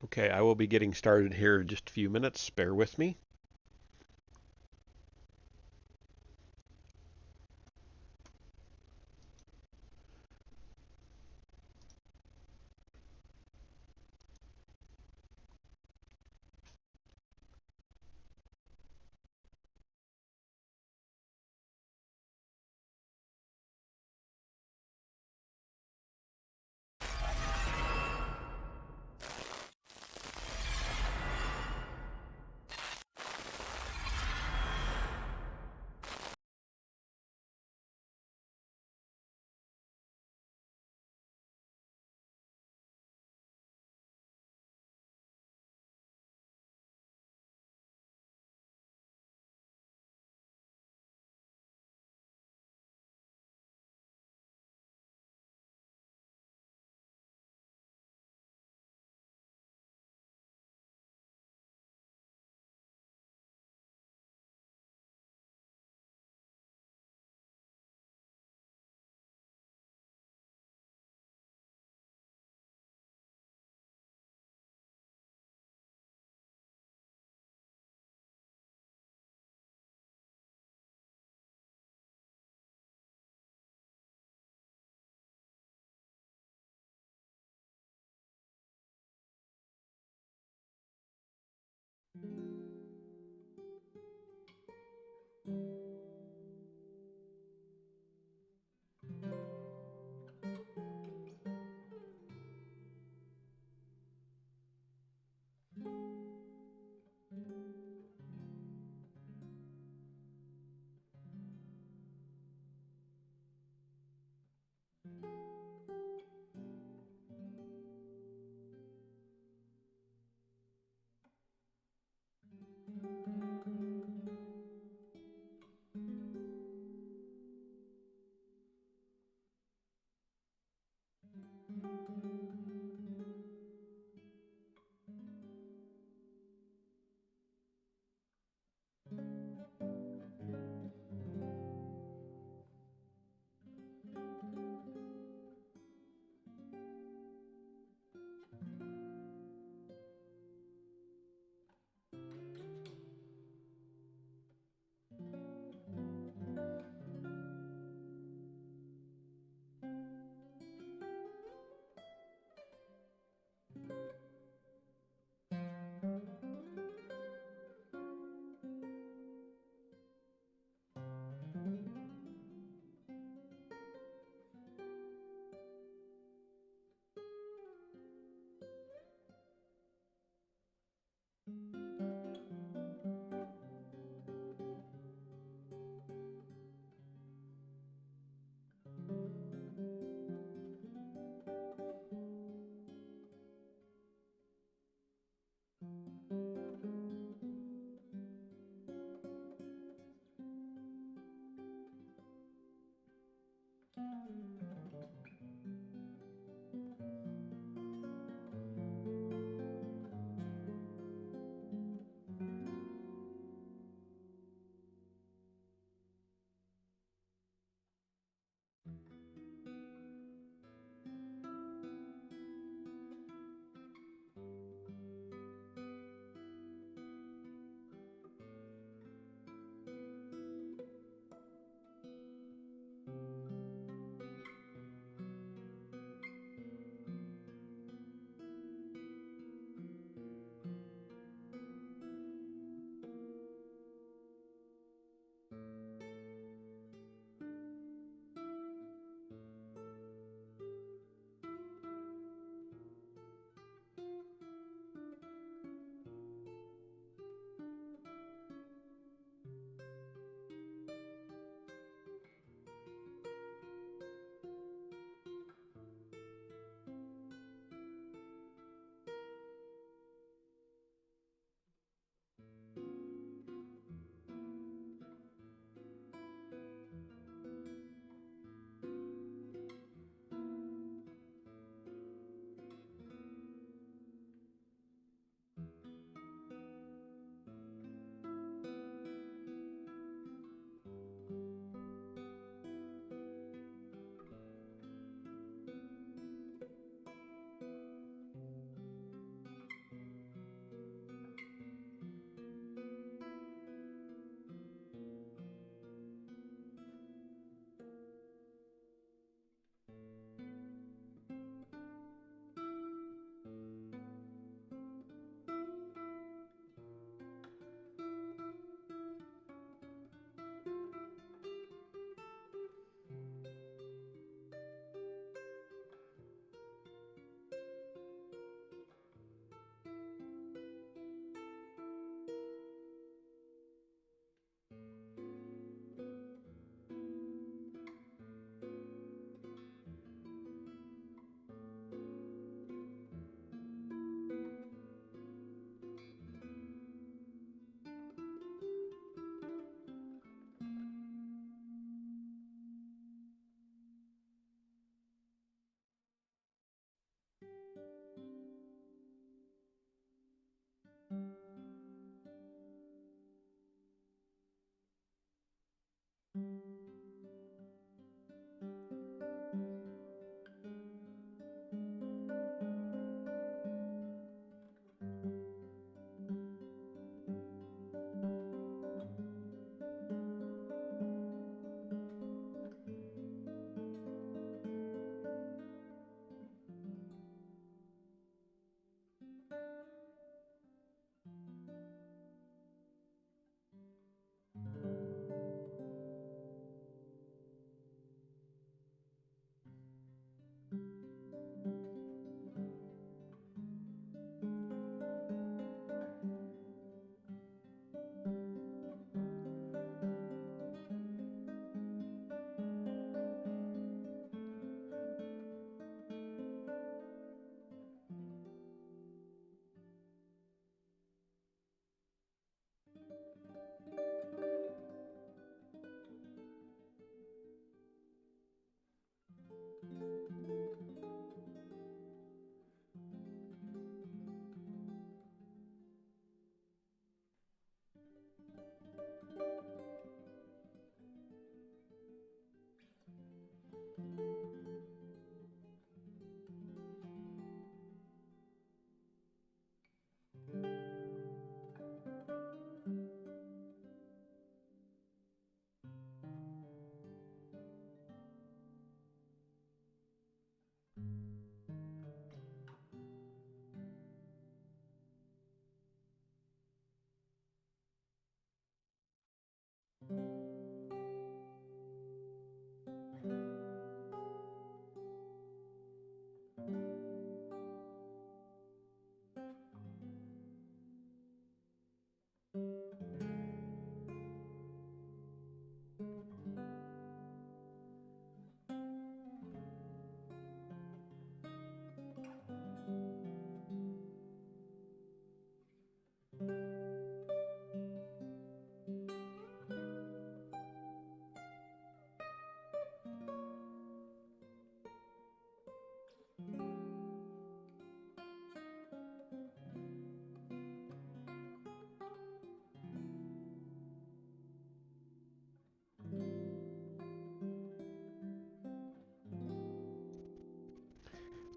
Okay, I will be getting started here in just a few minutes. Bear with me.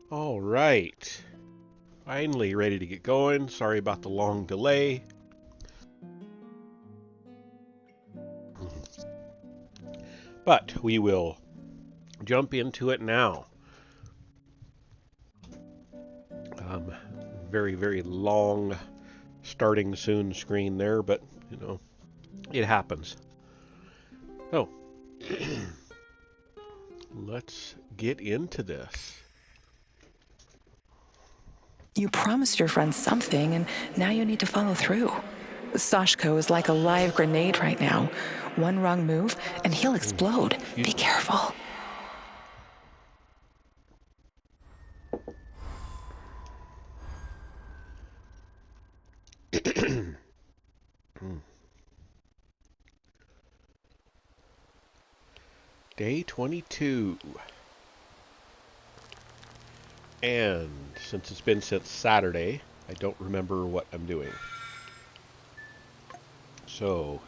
All right. Finally ready to get going. Sorry about the long delay. But we will jump into it now. Very, very long starting soon screen there, but, you know, it happens. So, let's get into this. You promised your friend something, and now you need to follow through. Sashko is like a live grenade right now. One wrong move, and he'll explode. Be careful. Day 22. And since it's been since Saturday, I don't remember what I'm doing. So,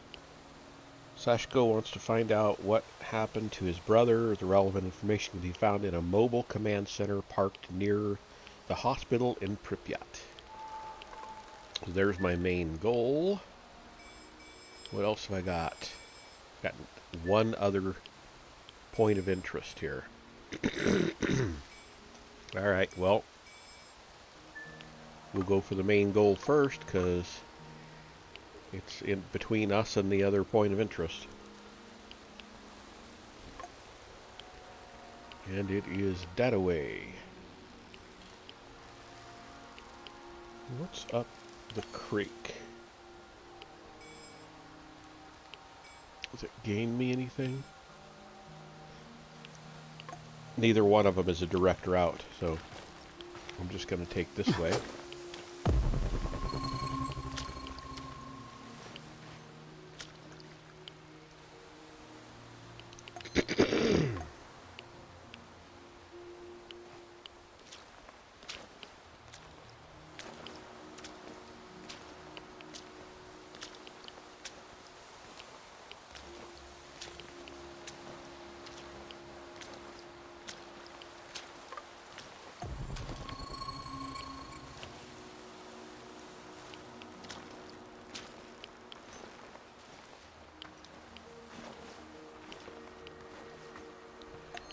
Sashko wants to find out what happened to his brother. The relevant information can be found in a mobile command center parked near the hospital in Pripyat. So there's my main goal. What else have I got? Got one other point of interest here. Alright, well, we'll go for the main goal first, because it's in between us and the other point of interest. And it is that away. What's up the creek? Does it gain me anything? Neither one of them is a direct route, so I'm just going to take this way.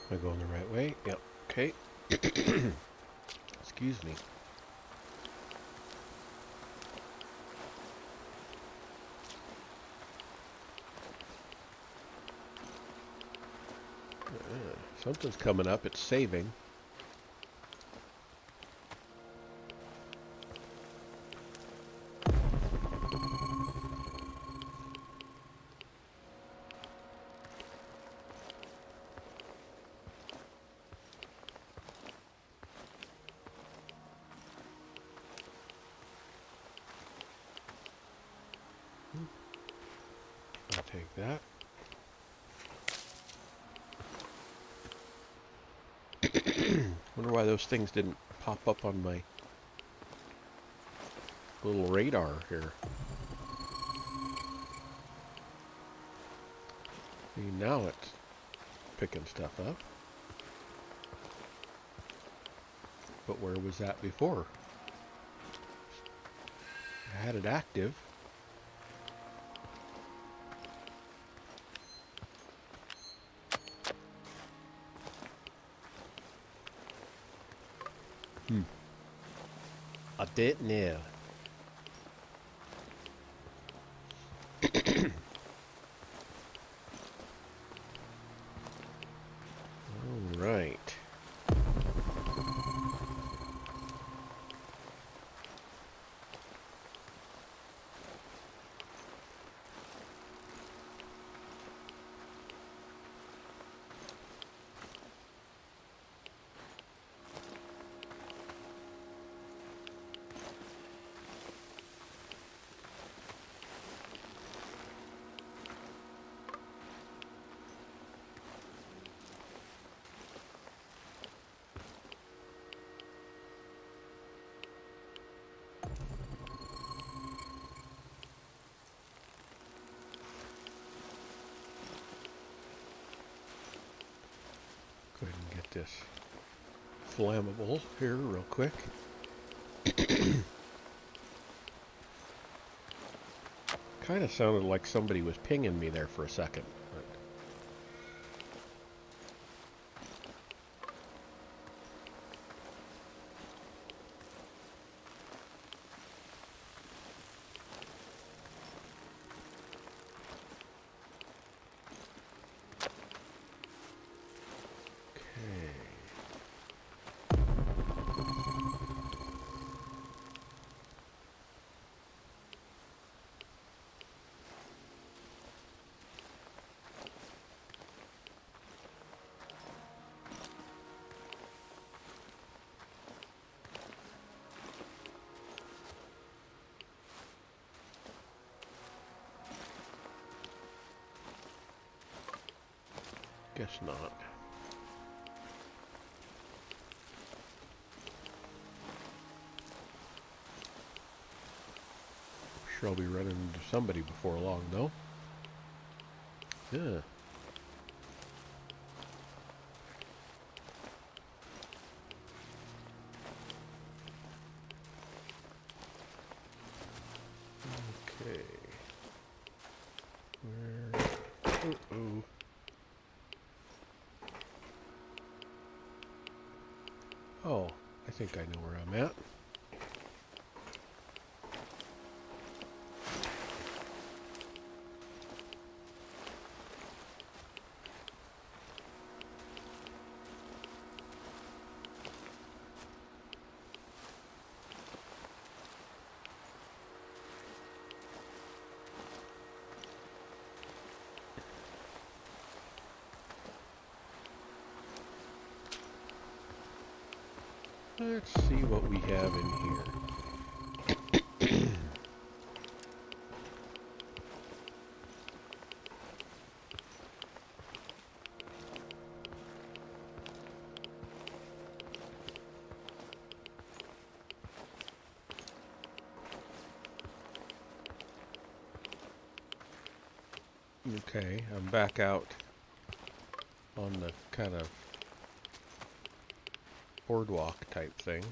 Am I going the right way? Yep. Okay. Excuse me. Something's coming up. It's saving. I'll take that. Wonder why those things didn't pop up on my little radar here. See, now it's picking stuff up. But where was that before? I had it active. I didn't know. All right. Go ahead and get this flammable here real quick. Kind of sounded like somebody was pinging me there for a second. Guess not. Sure I'll be running into somebody before long, though. Yeah. Okay. Where? Uh-oh. Oh, I think I know where I'm at. Let's see what we have in here. Okay, I'm back out on the kind of boardwalk type thing.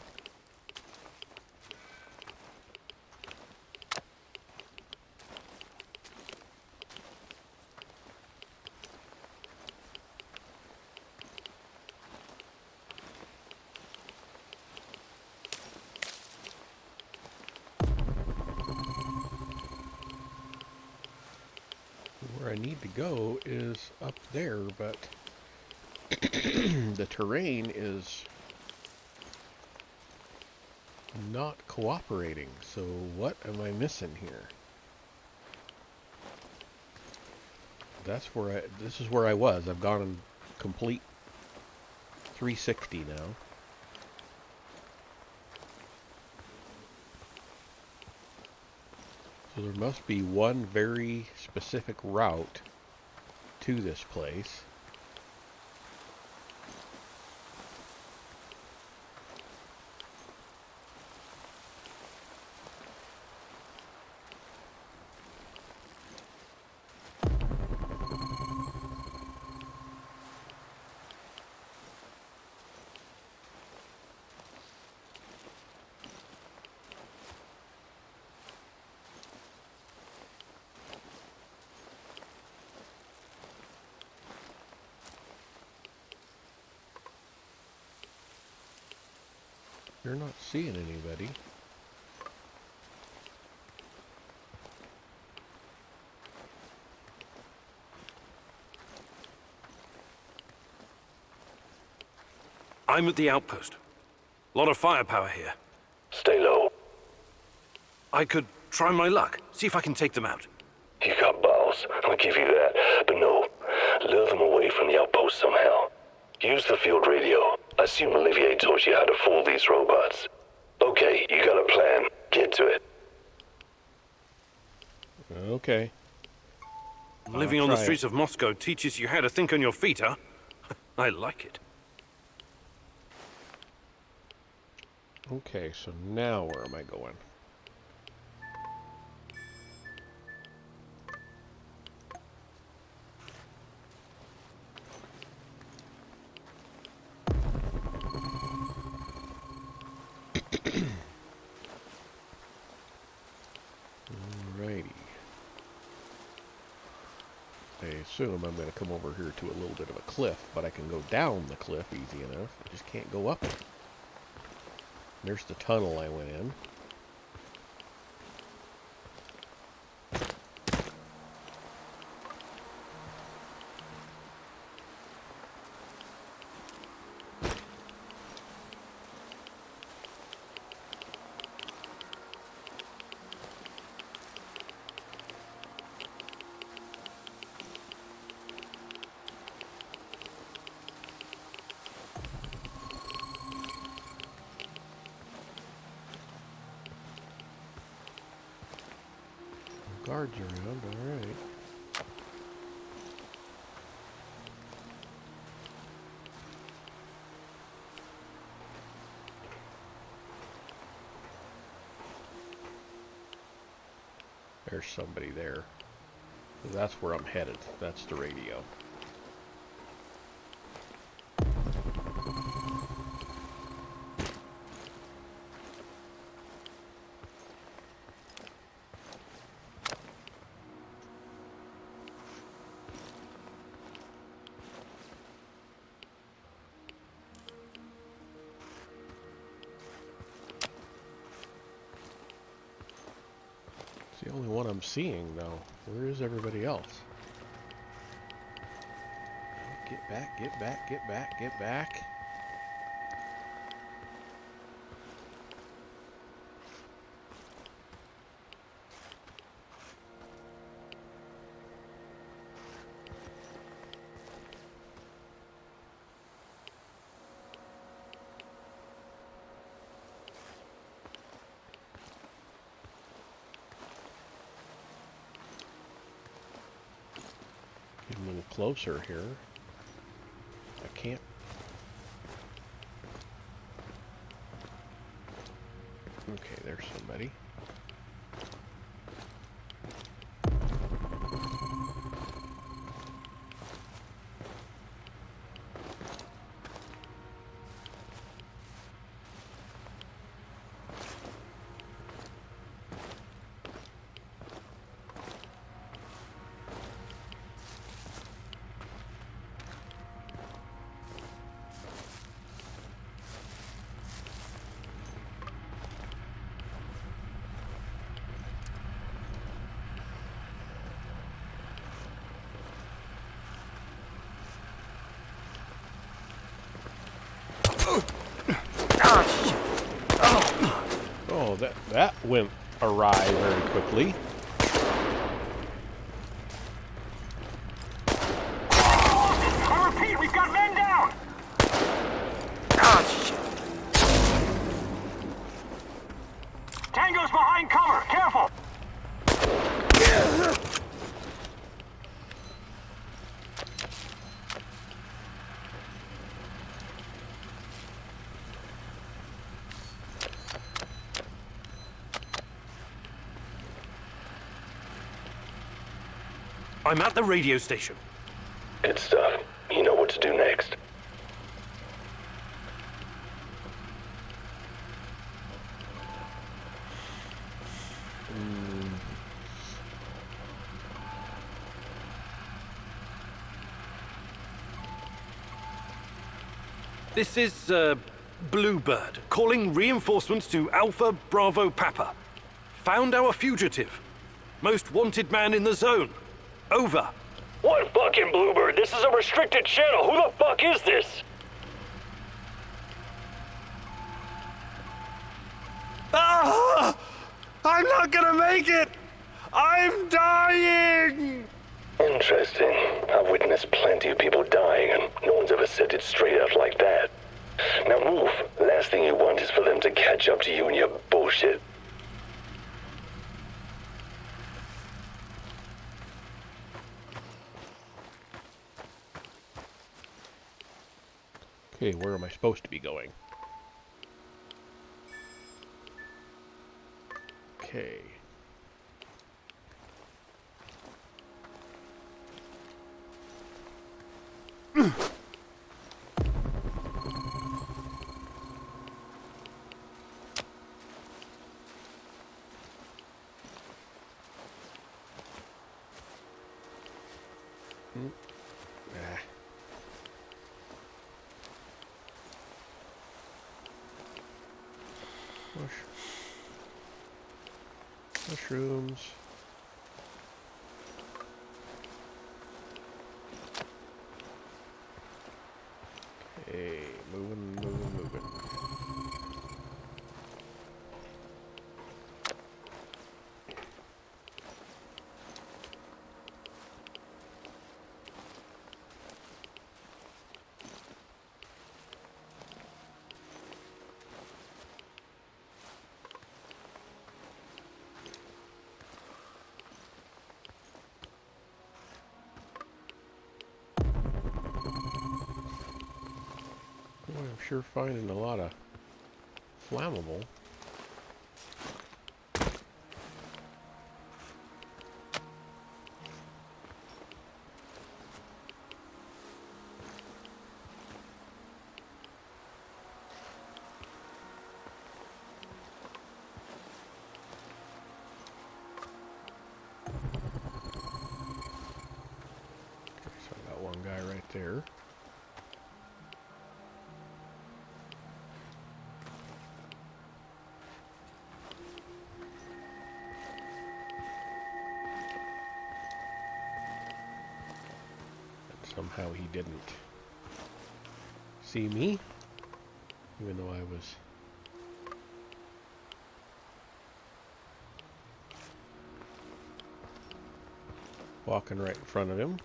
Where I need to go is up there, but the terrain is not cooperating. So what am I missing here? This is where I was. I've gone in complete 360 now. So there must be one very specific route to this place. You're not seeing anybody. I'm at the outpost. A lot of firepower here. Stay low. I could try my luck, see if I can take them out. You got balls, I'll give you that. But no, lure them away from the outpost somehow. Use the field radio. I assume Olivier taught you how to fool these robots. Okay, you got a plan. Get to it. Okay. Living on the try it. streets of Moscow teaches you how to think on your feet, huh? I like it. Okay, so now where am I going? Alrighty. I assume I'm going to come over here to a little bit of a cliff, but I can go down the cliff easy enough. I just can't go up it. There's the tunnel I went in. Guards around, alright. There's somebody there. That's where I'm headed. That's the radio. It's the only one I'm seeing, though. Where is everybody else? Get back, get back, get back, get back. Get a little closer here. I can't. Okay, there's somebody. Oh, that went awry very quickly. I repeat, we've got men down! Tango's behind cover, careful! I'm at the radio station. Good stuff. You know what to do next. This is, Bluebird, calling reinforcements to Alpha Bravo Papa. Found our fugitive. Most wanted man in the zone. Over. What fucking Bluebird? This is a restricted channel. Who the fuck is this? Ah! I'm not gonna make it! I'm dying! Interesting. I've witnessed plenty of people dying, and no one's ever said it straight out like that. Now move. Last thing you want is for them to catch up to you and your bullshit. Okay, where am I supposed to be going? Okay. Ah. Mushrooms. Okay, moving. Boy, I'm sure finding a lot of flammable. Okay, so I got one guy right there. Somehow he didn't see me, even though I was walking right in front of him.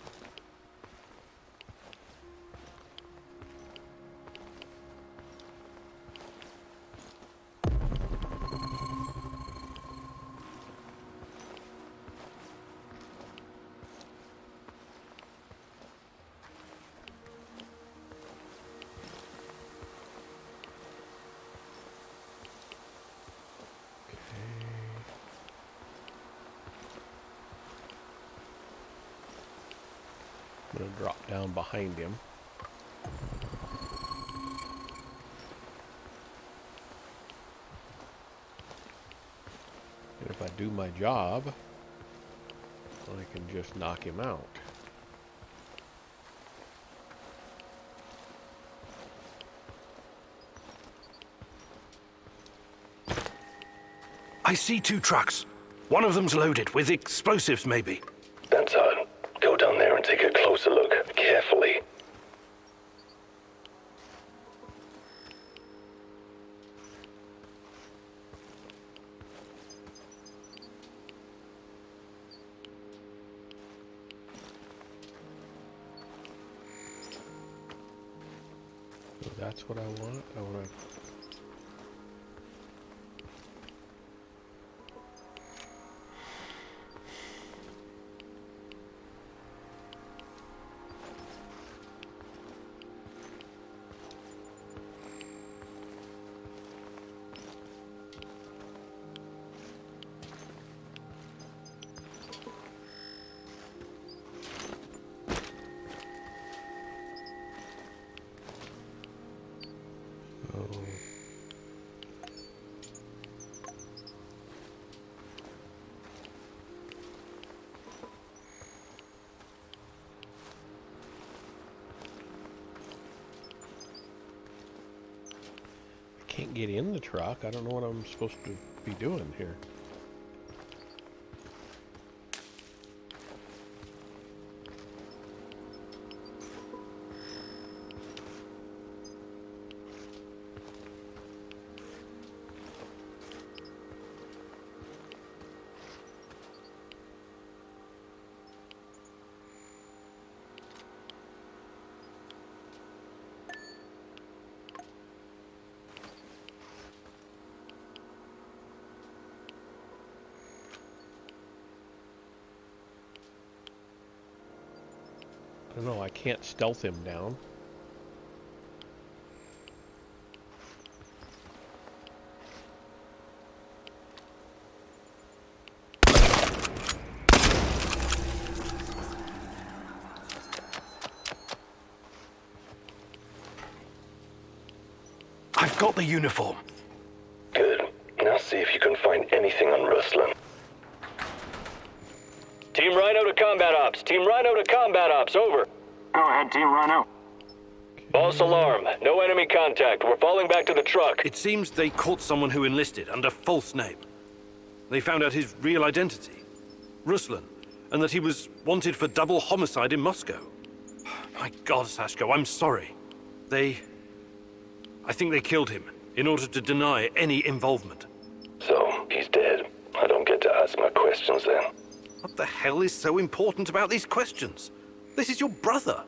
I'm going to drop down behind him. And if I do my job, I can just knock him out. I see 2 trucks. One of them's loaded with explosives, maybe. That's odd. Go down there and take a closer look. Carefully. So that's what I want. I want to... can't get in the truck. I don't know what I'm supposed to be doing here. I don't know, I can't stealth him down. I've got the uniform. Good. Now see if you can find anything on Ruslan. Team Rhino to combat ops. Team Rhino to combat ops. Over. Go ahead, Team Rhino. False alarm. No enemy contact. We're falling back to the truck. It seems they caught someone who enlisted under false name. They found out his real identity, Ruslan, and that he was wanted for double homicide in Moscow. My God, Sashko, I'm sorry. I think they killed him in order to deny any involvement. So, he's dead. I don't get to ask my questions then. What the hell is so important about these questions? This is your brother.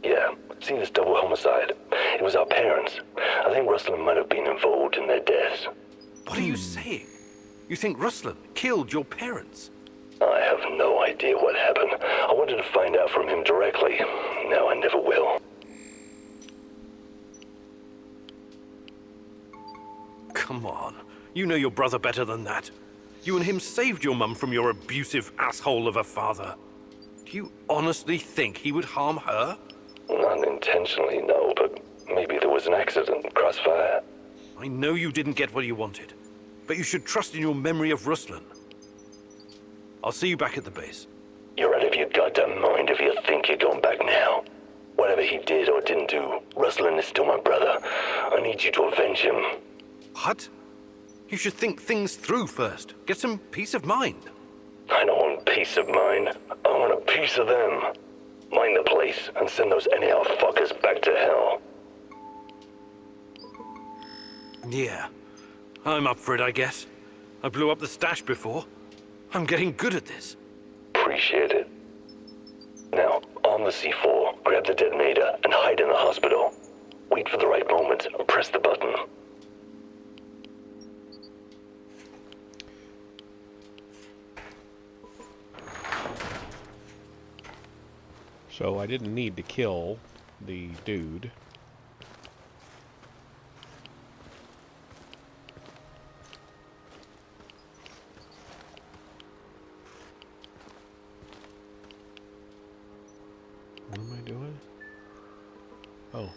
Yeah, seen as double homicide. It was our parents. I think Ruslan might have been involved in their deaths. What are you saying? You think Ruslan killed your parents? I have no idea what happened. I wanted to find out from him directly. Now I never will. Come on. You know your brother better than that. You and him saved your mum from your abusive asshole of a father. Do you honestly think he would harm her? Not intentionally, no, but maybe there was an accident, crossfire. I know you didn't get what you wanted, but you should trust in your memory of Ruslan. I'll see you back at the base. You're out of your goddamn mind if you think you're going back now. Whatever he did or didn't do, Ruslan is still my brother. I need you to avenge him. What? You should think things through first. Get some peace of mind. I don't want peace of mind. I want a piece of them. Mind the place and send those anyhow fuckers back to hell. Yeah, I'm up for it, I guess. I blew up the stash before. I'm getting good at this. Appreciate it. Now, arm the C4, grab the detonator, and hide in the hospital. Wait for the right moment and press the button. So I didn't need to kill the dude. What am I doing? Oh.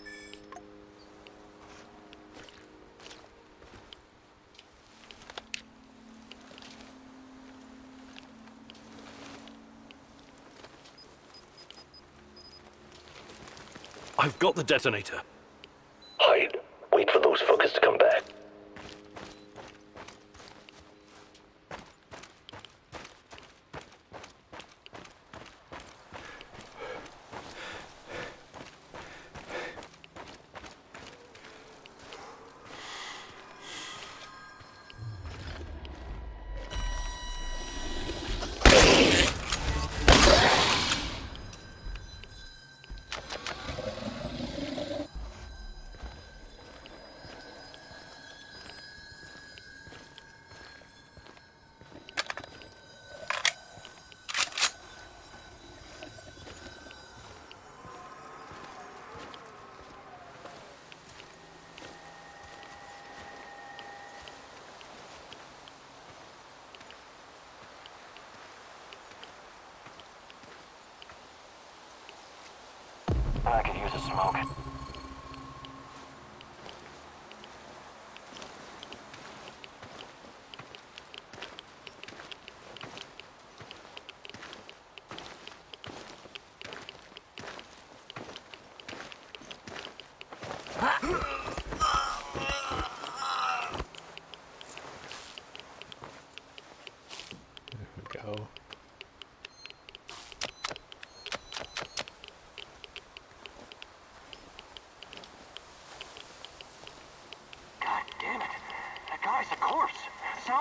I've got the detonator. Hide. Wait for those fuckers to come back. I could use a smoke.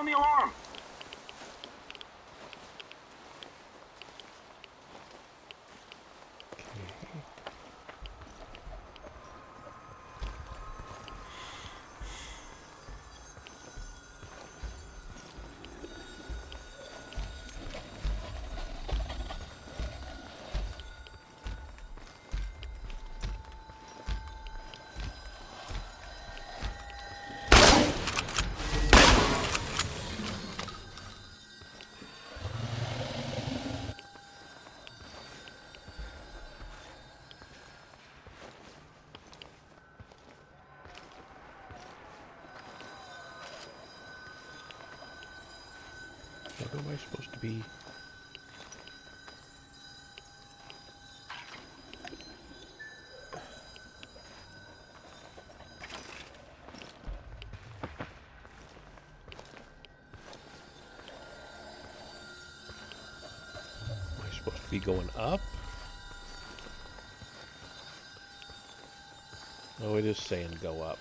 Sound the alarm! What am I supposed to be? Am I supposed to be going up? Oh, it is saying go up.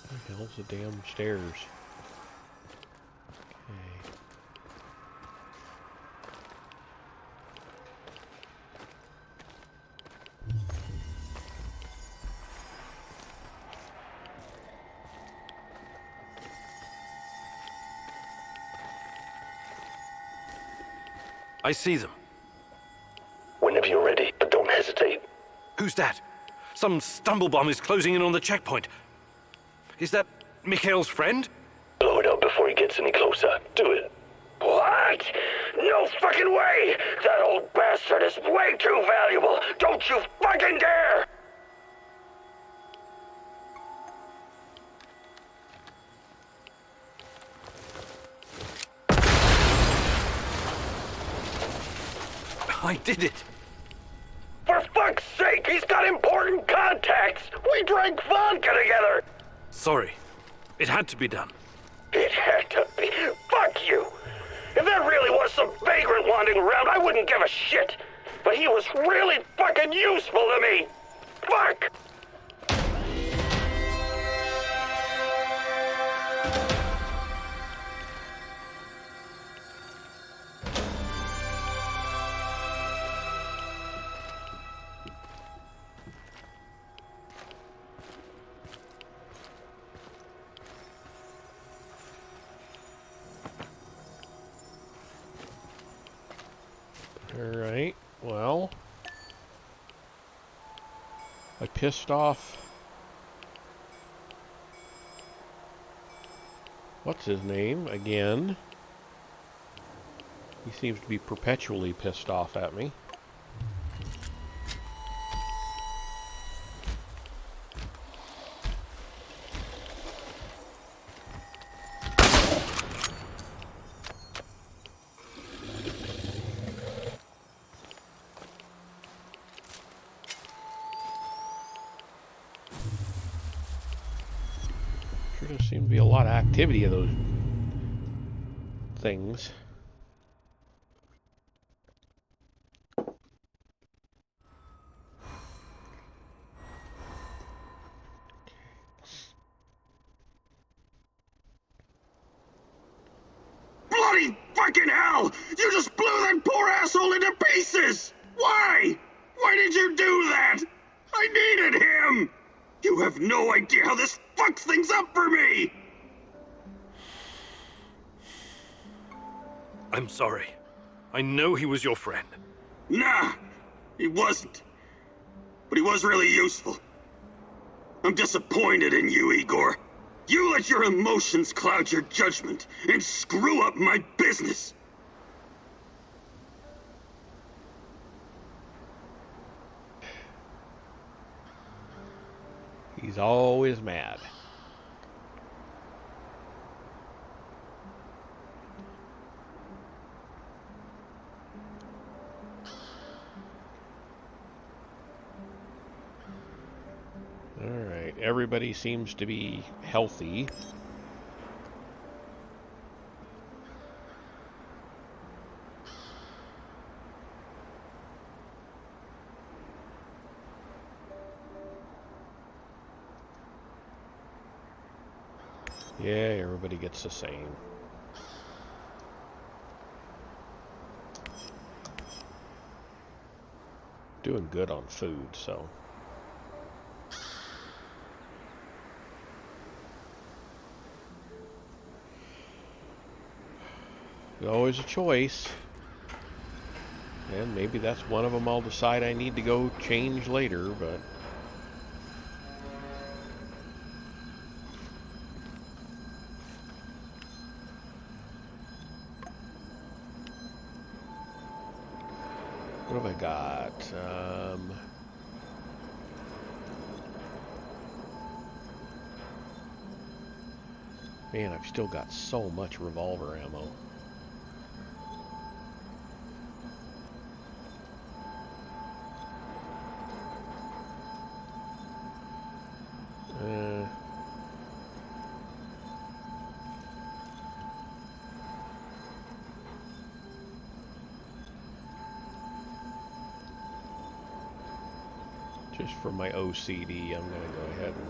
Where the hell's the damn stairs? Okay. I see them. Whenever you're ready, but don't hesitate. Who's that? Some stumblebomb is closing in on the checkpoint. Is that Mikhail's friend? Blow it up before he gets any closer. Do it. What? No fucking way! That old bastard is way too valuable! Don't you fucking dare! I did it. For fuck's sake, he's got important contacts! We drank vodka together! Sorry. It had to be done. It had to be. Fuck you! If there really was some vagrant wandering around, I wouldn't give a shit. But he was really fucking useful to me! Fuck! Alright, well, I pissed off, what's his name, again. He seems to be perpetually pissed off at me. Sure does seem to be a lot of activity of those things. Bloody fucking hell! You just blew that poor asshole into pieces! Why? Why did you do that? I needed him! You have no idea how this fucks things up for me! I'm sorry. I know he was your friend. Nah, he wasn't. But he was really useful. I'm disappointed in you, Igor. You let your emotions cloud your judgment and screw up my business. He's always mad. Alright, everybody seems to be healthy. Yeah, everybody gets the same. Doing good on food, so. There's always a choice. And maybe that's one of them I'll decide I need to go change later, but... What have I got? Man, I've still got so much revolver ammo. Just for my OCD, I'm going to go ahead and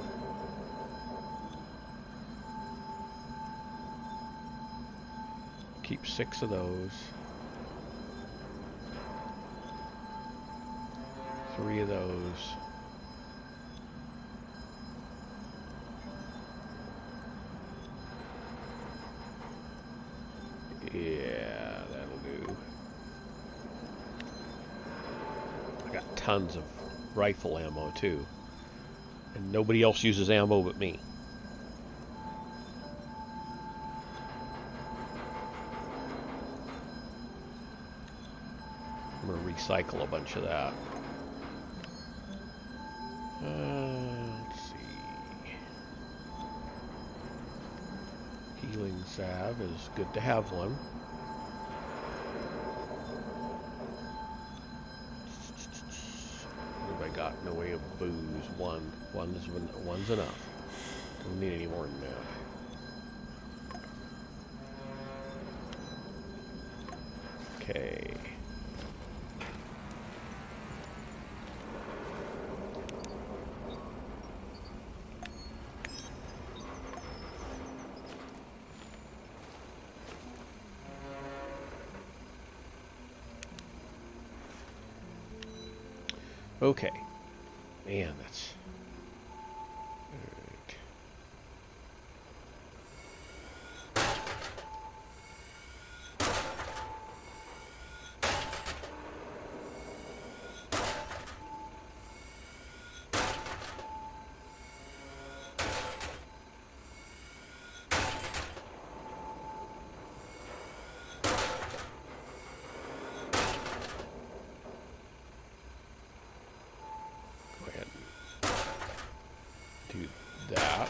keep 6 of those. 3 of those. Yeah, that'll do. I got tons of rifle ammo too. And nobody else uses ammo but me. I'm going to recycle a bunch of that. Let's see. Healing salve is good to have one. What have I got in the way of booze? One's enough. Don't need any more than that. Okay. Okay. Man, that's... Alright. Go ahead and do that.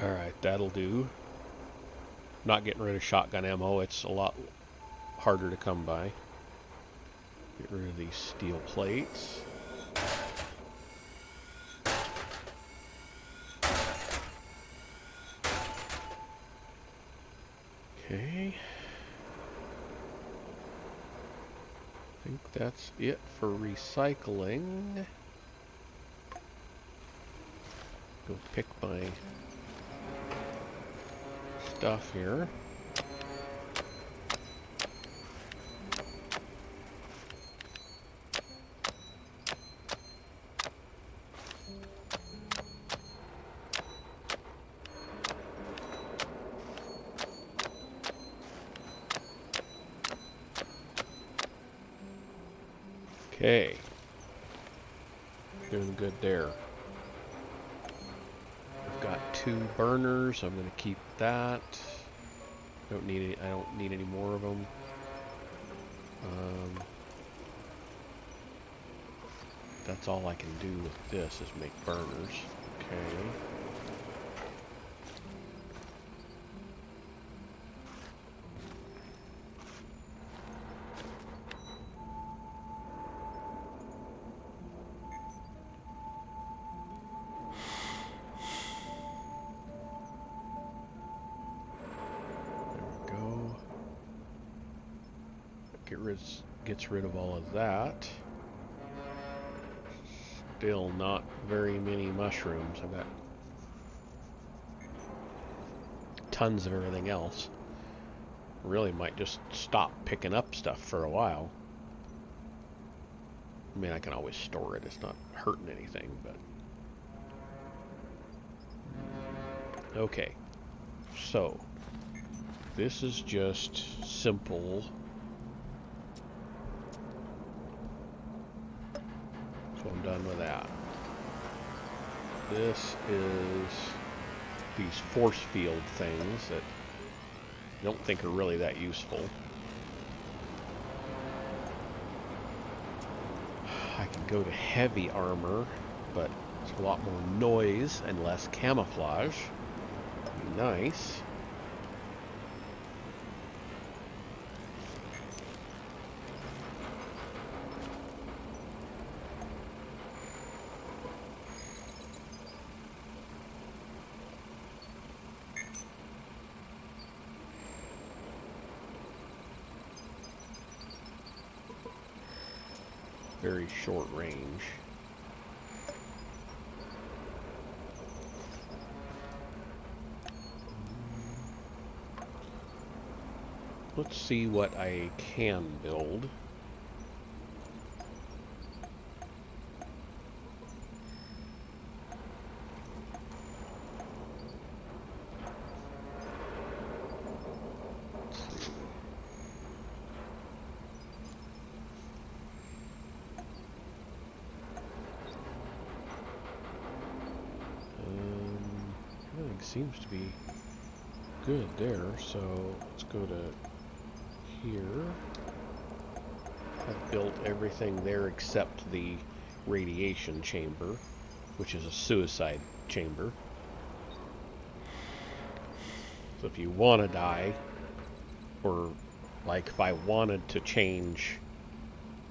Alright, that'll do. Not getting rid of shotgun ammo, it's a lot harder to come by. Get rid of these steel plates. Okay. I think that's it for recycling. Go pick my stuff here. Okay. Doing good there. I've got 2 burners. I'm going to keep that. I don't need any more of them. That's all I can do with this is make burners. Okay. gets rid of all of that. Still not very many mushrooms. I've got tons of everything else. Really might just stop picking up stuff for a while. I mean, I can always store it. It's not hurting anything, but... Okay. So, this is just simple. So I'm done with that. This is these force field things that I don't think are really that useful. I can go to heavy armor, but it's a lot more noise and less camouflage. Be nice. Very short range. Let's see what I can build. Everything seems to be good there, so let's go to here. I've built everything there except the radiation chamber, which is a suicide chamber. So if you want to die, or like if I wanted to change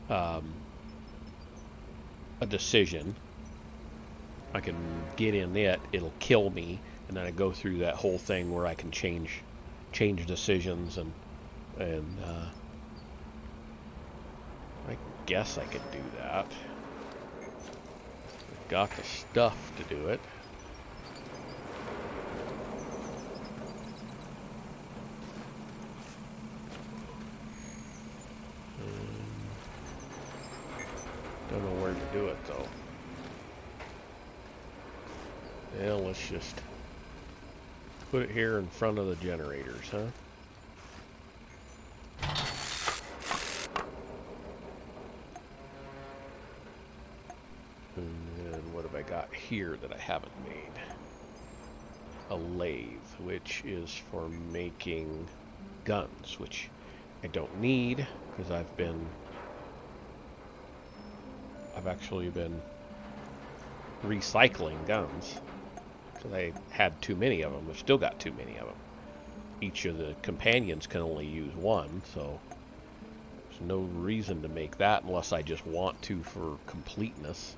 a decision, I can get in it, it'll kill me, and then I go through that whole thing where I can change decisions, and I guess I could do that. I've got the stuff to do it. Don't know where to do it though. Yeah, let's just put it here in front of the generators, huh? And then what have I got here that I haven't made? A lathe, which is for making guns, which I don't need because I've actually been recycling guns. I had too many of them. I've still got too many of them. Each of the companions can only use one, so there's no reason to make that unless I just want to for completeness.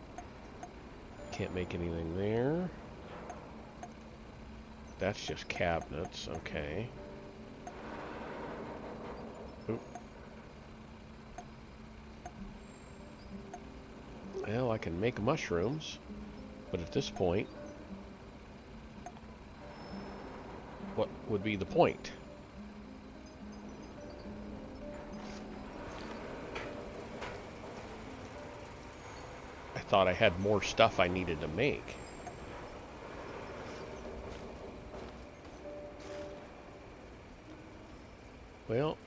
Can't make anything there. That's just cabinets, okay. Oop. Well, I can make mushrooms, but at this point, what would be the point? I thought I had more stuff I needed to make. Well,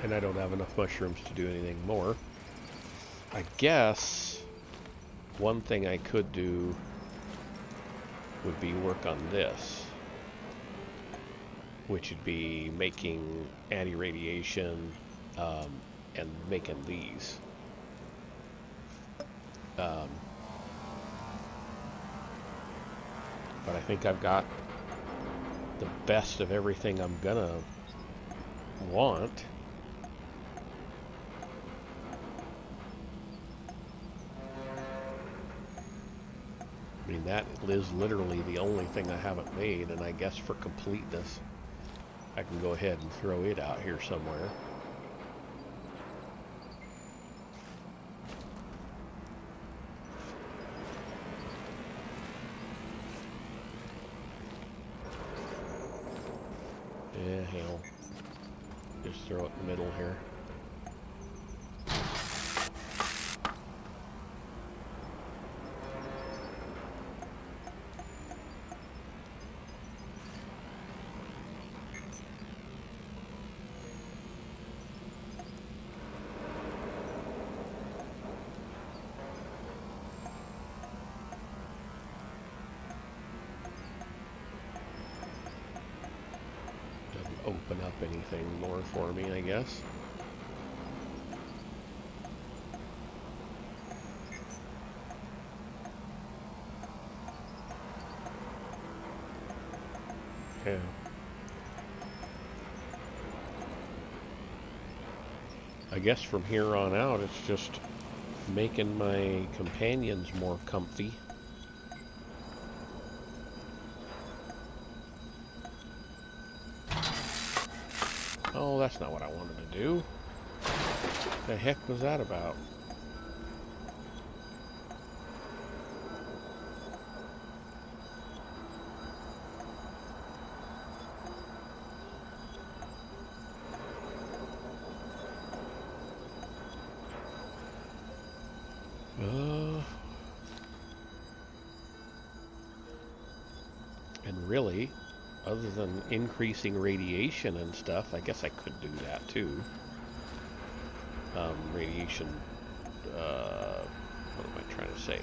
and I don't have enough mushrooms to do anything more. I guess one thing I could do would be work on this, which would be making anti-radiation and making these. But I think I've got the best of everything I'm gonna want. I mean, that is literally the only thing I haven't made, and I guess for completeness, I can go ahead and throw it out here somewhere. Yeah, hell. Just throw it in the middle here. Open up anything more for me, I guess. Yeah. I guess from here on out, it's just making my companions more comfy. Oh, that's not what I wanted to do. The heck was that about? And really, other than increasing radiation and stuff, I guess I could do that too. Radiation, what am I trying to say?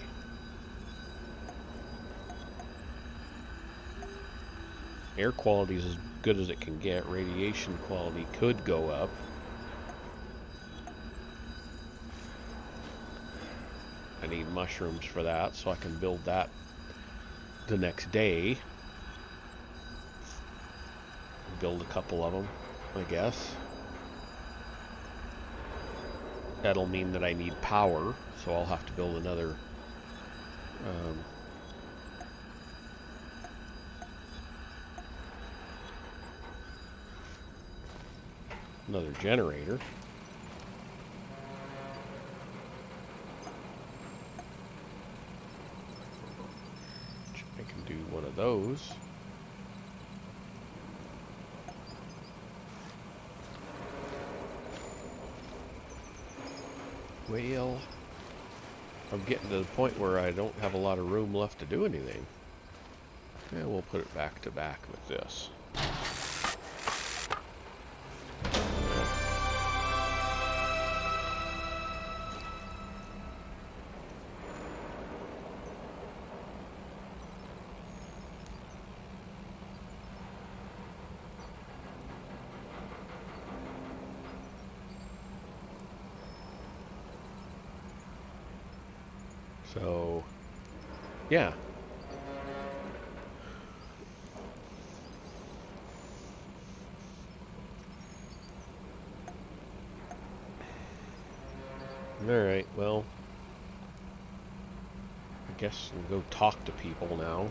Air quality is as good as it can get. Radiation quality could go up. I need mushrooms for that, so I can build that the next day. Build a couple of them, I guess. That'll mean that I need power, so I'll have to build another generator. I can do one of those. Well, I'm getting to the point where I don't have a lot of room left to do anything. Yeah, we'll put it back to back with this. So, yeah. Alright, well, I guess I'll go talk to people now.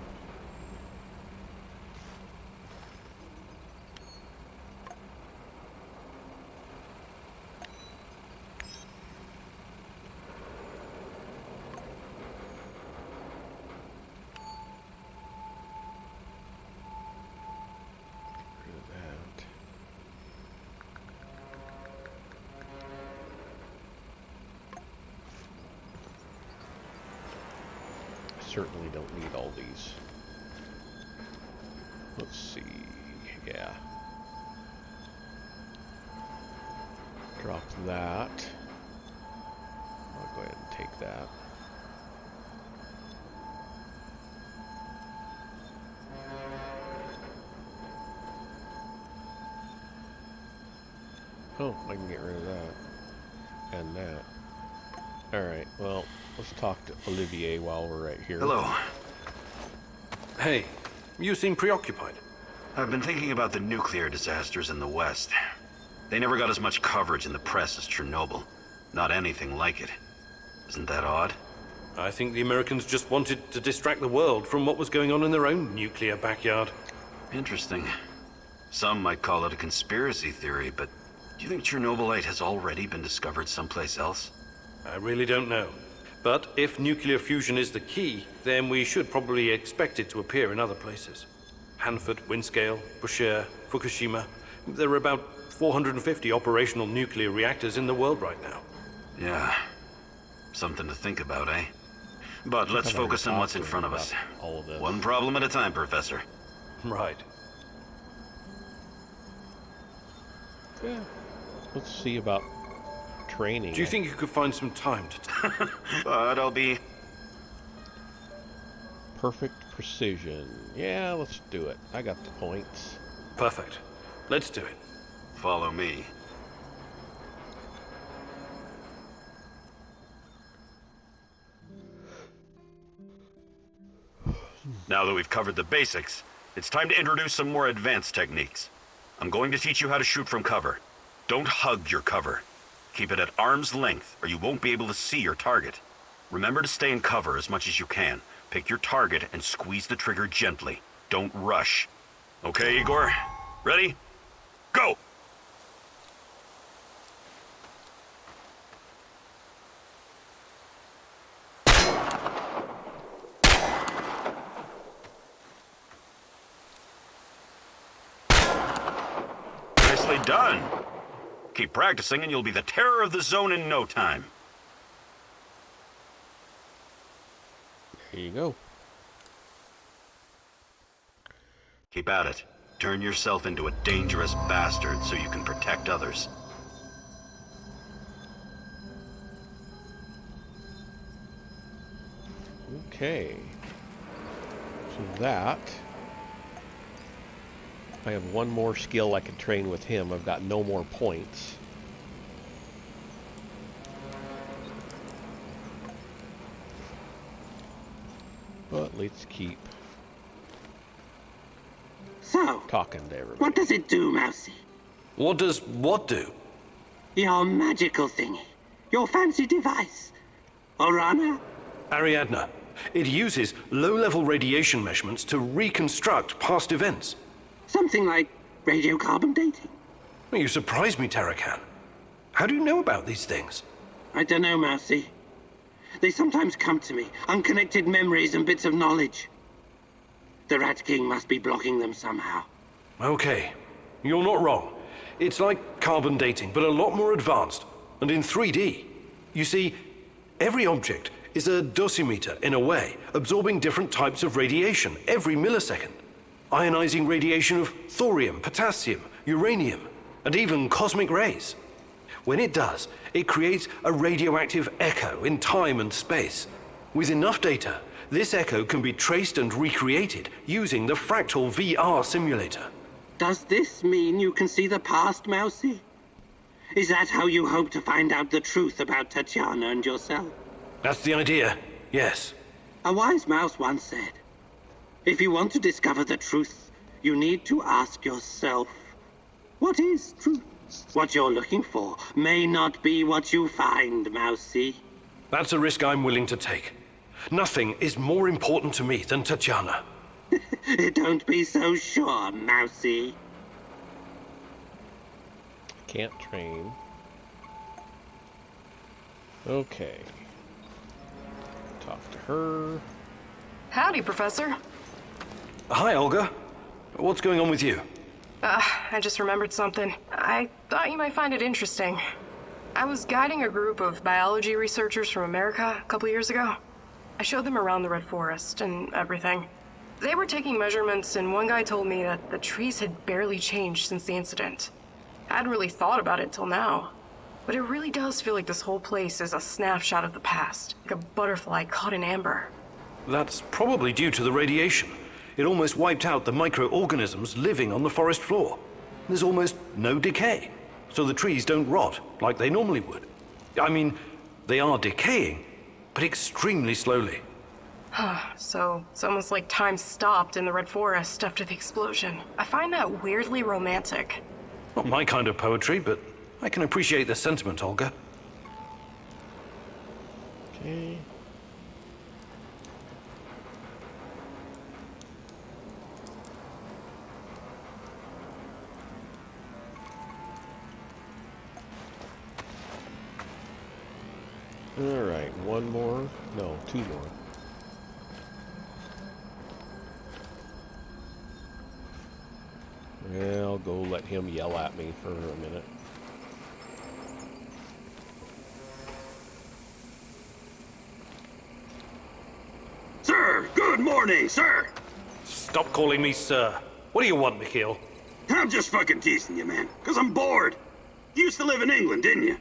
Certainly don't need all these. Let's see. Yeah. Drop that. I'll go ahead and take that. Oh, I can get rid of that. And that. Alright, well, let's talk to Olivier while we're right here. Hello. Hey, you seem preoccupied. I've been thinking about the nuclear disasters in the West. They never got as much coverage in the press as Chernobyl. Not anything like it. Isn't that odd? I think the Americans just wanted to distract the world from what was going on in their own nuclear backyard. Interesting. Some might call it a conspiracy theory, but do you think Chernobylite has already been discovered someplace else? I really don't know. But if nuclear fusion is the key, then we should probably expect it to appear in other places. Hanford, Windscale, Bushire, Fukushima. There are about 450 operational nuclear reactors in the world right now. Yeah. Something to think about, eh? But let's focus on what's in front of us. All of this. One problem at a time, Professor. Right. Yeah. Let's see about training. Do you think you could find some time to... But I'll be... Perfect precision. Yeah, let's do it. I got the points. Perfect. Let's do it. Follow me. Now that we've covered the basics, it's time to introduce some more advanced techniques. I'm going to teach you how to shoot from cover. Don't hug your cover. Keep it at arm's length, or you won't be able to see your target. Remember to stay in cover as much as you can. Pick your target and squeeze the trigger gently. Don't rush. Okay, Igor? Ready? Go! Nicely done. Keep practicing and you'll be the terror of the zone in no time. Here you go. Keep at it. Turn yourself into a dangerous bastard so you can protect others. Okay. So that... I have one more skill I can train with him. I've got no more points. But let's keep So, talking to everybody. what does it do, Mousy? What does what do? Your magical thingy. Your fancy device. Orana? Ariadna. It uses low-level radiation measurements to reconstruct past events. Something like radiocarbon dating. You surprise me, Tarakan. How do you know about these things? I don't know, Mousy. They sometimes come to me, unconnected memories and bits of knowledge. The Rat King must be blocking them somehow. Okay, you're not wrong. It's like carbon dating, but a lot more advanced, and in 3D. You see, every object is a dosimeter in a way, absorbing different types of radiation every millisecond. Ionizing radiation of thorium, potassium, uranium, and even cosmic rays. When it does, it creates a radioactive echo in time and space. With enough data, this echo can be traced and recreated using the Fractal VR simulator. Does this mean you can see the past, Mousy? Is that how you hope to find out the truth about Tatiana and yourself? That's the idea, yes. A wise mouse once said, if you want to discover the truth, you need to ask yourself, what is truth? What you're looking for may not be what you find, Mousy. That's a risk I'm willing to take. Nothing is more important to me than Tatiana. Don't be so sure, Mousy. Can't train. Okay. Talk to her. Howdy, Professor. Hi, Olga. What's going on with you? I just remembered something. I thought you might find it interesting. I was guiding a group of biology researchers from America a couple years ago. I showed them around the Red Forest and everything. They were taking measurements, and one guy told me that the trees had barely changed since the incident. I hadn't really thought about it till now. But it really does feel like this whole place is a snapshot of the past, like a butterfly caught in amber. That's probably due to the radiation. It almost wiped out the microorganisms living on the forest floor. There's almost no decay, so the trees don't rot like they normally would. I mean, they are decaying, but extremely slowly. So it's almost like time stopped in the Red Forest after the explosion. I find that weirdly romantic. Not my kind of poetry, but I can appreciate the sentiment, Olga. Okay. Alright, one more. No, two more. Yeah, I'll go let him yell at me for a minute. Sir, good morning, sir. Stop calling me sir. What do you want, Mikhail? I'm just fucking teasing you, man, because I'm bored. You used to live in England, didn't you?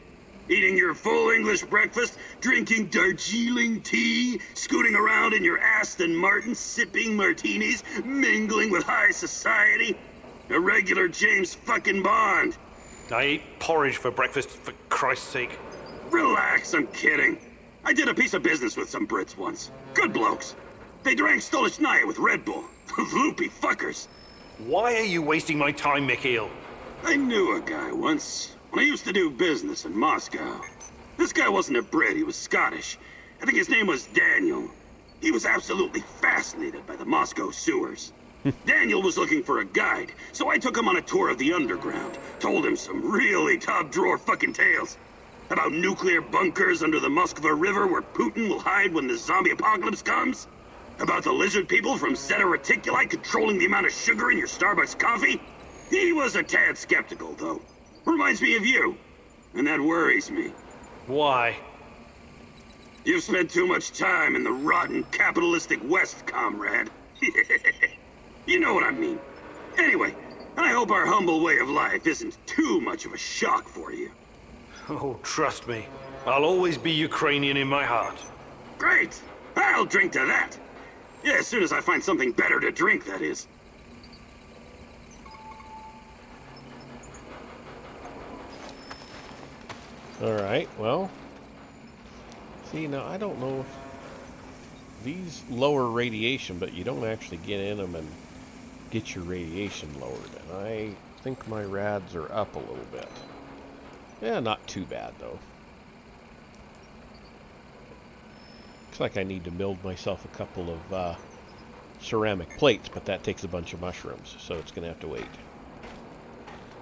Eating your full English breakfast, drinking Darjeeling tea, scooting around in your Aston Martin, sipping martinis, mingling with high society. A regular James fucking Bond. I eat porridge for breakfast, for Christ's sake. Relax, I'm kidding. I did a piece of business with some Brits once. Good blokes. They drank Stolichnaya with Red Bull. Loopy fuckers. Why are you wasting my time, Mikhail? I knew a guy once, when I used to do business in Moscow. This guy wasn't a Brit, he was Scottish. I think his name was Daniel. He was absolutely fascinated by the Moscow sewers. Daniel was looking for a guide, so I took him on a tour of the underground. Told him some really top-drawer fucking tales. About nuclear bunkers under the Moskva River where Putin will hide when the zombie apocalypse comes. About the lizard people from Zeta Reticuli controlling the amount of sugar in your Starbucks coffee. He was a tad skeptical, though. Reminds me of you. And that worries me. Why? You've spent too much time in the rotten capitalistic West, comrade. You know what I mean. Anyway, I hope our humble way of life isn't too much of a shock for you. Oh, trust me. I'll always be Ukrainian in my heart. Great! I'll drink to that. Yeah, as soon as I find something better to drink, that is. Alright, well. See, now I don't know if these lower radiation, but you don't actually get in them and get your radiation lowered. And I think my rads are up a little bit. Yeah, not too bad though. Looks like I need to build myself a couple of ceramic plates, but that takes a bunch of mushrooms, so it's going to have to wait.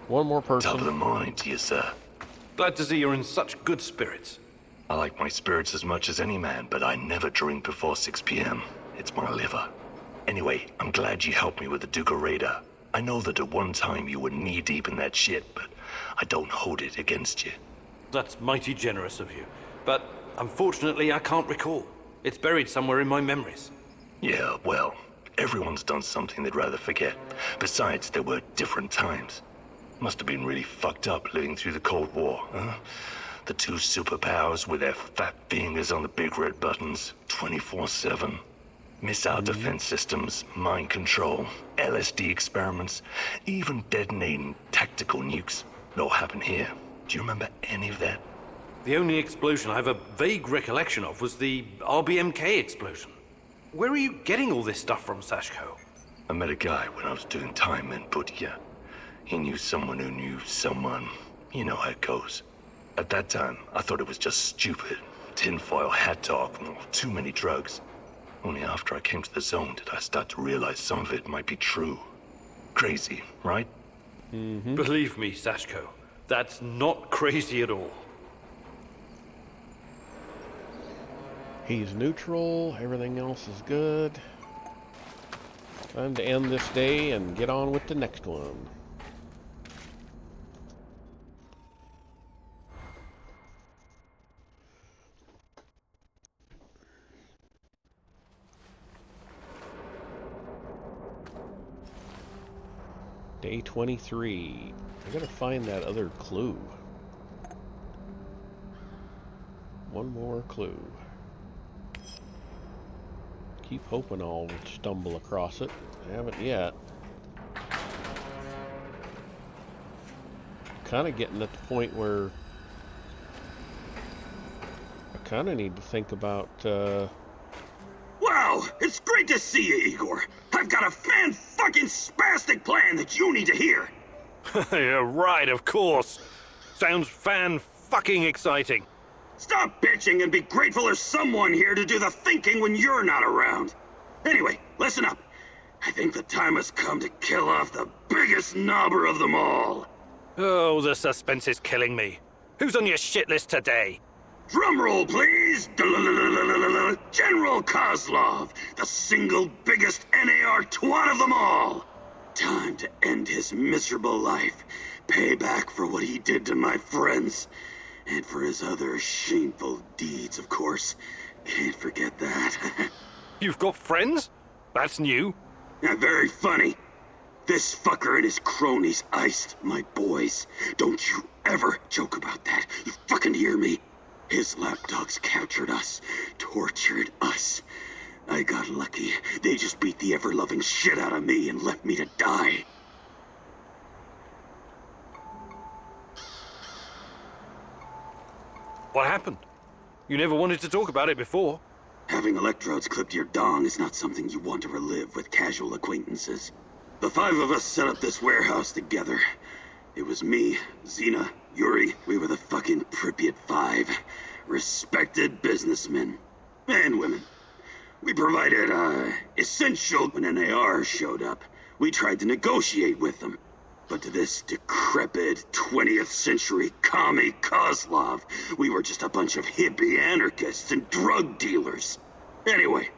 One more person. Top of the morning to you, sir. Glad to see you're in such good spirits. I like my spirits as much as any man, but I never drink before 6 p.m. It's my liver. Anyway, I'm glad you helped me with the Duca Raider. I know that at one time you were knee-deep in that shit, but I don't hold it against you. That's mighty generous of you. But unfortunately, I can't recall. It's buried somewhere in my memories. Yeah, well, everyone's done something they'd rather forget. Besides, there were different times. Must have been really fucked up living through the Cold War, huh? The two superpowers with their fat fingers on the big red buttons, 24/7. Missile defense systems, mind control, LSD experiments, even detonating tactical nukes. It all happened here. Do you remember any of that? The only explosion I have a vague recollection of was the RBMK explosion. Where are you getting all this stuff from, Sashko? I met a guy when I was doing time in Butya. He knew someone who knew someone. You know how it goes. At that time, I thought it was just stupid. Tinfoil hat talk, too many drugs. Only after I came to the zone did I start to realize some of it might be true. Crazy, right? Mm-hmm. Believe me, Sashko, that's not crazy at all. He's neutral, everything else is good. Time to end this day and get on with the next one. Day 23. I gotta find that other clue. One more clue. Keep hoping I'll stumble across it. I haven't yet. Kind of getting at the point where I kind of need to think about Wow, it's great to see you, Igor. I've got a fan-fucking-spastic plan that you need to hear. Yeah, right, of course. Sounds fan-fucking exciting. Stop bitching and be grateful there's someone here to do the thinking when you're not around. Anyway, listen up. I think the time has come to kill off the biggest knobber of them all. Oh, the suspense is killing me. Who's on your shit list today? Drumroll, please! General Kozlov, the single biggest NAR twat of them all! Time to end his miserable life. Pay back for what he did to my friends. And for his other shameful deeds, of course. Can't forget that. You've got friends? That's new. Very funny. This fucker and his cronies iced my boys. Don't you ever joke about that. You fucking hear me? His lapdogs captured us, tortured us. I got lucky. They just beat the ever-loving shit out of me and left me to die. What happened? You never wanted to talk about it before. Having electrodes clipped to your dong is not something you want to relive with casual acquaintances. The 5 of us set up this warehouse together. It was me, Xena, Yuri. We were the fucking Pripyat 5. Respected businessmen. And women. We provided, essential when NAR showed up. We tried to negotiate with them. But to this decrepit 20th century commie Kozlov, we were just a bunch of hippie anarchists and drug dealers. Anyway,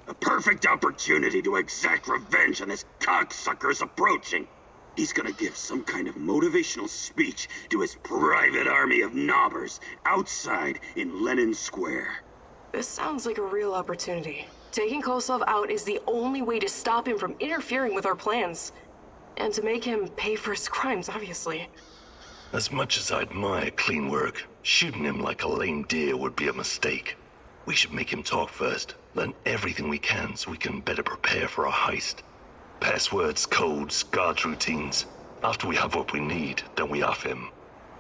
a perfect opportunity to exact revenge on this cocksucker's approaching. He's gonna give some kind of motivational speech to his private army of knobbers outside in Lenin Square. This sounds like a real opportunity. Taking Kozlov out is the only way to stop him from interfering with our plans. And to make him pay for his crimes, obviously. As much as I admire clean work, shooting him like a lame deer would be a mistake. We should make him talk first, learn everything we can so we can better prepare for our heist. Passwords, codes, guard routines. After we have what we need, then we off him.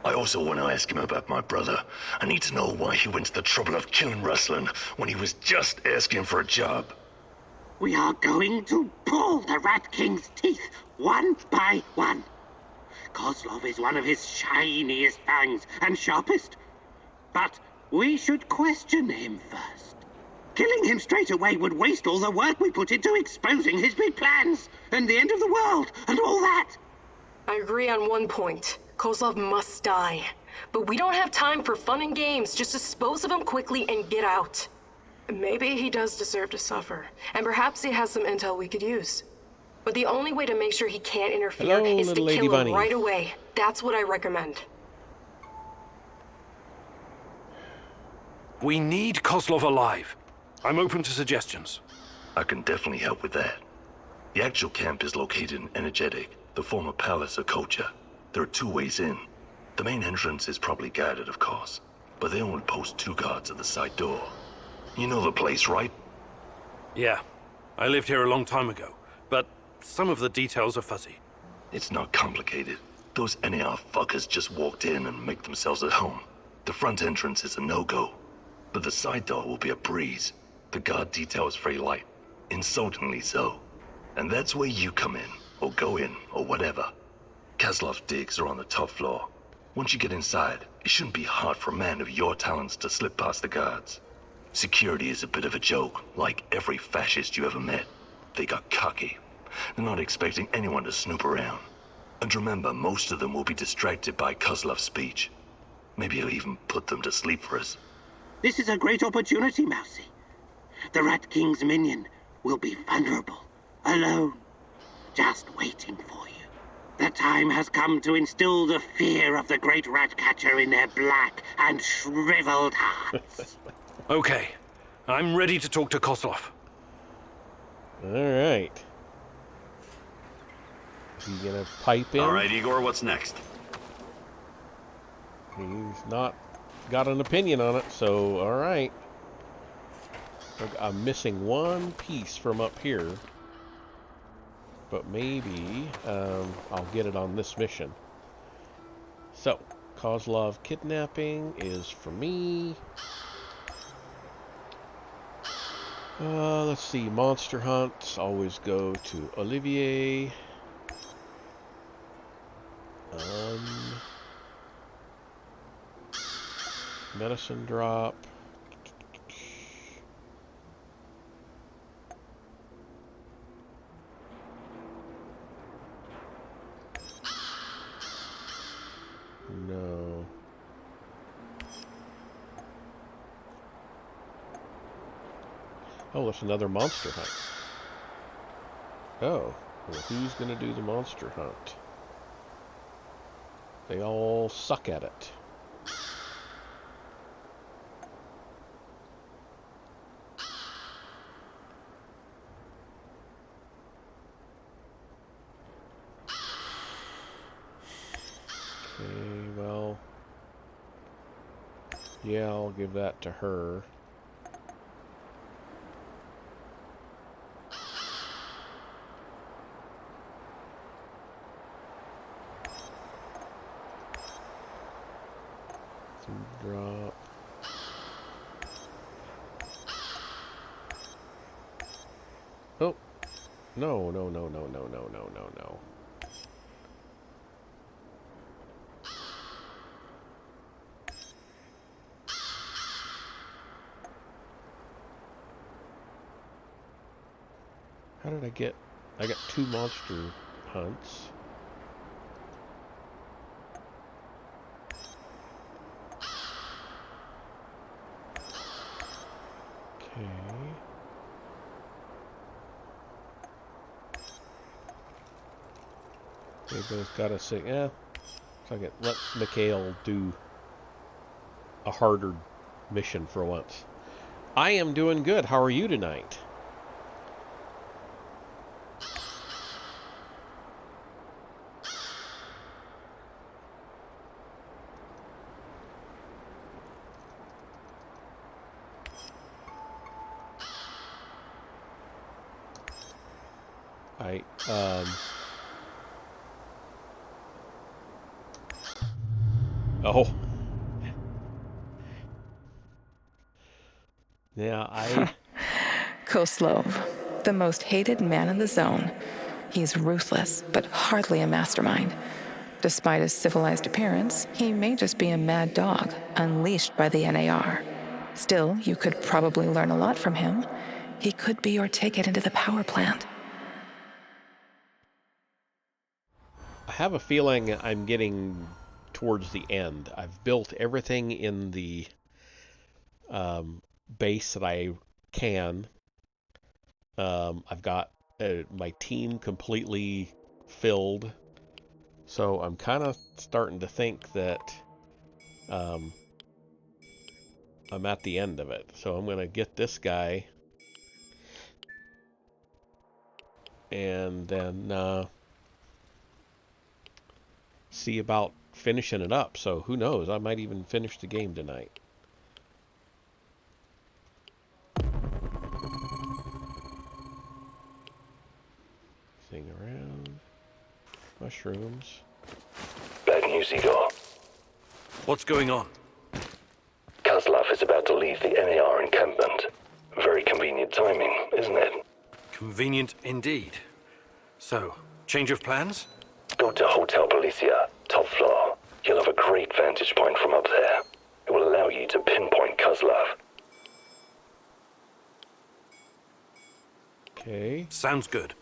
I also want to ask him about my brother. I need to know why he went to the trouble of killing Ruslan when he was just asking for a job. We are going to pull the Rat King's teeth, one by one. Kozlov is one of his shiniest fangs and sharpest. But we should question him first. Killing him straight away would waste all the work we put into exposing his big plans, and the end of the world, and all that. I agree on one point. Kozlov must die. But we don't have time for fun and games. Just dispose of him quickly and get out. Maybe he does deserve to suffer, and perhaps he has some intel we could use. But the only way to make sure he can't interfere is to kill him right away. That's what I recommend. We need Kozlov alive. I'm open to suggestions. I can definitely help with that. The actual camp is located in Energetic, the former palace of Kocha. There are 2 ways in. The main entrance is probably guarded, of course, but they only post 2 guards at the side door. You know the place, right? Yeah. I lived here a long time ago, but some of the details are fuzzy. It's not complicated. Those NAR fuckers just walked in and make themselves at home. The front entrance is a no-go, but the side door will be a breeze. The guard detail is very light, insultingly so. And that's where you come in, or go in, or whatever. Kozlov's digs are on the top floor. Once you get inside, it shouldn't be hard for a man of your talents to slip past the guards. Security is a bit of a joke, like every fascist you ever met. They got cocky. They're not expecting anyone to snoop around. And remember, most of them will be distracted by Kozlov's speech. Maybe he'll even put them to sleep for us. This is a great opportunity, Mousy. The Rat King's minion will be vulnerable, alone, just waiting for you. The time has come to instill the fear of the great Ratcatcher in their black and shriveled hearts. Okay. I'm ready to talk to Kozlov. Alright. Is he gonna pipe in? Alright, Igor, what's next? He's not got an opinion on it, so alright. I'm missing one piece from up here. But maybe I'll get it on this mission. So, Kozlov kidnapping is for me. Let's see, monster hunts always go to Olivier. Medicine drop. No. Oh, that's another monster hunt. Oh, well, who's going to do the monster hunt? They all suck at it. Okay, well, yeah, I'll give that to her. Drop. Oh, no, no, no, no, no, no, no, no, no. How did I get... I got 2 monster hunts. Okay. They both got to say, so let Mikhail do a harder mission for once. I am doing good. How are you tonight? Oh. Yeah, Koslov, the most hated man in the zone. He's ruthless, but hardly a mastermind. Despite his civilized appearance, he may just be a mad dog, unleashed by the NAR. Still, you could probably learn a lot from him. He could be your ticket into the power plant. I have a feeling I'm getting towards the end. I've built everything in the base that I can. I've got my team completely filled. So I'm kind of starting to think that I'm at the end of it. So I'm going to get this guy and then see about finishing it up. So who knows? I might even finish the game tonight. Thing around. Mushrooms. Bad news, Igor. What's going on? Kozlov is about to leave the NAR encampment. Very convenient timing, isn't it? Convenient indeed. So, change of plans? Go to Hotel Policia, top floor. You'll have a great vantage point from up there. It will allow you to pinpoint Kozlov. Okay. Sounds good.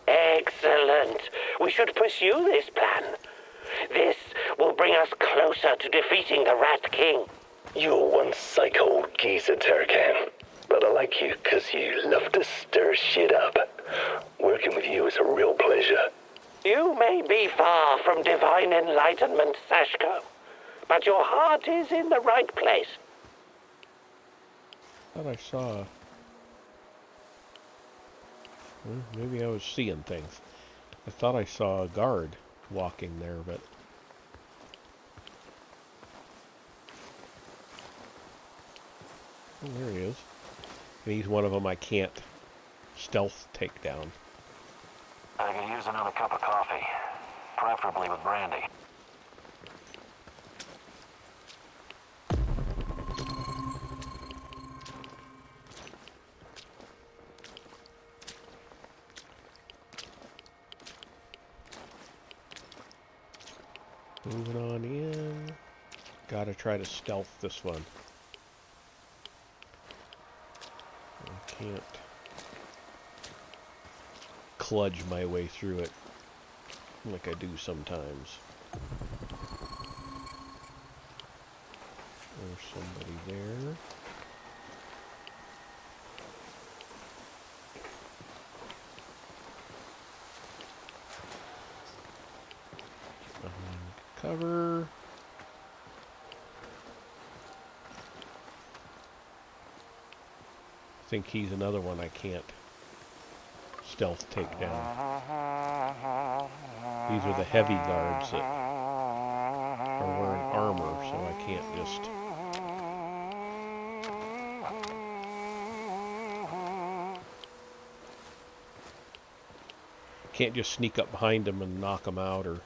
Excellent. We should pursue this plan. This will bring us closer to defeating the Rat King. You're one psycho old geezer, Terracan. But I like you because you love to stir shit up. Working with you is a real pleasure. You may be far from divine enlightenment, Sashko, but your heart is in the right place. I thought I saw... maybe I was seeing things. I thought I saw a guard walking there, but... oh, there he is. And he's one of them I can't stealth take down. I could use another cup of coffee, preferably with brandy. Moving on in. Gotta try to stealth this one. I can't kludge my way through it like I do sometimes. There's somebody there. Cover. I think he's another one I can't stealth take down. These are the heavy guards that are wearing armor, so I can't just... Can't just sneak up behind them and knock them out or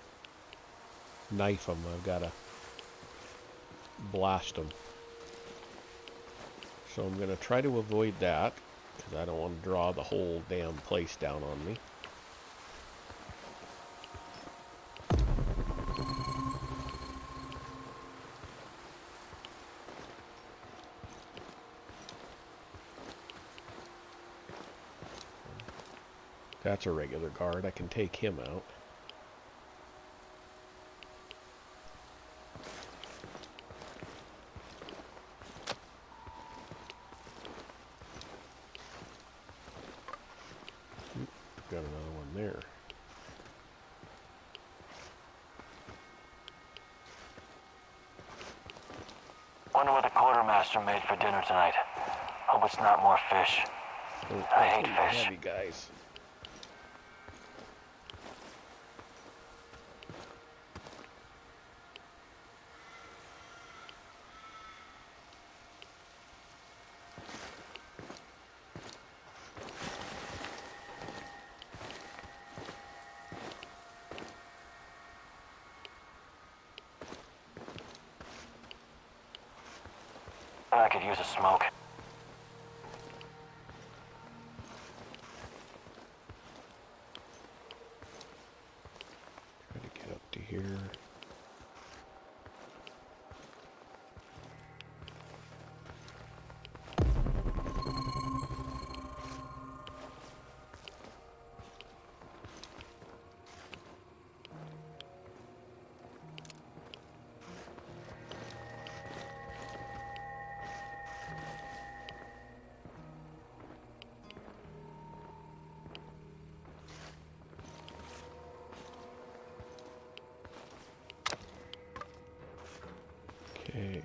knife them. I've got to blast them. So I'm going to try to avoid that, because I don't want to draw the whole damn place down on me. That's a regular guard. I can take him out. Got another one there. Wonder what the quartermaster made for dinner tonight. Hope it's not more fish. I hate fish. Heavy guys. I could use a smoke. Try to get up to here. Okay.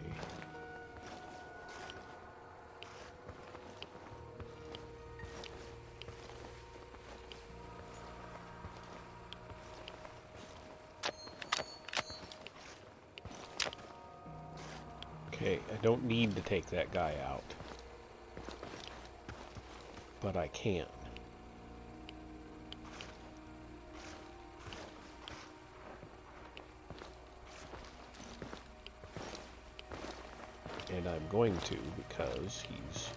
Okay, I don't need to take that guy out, but I can. And I'm going to, because he's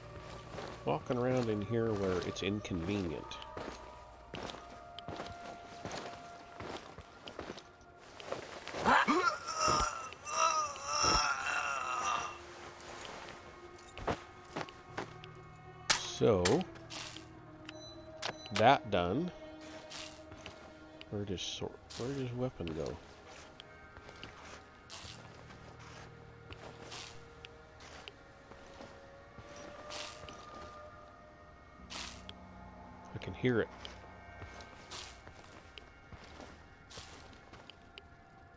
walking around in here where it's inconvenient. So, that done. Where'd his weapon go? I can hear it.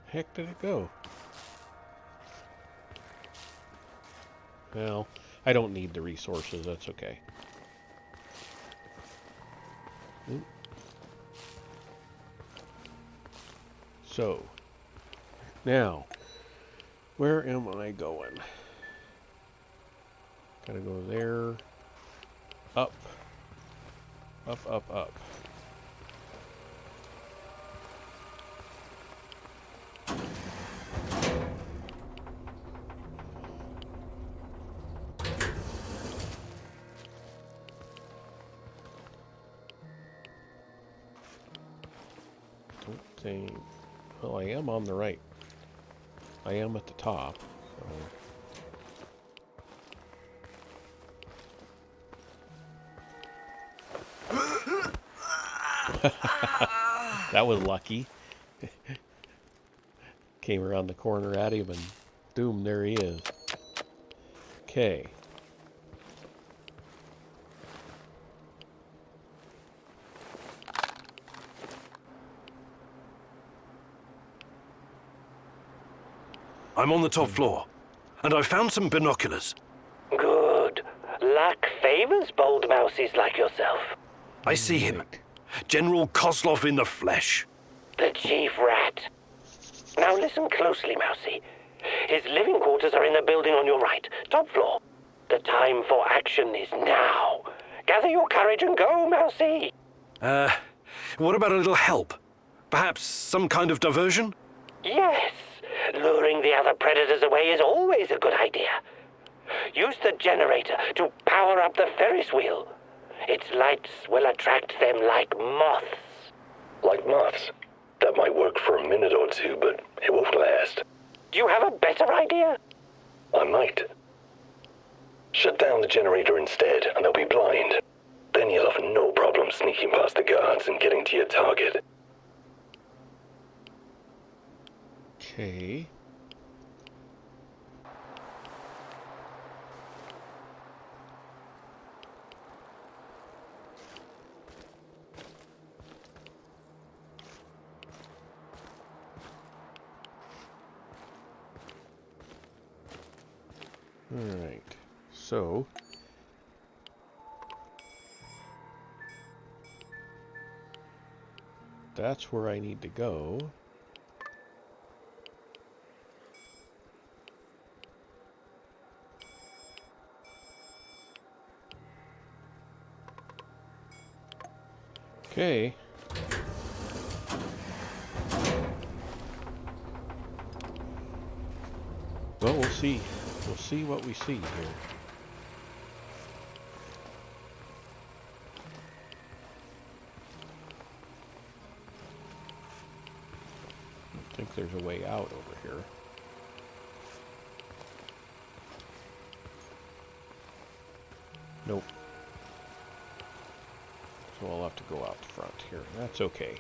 Heck did it go? Well, I don't need the resources, that's okay. Oop. So, now, where am I going? Gotta go there, up, up, up, up. Don't think. Well, I am on the right. I am at the top. So. That was lucky. Came around the corner at him and boom, there he is. Okay. I'm on the top floor, and I found some binoculars. Good. Luck favors bold mousies like yourself. I see him. General Kozlov in the flesh. The chief rat. Now listen closely, Mousy. His living quarters are in the building on your right, top floor. The time for action is now. Gather your courage and go, Mousy. What about a little help? Perhaps some kind of diversion? Yes. Luring the other predators away is always a good idea. Use the generator to power up the Ferris wheel. Its lights will attract them like moths. Like moths? That might work for a minute or two, but it won't last. Do you have a better idea? I might. Shut down the generator instead, and they'll be blind. Then you'll have no problem sneaking past the guards and getting to your target. Okay. Alright, so that's where I need to go. Okay. Well, we'll see. We'll see what we see here. I think there's a way out over here. Nope. So I'll have to go out the front here. That's okay.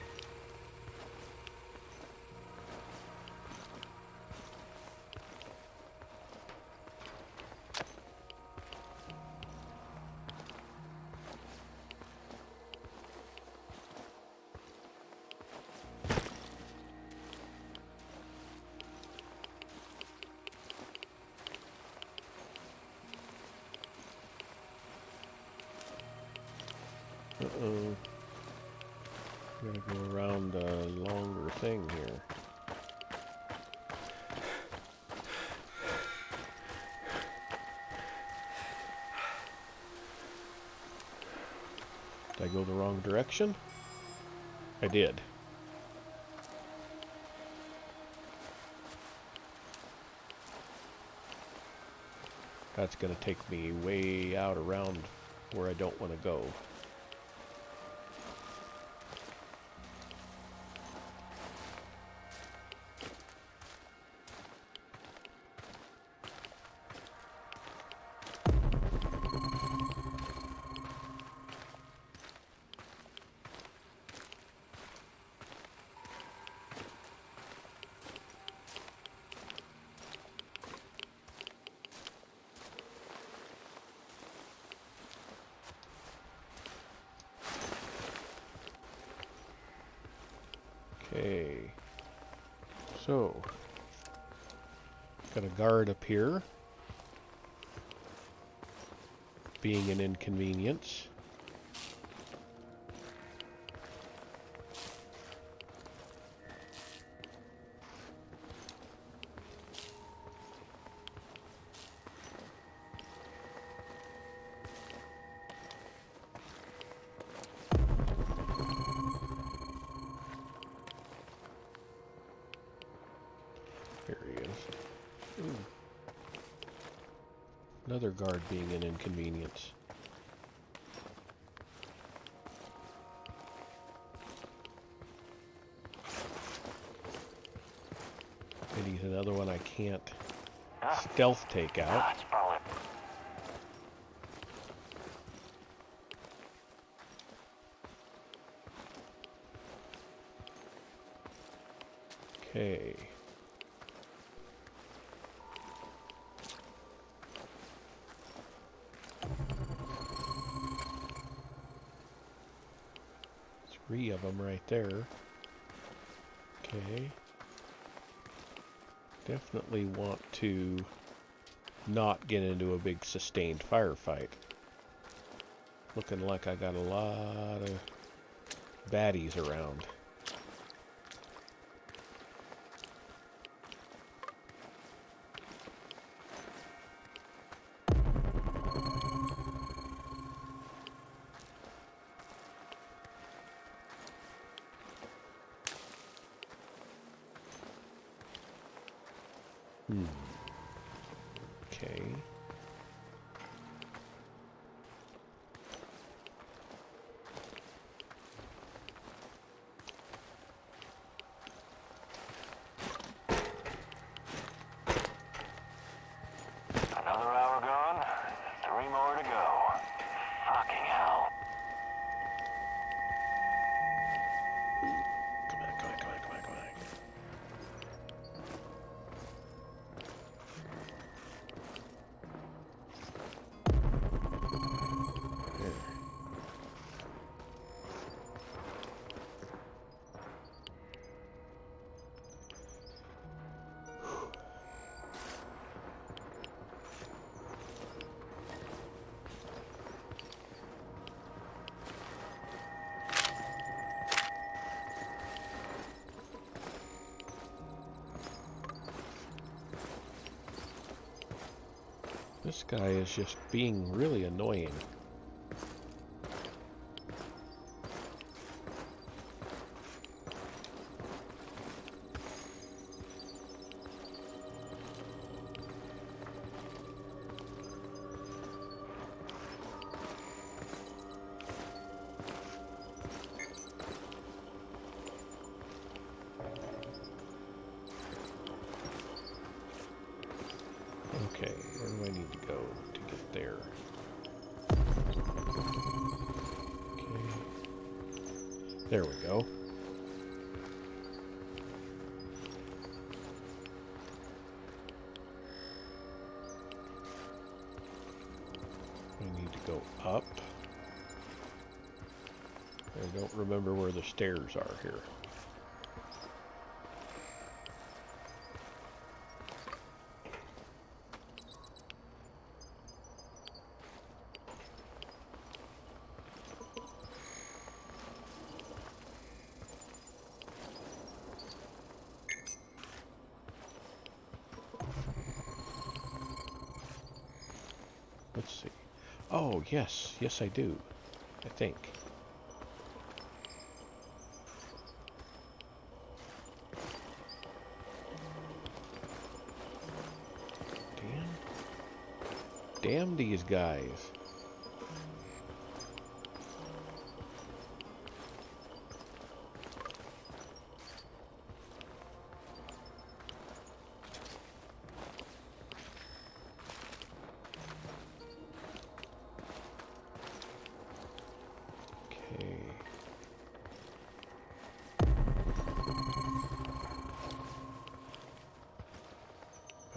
Uh-oh. Gotta go around a longer thing here. Did I go the wrong direction? I did. That's gonna take me way out around where I don't want to go. Okay, so got a guard up here, being an inconvenience. Here he is. Ooh. Another guard being an inconvenience. And he's another one I can't stealth take out. That's probably... Okay. Three of them right there. Okay. Definitely want to not get into a big sustained firefight. Looking like I got a lot of baddies around. Okay. Another hour gone, 3 more to go. Fucking hell. Come on, come on, come on, come on, come on. There. This guy is just being really annoying. Okay, where do I need to go to get there? Okay. There we go. I need to go up. I don't remember where the stairs are here. Let's see. Oh, yes. Yes, I do. I think. Damn these guys.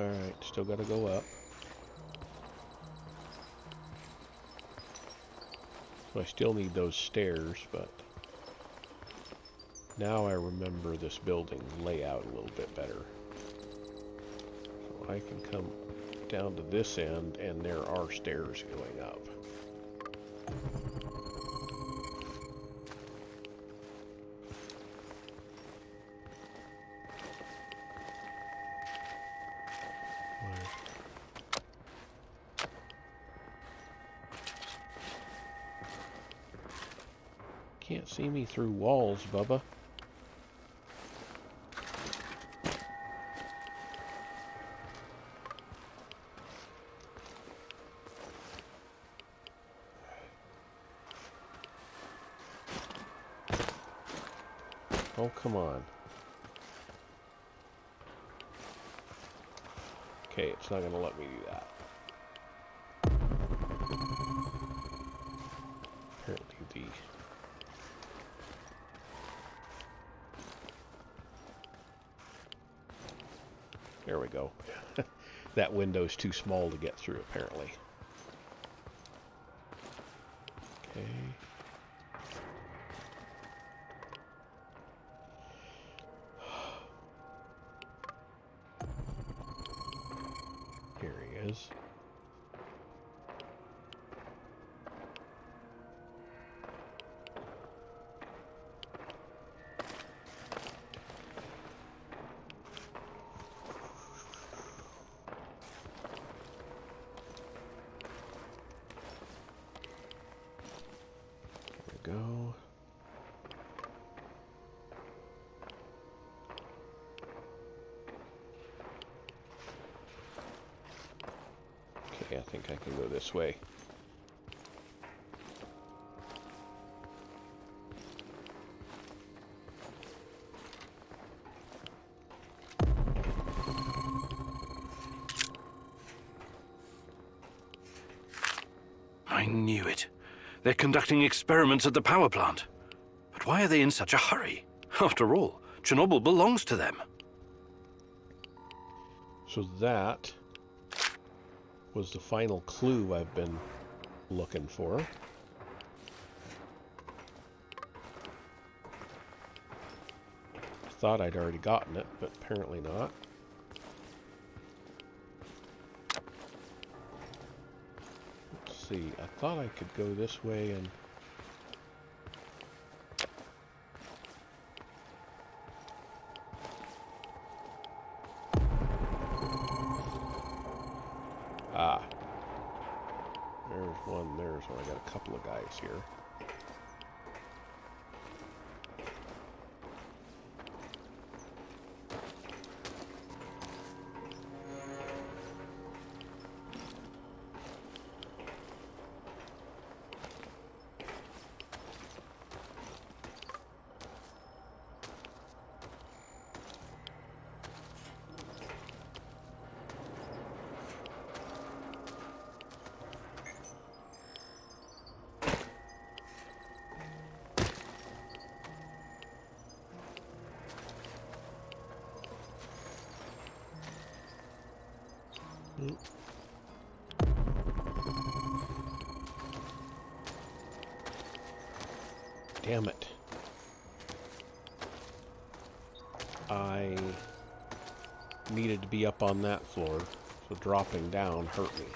Alright, still gotta go up. So I still need those stairs, but now I remember this building layout a little bit better. So I can come down to this end, and there are stairs going up. Can't see me through walls, Bubba. Oh, come on. Okay, it's not going to let me do that. Apparently the... There we go. That window's too small to get through, apparently. Okay. is. There we go. Okay, I think I can go this way. I knew it. They're conducting experiments at the power plant. But why are they in such a hurry? After all, Chernobyl belongs to them. So that was the final clue I've been looking for. I thought I'd already gotten it, but apparently not. Let's see, I thought I could go this way and... Ah. There's one. I got a couple of guys here. Damn it. I needed to be up on that floor, so dropping down hurt me.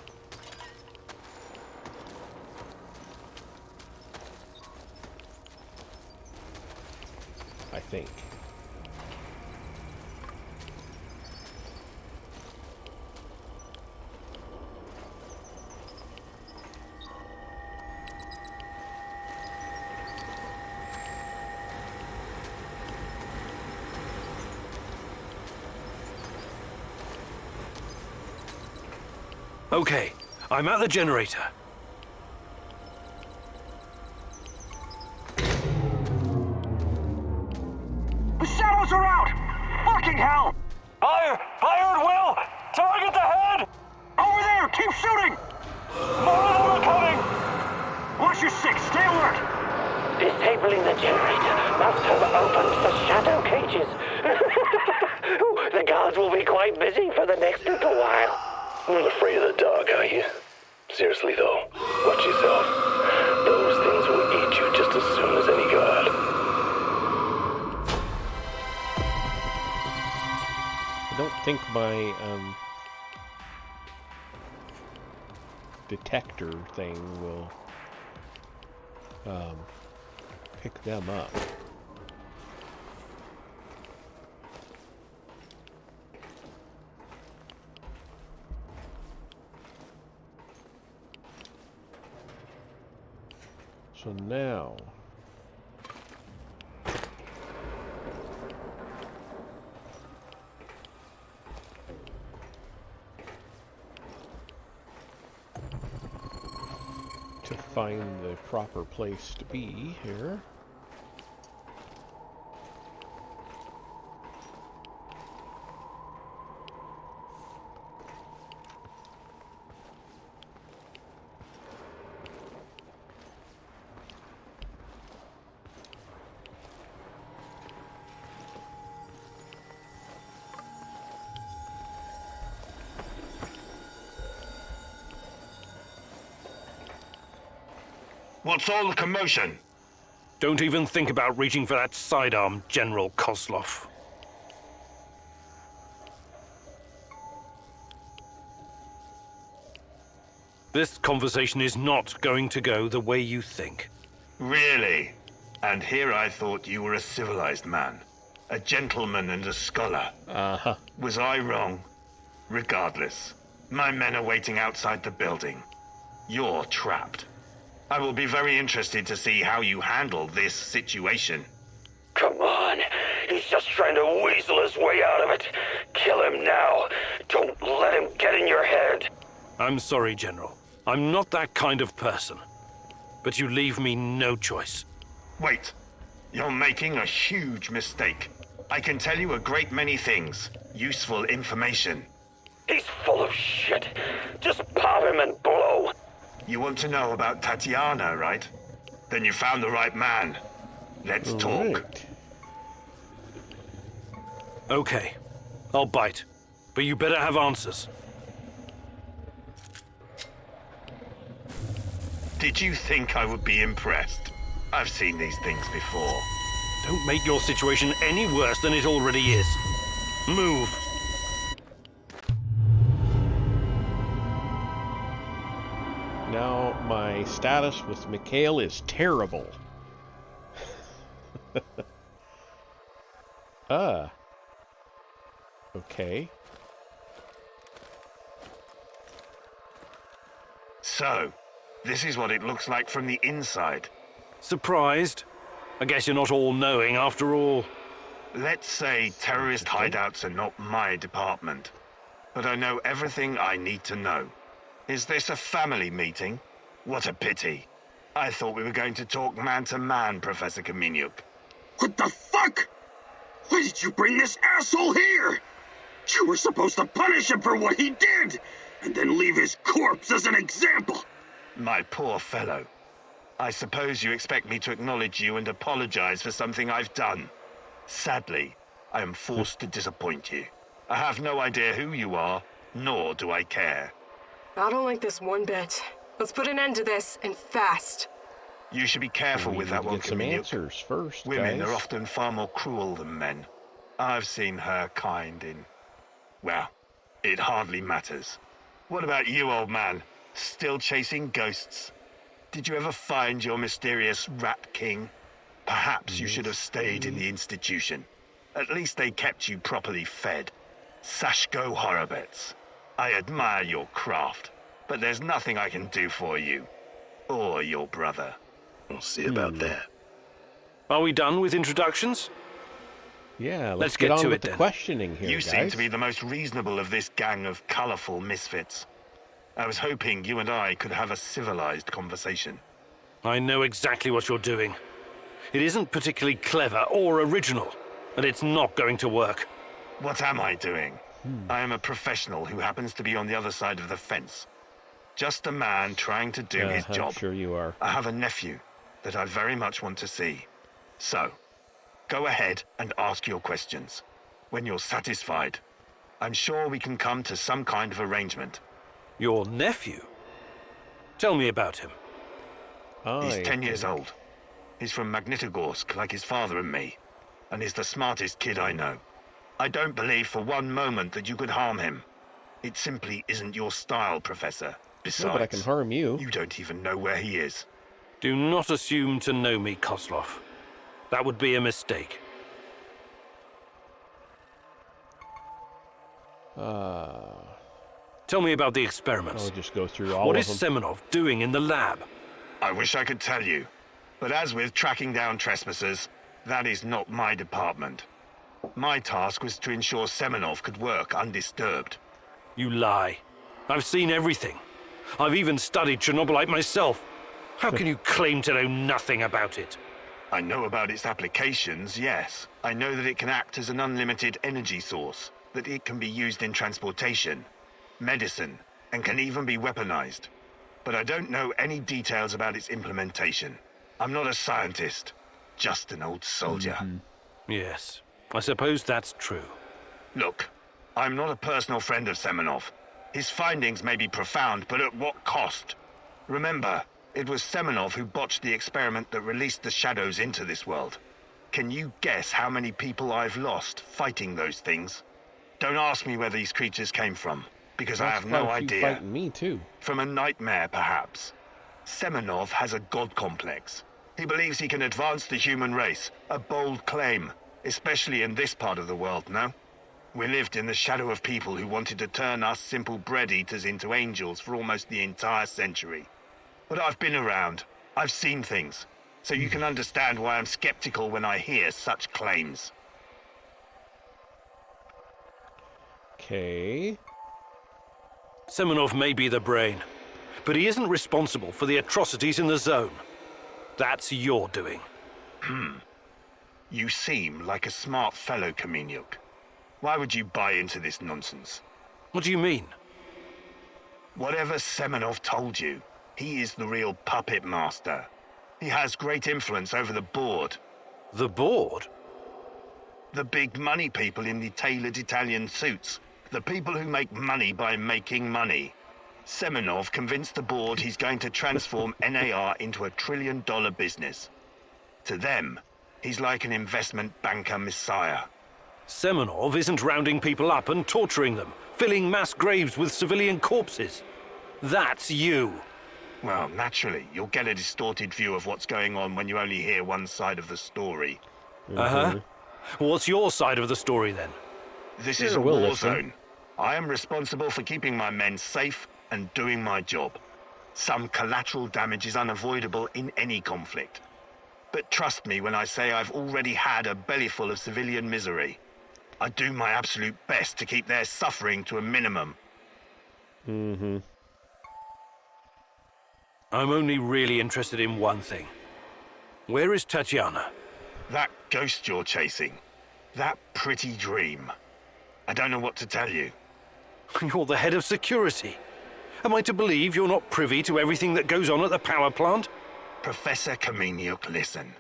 I think. Okay, I'm at the generator. The shadows are out! Fucking hell! Fire! Fire at will! Target the head! Over there! Keep shooting! More of them are coming! Watch your six! Stay alert! Disabling the generator must have opened the shadow cages. The guards will be quite busy for the next little while. Not afraid of the dark, are you? Seriously, though, watch yourself. Those things will eat you just as soon as any guard. I don't think my detector thing will pick them up. So now, to find the proper place to be here. What's all the commotion? Don't even think about reaching for that sidearm, General Kozlov. This conversation is not going to go the way you think. Really? And here I thought you were a civilized man. A gentleman and a scholar. Uh-huh. Was I wrong? Regardless, my men are waiting outside the building. You're trapped. I will be very interested to see how you handle this situation. Come on. He's just trying to weasel his way out of it. Kill him now. Don't let him get in your head. I'm sorry, General. I'm not that kind of person. But you leave me no choice. Wait. You're making a huge mistake. I can tell you a great many things. Useful information. He's full of shit. Just pop him and blow. You want to know about Tatiana, right? Then you found the right man. Let's talk. Right. Okay, I'll bite. But you better have answers. Did you think I would be impressed? I've seen these things before. Don't make your situation any worse than it already is. Move. Now, my status with Mikhail is terrible. Okay. So, this is what it looks like from the inside. Surprised? I guess you're not all-knowing after all. Let's say terrorist hideouts are not my department. But I know everything I need to know. Is this a family meeting? What a pity. I thought we were going to talk man-to-man, Professor Kaminyuk. What the fuck? Why did you bring this asshole here? You were supposed to punish him for what he did, and then leave his corpse as an example. My poor fellow. I suppose you expect me to acknowledge you and apologize for something I've done. Sadly, I am forced to disappoint you. I have no idea who you are, nor do I care. I don't like this one bit. Let's put an end to this, and fast. You should be careful We with need that to one, get some Kaminyuk. answers first, Women guys. are often far more cruel than men. I've seen her kind in... well, it hardly matters. What about you, old man? Still chasing ghosts? Did you ever find your mysterious Rat King? Perhaps you should have stayed in the institution. At least they kept you properly fed. Sashko Horobets. I admire your craft, but there's nothing I can do for you. Or your brother. We'll see about that. Are we done with introductions? Yeah, let's Let's get get on to with it the then. questioning here, You guys. seem to be the most reasonable of this gang of colorful misfits. I was hoping you and I could have a civilized conversation. I know exactly what you're doing. It isn't particularly clever or original, and it's not going to work. What am I doing? I am a professional who happens to be on the other side of the fence. Just a man trying to do his job. Sure you are. I have a nephew that I very much want to see. So, go ahead and ask your questions. When you're satisfied, I'm sure we can come to some kind of arrangement. Your nephew? Tell me about him. He's 10 years old. He's from Magnitogorsk, like his father and me, and he's the smartest kid I know. I don't believe for one moment that you could harm him. It simply isn't your style, Professor. Besides, No, but I can harm you. You don't even know where he is. Do not assume to know me, Kozlov. That would be a mistake. Tell me about the experiments. I'll just go through all What of is them. Semenov doing in the lab? I wish I could tell you, but as with tracking down trespassers, that is not my department. My task was to ensure Semenov could work undisturbed. You lie. I've seen everything. I've even studied Chernobylite myself. How can you claim to know nothing about it? I know about its applications, yes. I know that it can act as an unlimited energy source, that it can be used in transportation, medicine, and can even be weaponized. But I don't know any details about its implementation. I'm not a scientist, just an old soldier. Yes, I suppose that's true. Look, I'm not a personal friend of Semenov. His findings may be profound, but at what cost? Remember, it was Semenov who botched the experiment that released the shadows into this world. Can you guess how many people I've lost fighting those things? Don't ask me where these creatures came from. because I That's have quite no a few idea. fighting me too. From a nightmare, perhaps. Semenov has a god complex. He believes he can advance the human race, a bold claim, especially in this part of the world, no? We lived in the shadow of people who wanted to turn us simple bread eaters into angels for almost the entire century. But I've been around. I've seen things. So you can understand why I'm skeptical when I hear such claims. Okay. Semenov may be the brain, but he isn't responsible for the atrocities in the zone. That's your doing. You seem like a smart fellow, Kamenyuk. Why would you buy into this nonsense? What do you mean? Whatever Semenov told you, he is the real puppet master. He has great influence over the board. The board? The big money people in the tailored Italian suits. The people who make money by making money. Semenov convinced the board he's going to transform NAR into a $1 trillion business. To them, he's like an investment banker messiah. Semenov isn't rounding people up and torturing them, filling mass graves with civilian corpses. That's you. Well, naturally, you'll get a distorted view of what's going on when you only hear one side of the story. Uh-huh. What's your side of the story, then? This Sure, is a we'll war listen. zone. I am responsible for keeping my men safe and doing my job. Some collateral damage is unavoidable in any conflict. But trust me when I say I've already had a bellyful of civilian misery. I do my absolute best to keep their suffering to a minimum. I'm only really interested in one thing. Where is Tatiana? That ghost you're chasing. That pretty dream. I don't know what to tell you. You're the head of security. Am I to believe you're not privy to everything that goes on at the power plant? Professor Kamenyuk, listen.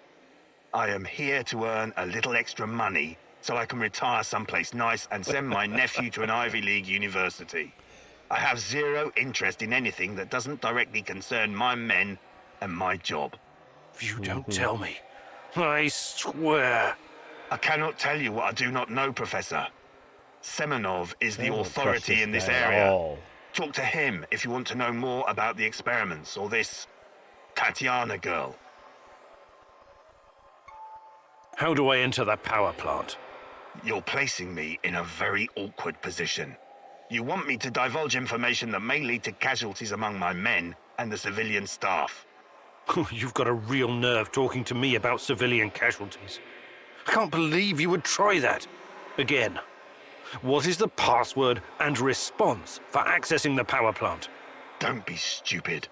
I am here to earn a little extra money so I can retire someplace nice and send my nephew to an Ivy League university. I have zero interest in anything that doesn't directly concern my men and my job. You don't tell me. I swear. I cannot tell you what I do not know, Professor. Semenov is I the don't trust authority this in this guy at area. all. Talk to him if you want to know more about the experiments or this Tatiana girl. How do I enter the power plant? You're placing me in a very awkward position. You want me to divulge information that may lead to casualties among my men and the civilian staff. You've got a real nerve talking to me about civilian casualties. I can't believe you would try that. Again. What is the password and response for accessing the power plant? Don't be stupid.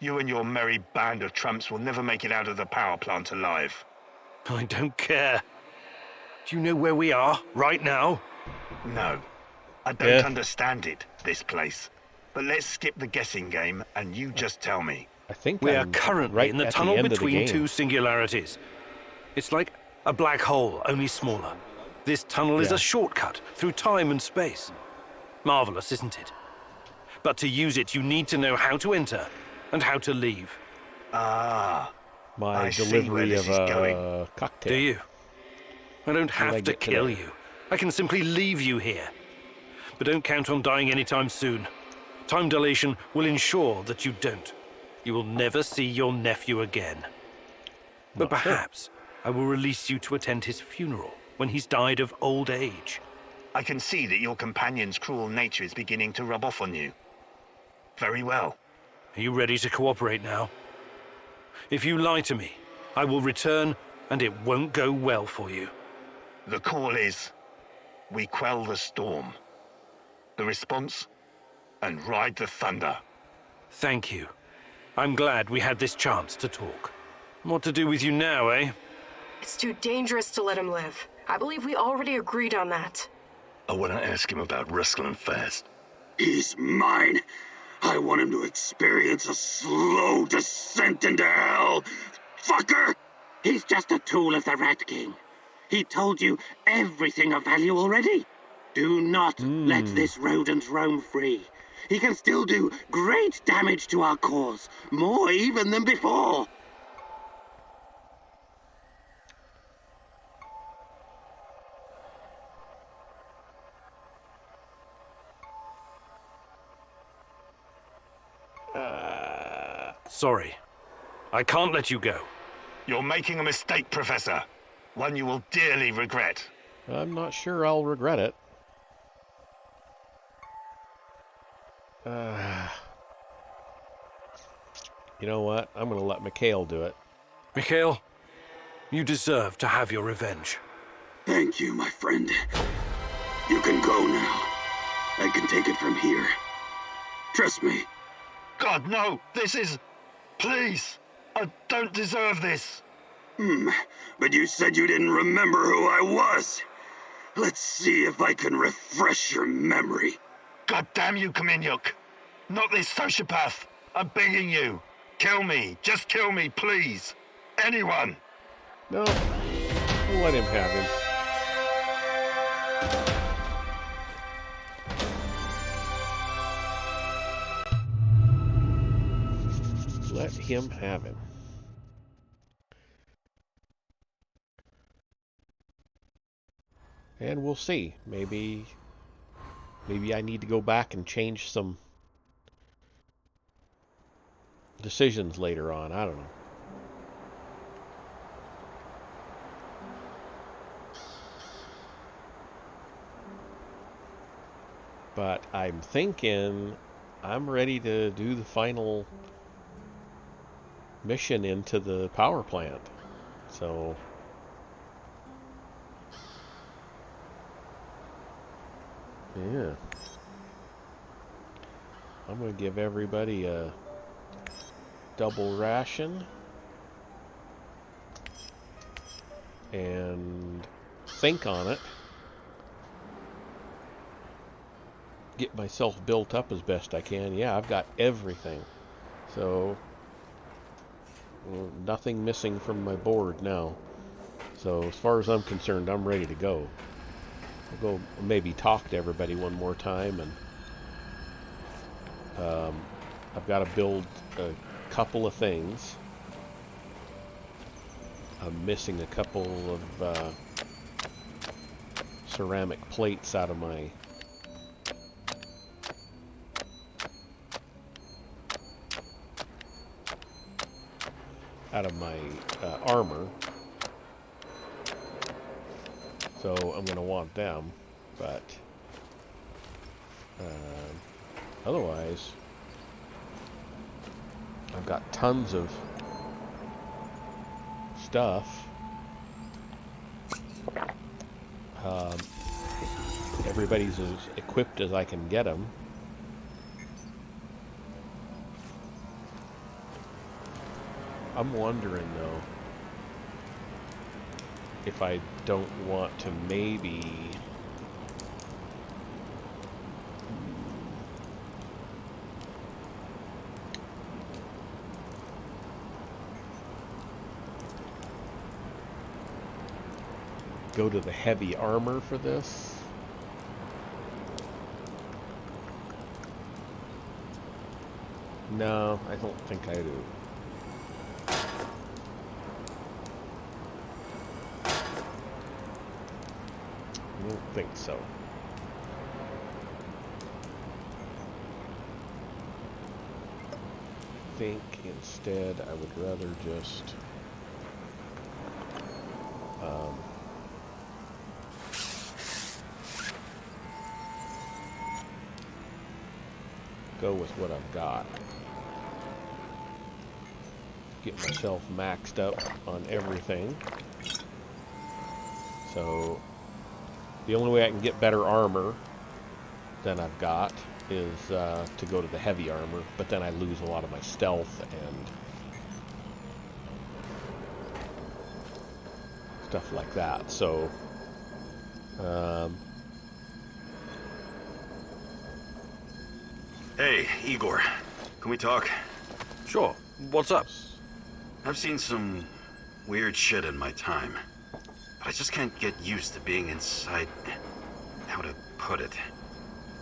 You and your merry band of trumps will never make it out of the power plant alive. I don't care. Do you know where we are right now? No. I don't understand it, this place. But let's skip the guessing game and you just tell me. I think We are I'm currently right in the at tunnel end of the between game. two singularities. It's like a black hole, only smaller. This tunnel is Yeah. a shortcut through time and space. Marvelous, isn't it? But to use it, you need to know how to enter and how to leave. Ah, My I see where delivery this of is a going. cocktail. Do you? I don't How did I have to get to kill there? you. I can simply leave you here. But don't count on dying anytime soon. Time dilation will ensure that you don't. You will never see your nephew again. But Not sure. perhaps I will release you to attend his funeral when he's died of old age. I can see that your companion's cruel nature is beginning to rub off on you. Very well. Are you ready to cooperate now? If you lie to me, I will return and it won't go well for you. The call is, we quell the storm. The response, and ride the thunder. Thank you. I'm glad we had this chance to talk. What to do with you now, eh? It's too dangerous to let him live. I believe we already agreed on that. I want to ask him about Rustlin fast. He's mine. I want him to experience a slow descent into hell. Fucker! He's just a tool of the Rat King. He told you everything of value already. Do not let this rodent roam free. He can still do great damage to our cause, more even than before. sorry. I can't let you go. You're making a mistake, Professor. One you will dearly regret. I'm not sure I'll regret it. You know what? I'm going to let Mikhail do it. Mikhail, you deserve to have your revenge. Thank you, my friend. You can go now. I can take it from here. Trust me. God, no! This is... Please! I don't deserve this! But you said you didn't remember who I was. Let's see if I can refresh your memory. God damn you, Kaminyuk! Not this sociopath! I'm begging you! Kill me! Just kill me, please! Anyone! No, we'll let him have him. Let him have him. And we'll see. Maybe I need to go back and change some decisions later on. I don't know. But I'm thinking I'm ready to do the final mission into the power plant. So yeah. I'm going to give everybody a double ration and think on it. Get myself built up as best I can. Yeah, I've got everything. So, well, nothing missing from my board now. So, as far as I'm concerned, I'm ready to go. I'll go maybe talk to everybody one more time, and I've got to build a couple of things. I'm missing a couple of ceramic plates out of my armor, so I'm going to want them, but otherwise I've got tons of stuff. Everybody's as equipped as I can get them. I'm wondering, though, if I don't want to maybe go to the heavy armor for this. No, I don't think I do. I don't think so. I think instead I would rather just go with what I've got. Get myself maxed up on everything. So the only way I can get better armor than I've got is to go to the heavy armor, but then I lose a lot of my stealth and stuff like that. So Hey, Igor. Can we talk? Sure. What's up? I've seen some weird shit in my time. But I just can't get used to being inside... how to put it?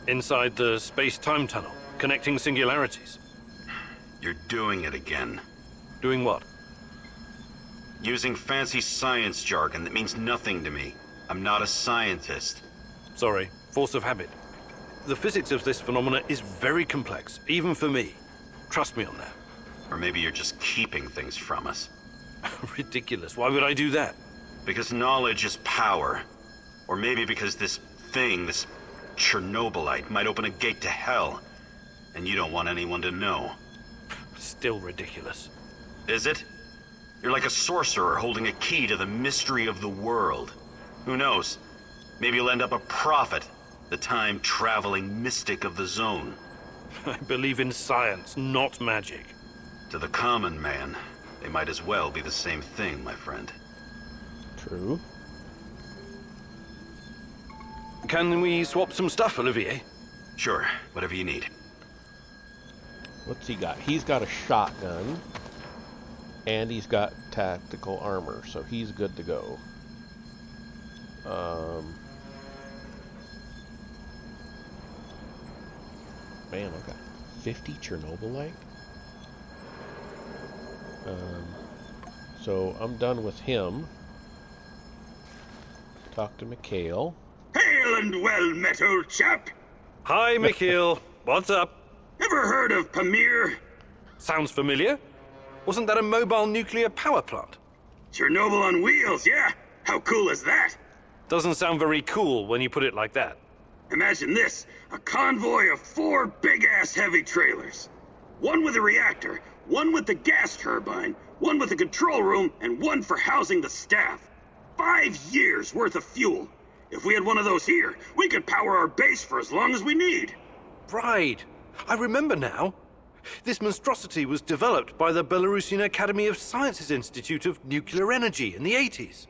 Inside the space-time tunnel, connecting singularities. You're doing it again. Doing what? Using fancy science jargon that means nothing to me. I'm not a scientist. Sorry, force of habit. The physics of this phenomena is very complex, even for me. Trust me on that. Or maybe you're just keeping things from us. Ridiculous. Why would I do that? Because knowledge is power. Or maybe because this thing, this Chernobylite, might open a gate to hell. And you don't want anyone to know. Still ridiculous. Is it? You're like a sorcerer holding a key to the mystery of the world. Who knows? Maybe you'll end up a prophet, the time-traveling mystic of the zone. I believe in science, not magic. To the common man, they might as well be the same thing, my friend. True. Can we swap some stuff, Olivier? Sure, whatever you need. What's he got? He's got a shotgun. And he's got tactical armor, so he's good to go. Man, I've got 50 Chernobylite. So I'm done with him. Talk to Mikhail. Hail and well met, old chap! Hi, Mikhail. What's up? Ever heard of Pamir? Sounds familiar. Wasn't that a mobile nuclear power plant? Chernobyl on wheels, yeah? How cool is that? Doesn't sound very cool when you put it like that. Imagine this, a convoy of 4 big-ass heavy trailers. One with a reactor, one with the gas turbine, one with a control room, and one for housing the staff. 5 years worth of fuel. If we had one of those here, we could power our base for as long as we need. Right. I remember now. This monstrosity was developed by the Belarusian Academy of Sciences Institute of Nuclear Energy in the 80s.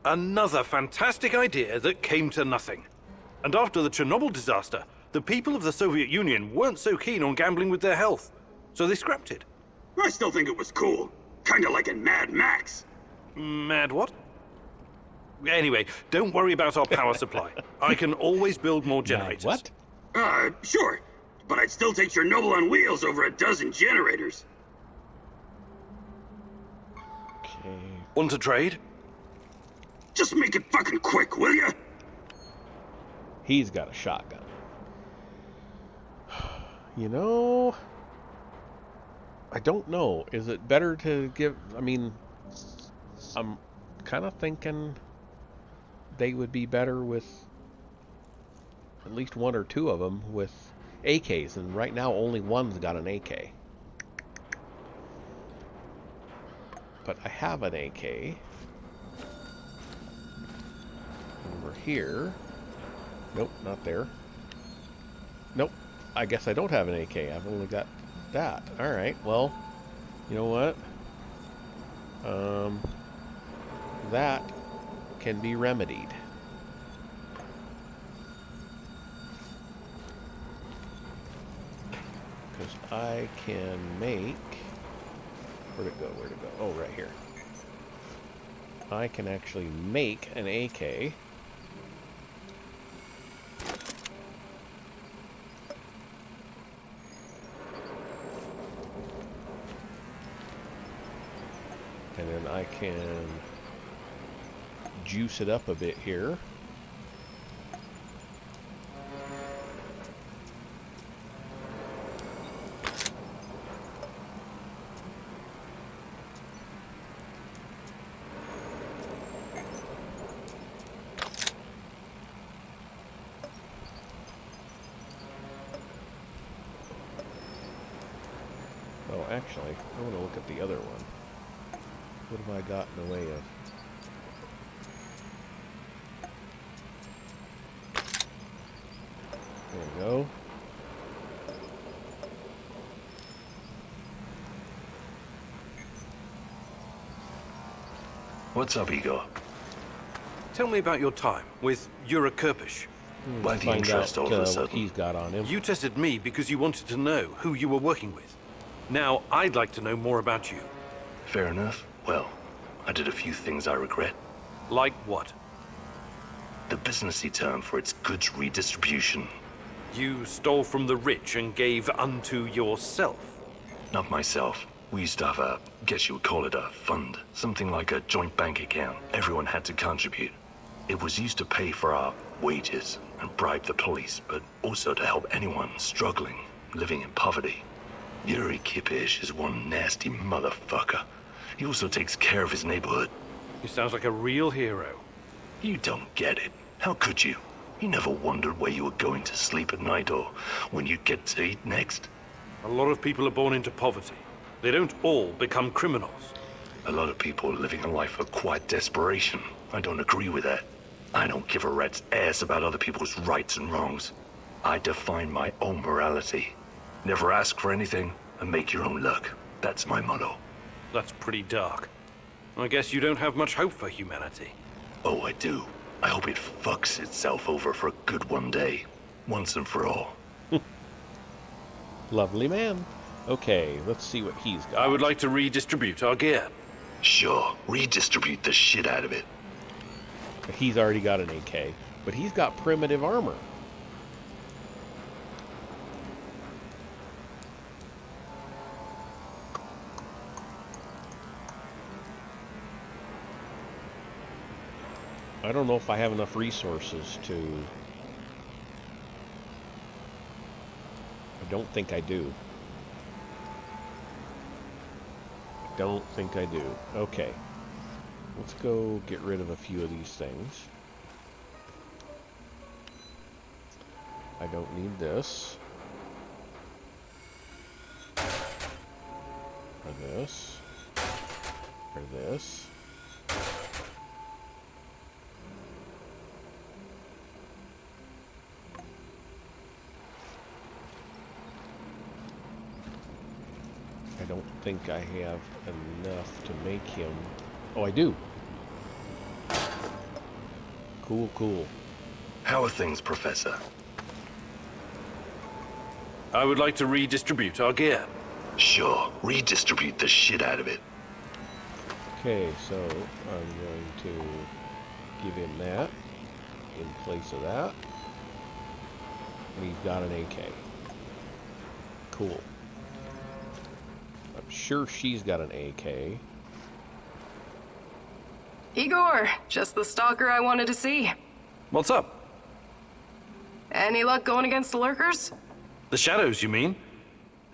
Another fantastic idea that came to nothing. And after the Chernobyl disaster, the people of the Soviet Union weren't so keen on gambling with their health, so they scrapped it. I still think it was cool. Kinda like in Mad Max. Mad what? Anyway, don't worry about our power supply. I can always build more generators. What? Sure. But I'd still take Chernobyl on wheels over a dozen generators. Okay. Want to trade? Just make it fucking quick, will ya? He's got a shotgun. You know, I don't know. Is it better to give... I mean, I'm kind of thinking they would be better with at least 1 or 2 of them with AKs, and right now only one's got an AK. But I have an AK over here. Nope, not there. Nope, I guess I don't have an AK. I've only got that. Alright, well, you know what? That can be remedied. Because I can make... Where'd it go? Where'd it go? Oh, right here. I can actually make an AK. And then I can juice it up a bit here. Oh, actually, I want to look at the other one. What have I got in the way of? There we go. What's up, Igor? Tell me about your time with Yura Kirpish. Why the Find interest out all of a what sudden? he's got on him. You tested me because you wanted to know who you were working with. Now, I'd like to know more about you. Fair enough. Well, I did a few things I regret. Like what? The businessy term for its goods redistribution. You stole from the rich and gave unto yourself. Not myself. We used to have a, guess you would call it a fund. Something like a joint bank account. Everyone had to contribute. It was used to pay for our wages and bribe the police, but also to help anyone struggling, living in poverty. Yuri Kipish is one nasty motherfucker. He also takes care of his neighborhood. He sounds like a real hero. You don't get it. How could you? You never wondered where you were going to sleep at night or when you'd get to eat next? A lot of people are born into poverty. They don't all become criminals. A lot of people are living a life of quiet desperation. I don't agree with that. I don't give a rat's ass about other people's rights and wrongs. I define my own morality. Never ask for anything and make your own luck. That's my motto. That's pretty dark. I guess you don't have much hope for humanity. Oh, I do. I hope it fucks itself over for good one day. Once and for all. Lovely man. Okay, let's see what he's got. I would like to redistribute our gear. Sure, redistribute the shit out of it. But he's already got an AK. But he's got primitive armor. I don't know if I have enough resources to... I don't think I do. I don't think I do. Okay. Let's go get rid of a few of these things. I don't need this. Or this. Or this. I don't think I have enough to make him... Oh, I do. Cool, cool. How are things, Professor? I would like to redistribute our gear. Sure, redistribute the shit out of it. Okay, so I'm going to give him that in place of that. We've got an AK. Cool. I'm sure she's got an AK. Igor, just the stalker I wanted to see. What's up? Any luck going against the lurkers? The shadows, you mean?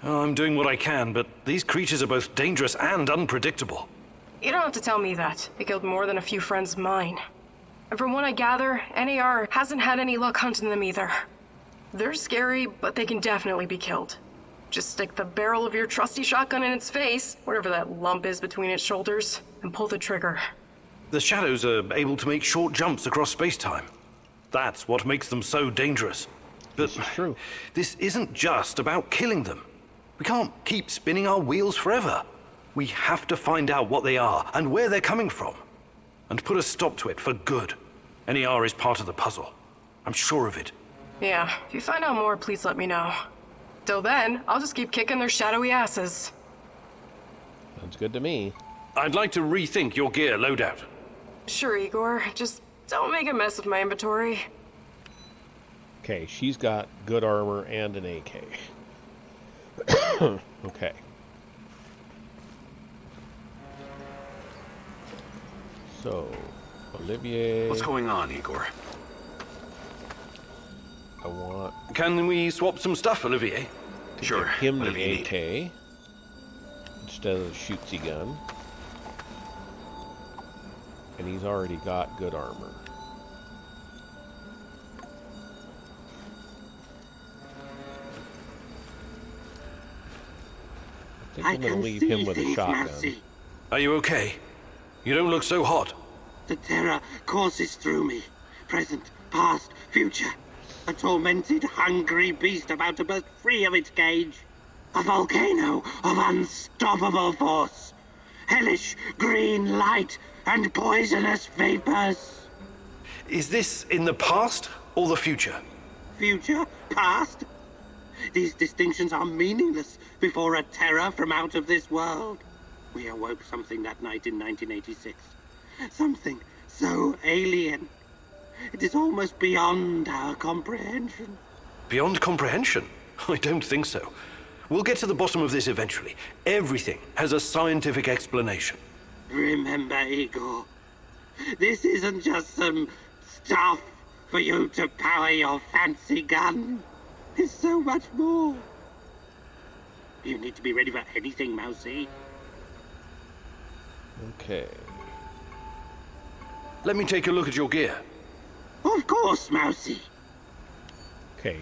Oh, I'm doing what I can, but these creatures are both dangerous and unpredictable. You don't have to tell me that. They killed more than a few friends of mine. And from what I gather, NAR hasn't had any luck hunting them either. They're scary, but they can definitely be killed. Just stick the barrel of your trusty shotgun in its face, whatever that lump is between its shoulders, and pull the trigger. The shadows are able to make short jumps across space-time. That's what makes them so dangerous. But This is true. this isn't just about killing them. We can't keep spinning our wheels forever. We have to find out what they are and where they're coming from. And put a stop to it for good. NER is part of the puzzle. I'm sure of it. Yeah, if you find out more, please let me know. Till then, I'll just keep kicking their shadowy asses. Sounds good to me. I'd like to rethink your gear loadout. Sure, Igor. Just don't make a mess of my inventory. Okay, she's got good armor and an AK. Okay. So, Olivier... What's going on, Igor? I want Can we swap some stuff, Olivier? to Sure, give him whatever you the need. AK instead of the shootsy gun. And he's already got good armor. I think I'm gonna can leave see him with a things, shotgun. Marcy. Are you okay? You don't look so hot. The terror courses through me. Present, past, future. A tormented, hungry beast about to burst free of its cage. A volcano of unstoppable force. Hellish green light and poisonous vapors. Is this in the past or the future? Future, past. These distinctions are meaningless before a terror from out of this world. We awoke something that night in 1986. Something so alien. It is almost beyond our comprehension. Beyond comprehension? I don't think so. We'll get to the bottom of this eventually. Everything has a scientific explanation. Remember, Igor, this isn't just some stuff for you to power your fancy gun. It's so much more. You need to be ready for anything, Mousy. Okay. Let me take a look at your gear. Of course, Mousy. Okay.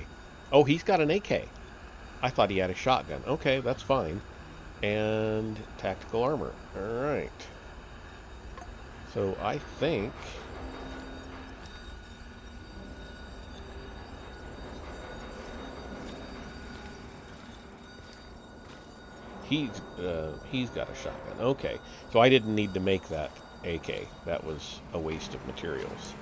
Oh, he's got an AK. I thought he had a shotgun. Okay, that's fine. And tactical armor. Alright. So I think... he's got a shotgun. Okay. So I didn't need to make that AK. That was a waste of materials.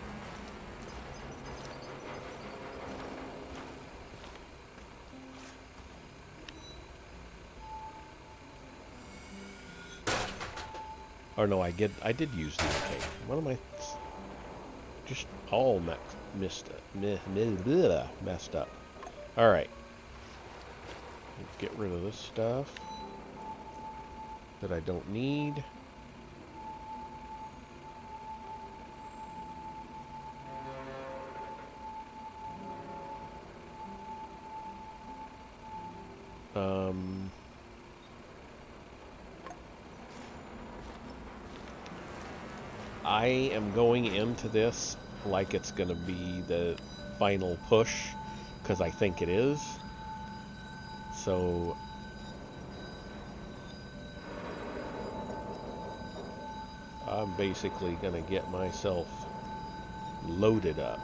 Or no, I did use the AK. What am I... just all messed up. Alright. Get rid of this stuff that I don't need. I am going into this like it's going to be the final push, because I think it is. So I'm basically going to get myself loaded up.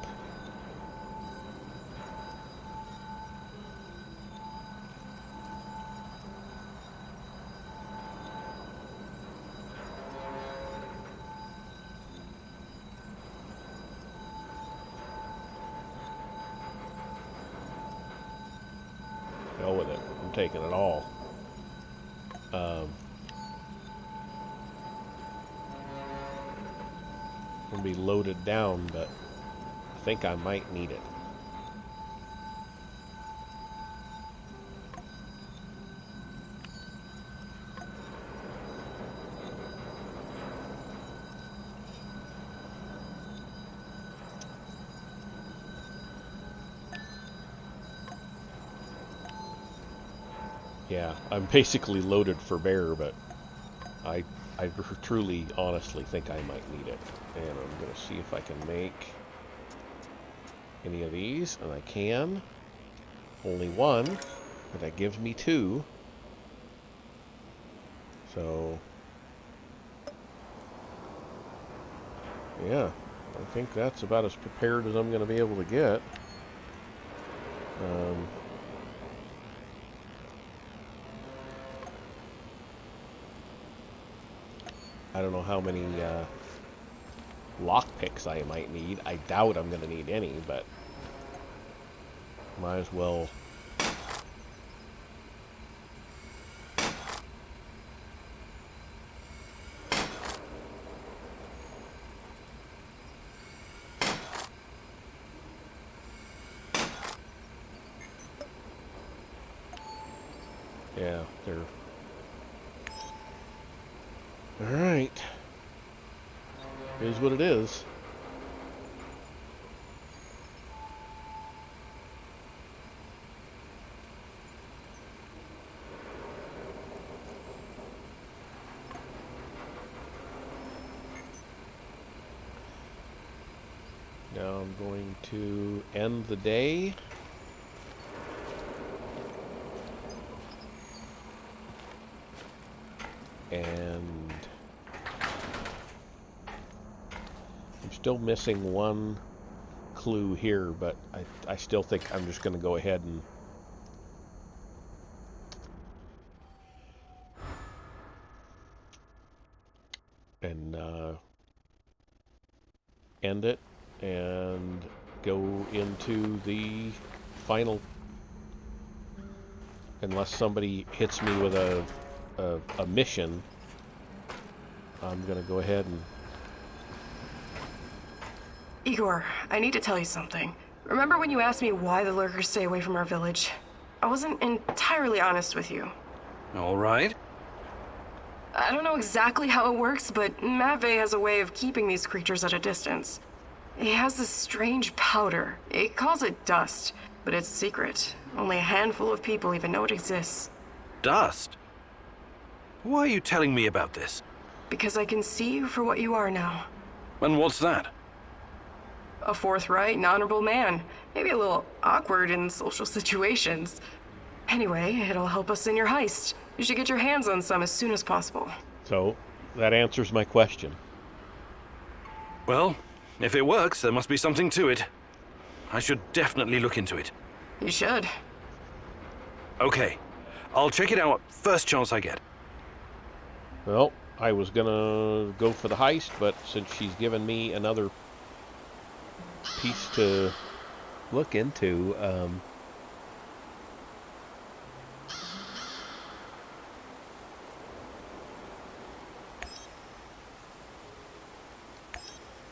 Hell with it. I'm taking it all. Gonna be loaded down, but I think I might need it. Yeah, I'm basically loaded for bear, but I truly, honestly think I might need it. And I'm going to see if I can make any of these, and I can. Only one, but that gives me two. So, yeah, I think that's about as prepared as I'm going to be able to get. I don't know how many lockpicks I might need. I doubt I'm going to need any, but might as well. Yeah, they're... Alright. Here's what it is. Now I'm going to end the day. And I'm still missing one clue here, but I still think I'm just going to go ahead and end it and go into the final, unless somebody hits me with a mission. I'm gonna go ahead and... Igor, I need to tell you something. Remember when you asked me why the lurkers stay away from our village? I wasn't entirely honest with you. All right. I don't know exactly how it works, but Matvey has a way of keeping these creatures at a distance. He has this strange powder. He calls it dust, but it's secret. Only a handful of people even know it exists. Dust? Why are you telling me about this? Because I can see you for what you are now. And what's that? A forthright and honorable man. Maybe a little awkward in social situations. Anyway, it'll help us in your heist. You should get your hands on some as soon as possible. So, that answers my question. Well, if it works, there must be something to it. I should definitely look into it. You should. Okay, I'll check it out first chance I get. Well, I was gonna go for the heist, but since she's given me another piece to look into,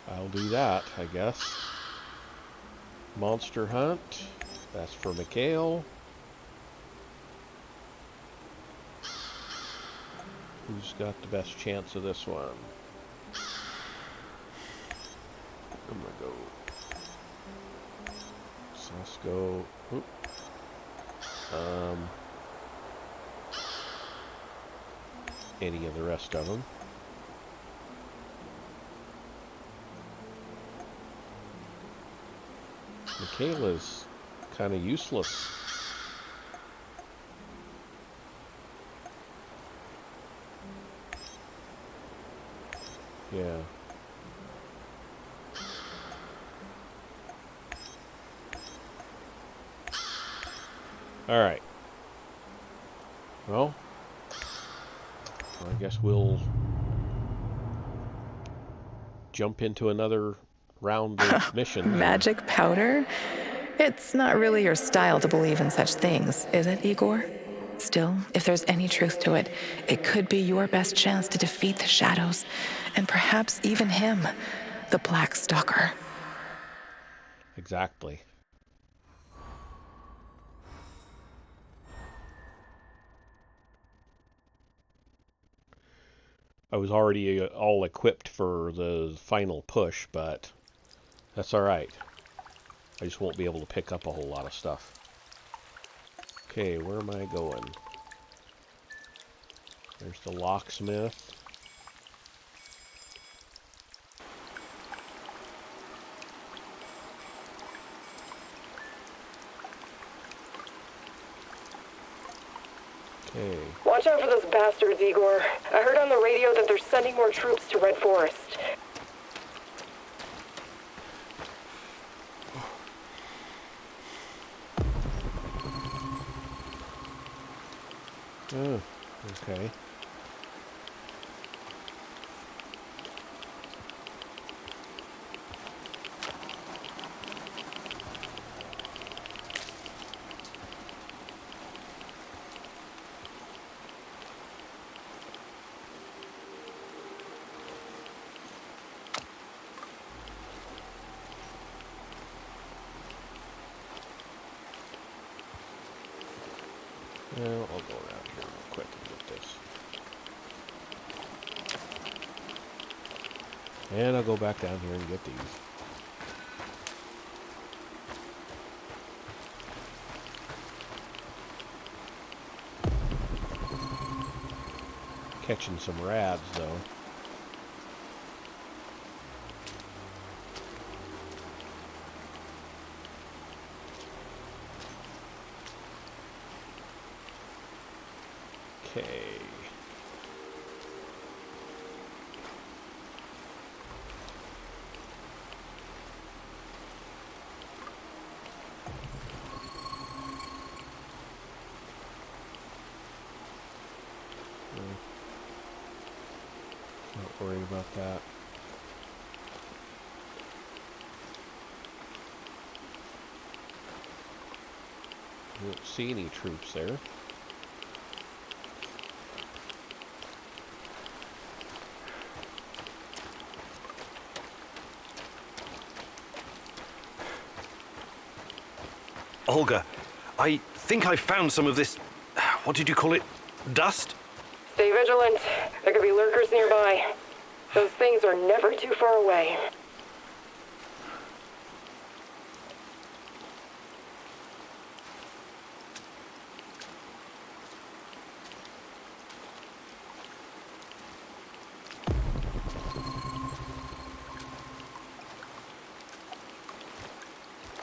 I'll do that, I guess. Monster Hunt. That's for Mikhail. Who's got the best chance of this one? I'm gonna go. So let's go. Oop. Any of the rest of them. Michaela's kind of useless. Yeah. All right. Well, I guess we'll jump into another round of missions. Magic powder? It's not really your style to believe in such things, is it, Igor? Still, if there's any truth to it, it could be your best chance to defeat the shadows, and perhaps even him, the Black Stalker. Exactly. I was already all equipped for the final push, but that's alright. I just won't be able to pick up a whole lot of stuff. Okay, where am I going? There's the locksmith. Okay. Watch out for those bastards, Igor. I heard on the radio that they're sending more troops to Red Forest. Oh, okay. Well, I'll go around here real quick and get this. And I'll go back down here and get these. Catching some rads, though. Okay. Not worried about that. I don't see any troops there. Olga, I think I found some of this, what did you call it? Dust? Stay vigilant. There could be lurkers nearby. Those things are never too far away.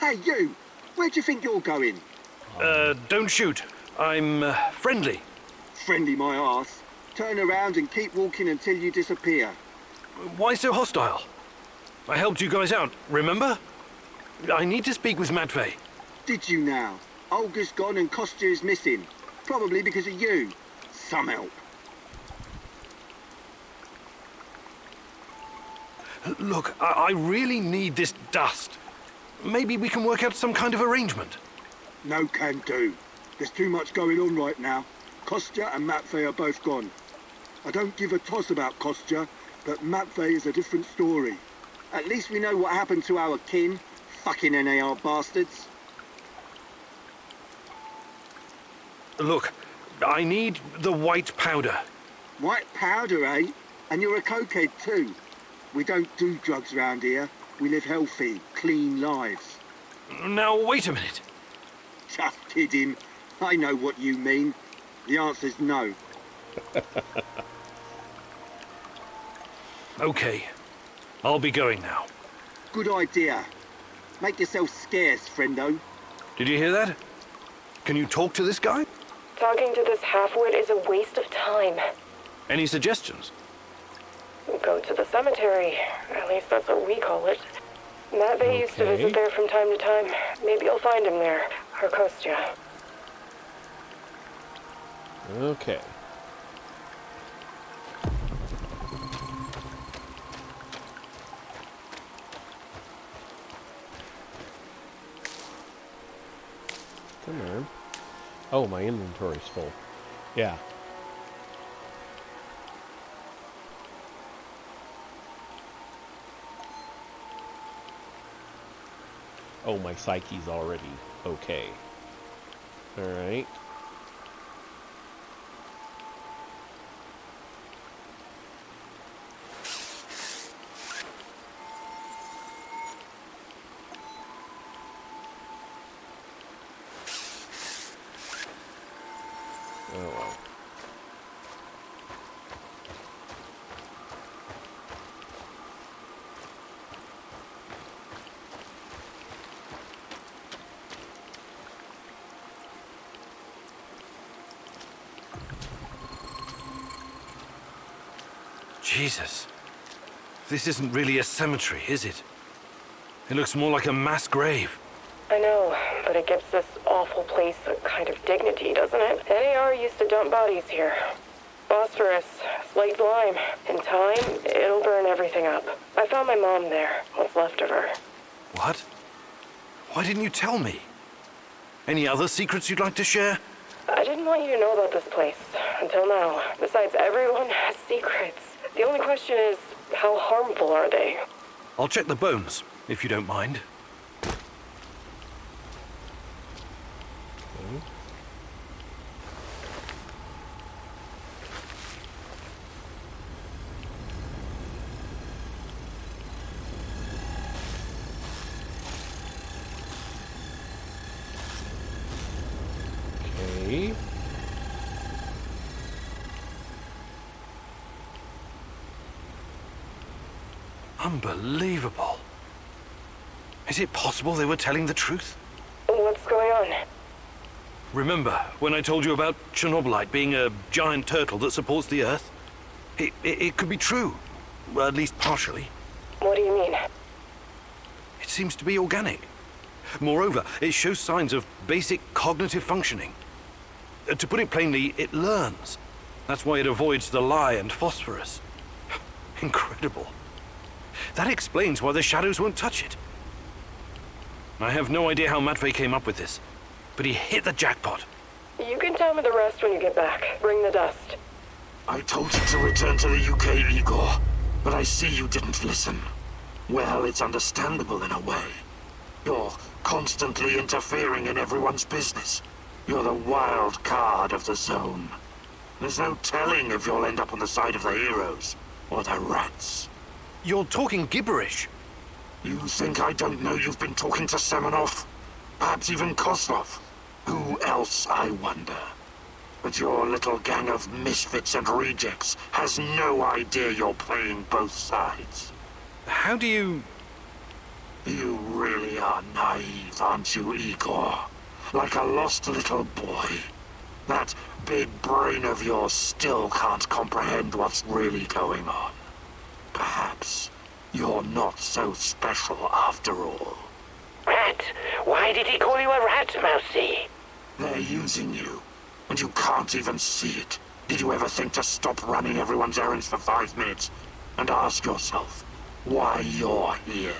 Hey, you! Where do you think you're going? Don't shoot. I'm friendly. Friendly my arse. Turn around and keep walking until you disappear. Why so hostile? I helped you guys out, remember? I need to speak with Matvey. Did you now? Olga's gone and Kostya is missing. Probably because of you. Some help. Look, I really need this dust. Maybe we can work out some kind of arrangement. No can do. There's too much going on right now. Kostya and Matvey are both gone. I don't give a toss about Kostya, but Matvey is a different story. At least we know what happened to our kin. Fucking NAR bastards. Look, I need the white powder. White powder, eh? And you're a cokehead too. We don't do drugs around here. We live healthy, clean lives. Now, wait a minute. Just kidding. I know what you mean. The answer's no. Okay. I'll be going now. Good idea. Make yourself scarce, friendo. Did you hear that? Can you talk to this guy? Talking to this half-wit is a waste of time. Any suggestions? Go to the cemetery. At least that's what we call it. Matvey used to visit there from time to time. Maybe you'll find him there. Or Kostya. Okay. Come on. Oh, my inventory's full. Yeah. Oh, my psyche's already okay. Alright. Oh well. Jesus. This isn't really a cemetery, is it? It looks more like a mass grave. I know, but it gives this awful place a kind of dignity, doesn't it? NAR used to dump bodies here. Phosphorus, slaked lime. In time, it'll burn everything up. I found my mom there, what's left of her. What? Why didn't you tell me? Any other secrets you'd like to share? I didn't want you to know about this place, until now. Besides, everyone has secrets. The only question is, how harmful are they? I'll check the bones, if you don't mind. Okay. Unbelievable. Is it possible they were telling the truth? What's going on? Remember when I told you about Chernobylite being a giant turtle that supports the Earth? It could be true. Well, at least partially. What do you mean? It seems to be organic. Moreover, it shows signs of basic cognitive functioning. To put it plainly, it learns. That's why it avoids the lye and phosphorus. Incredible. That explains why the shadows won't touch it. I have no idea how Matvey came up with this, but he hit the jackpot. You can tell me the rest when you get back. Bring the dust. I told you to return to the UK, Igor, but I see you didn't listen. Well, it's understandable in a way. You're constantly interfering in everyone's business. You're the wild card of the zone. There's no telling if you'll end up on the side of the heroes or the rats. You're talking gibberish. You think I don't know you've been talking to Semenov? Perhaps even Kozlov? Who else, I wonder? But your little gang of misfits and rejects has no idea you're playing both sides. How do you... You really are naive, aren't you, Igor? Like a lost little boy. That big brain of yours still can't comprehend what's really going on. Perhaps you're not so special after all. Rat? Why did he call you a rat, Mousy? They're using you, and you can't even see it. Did you ever think to stop running everyone's errands for 5 minutes and ask yourself why you're here?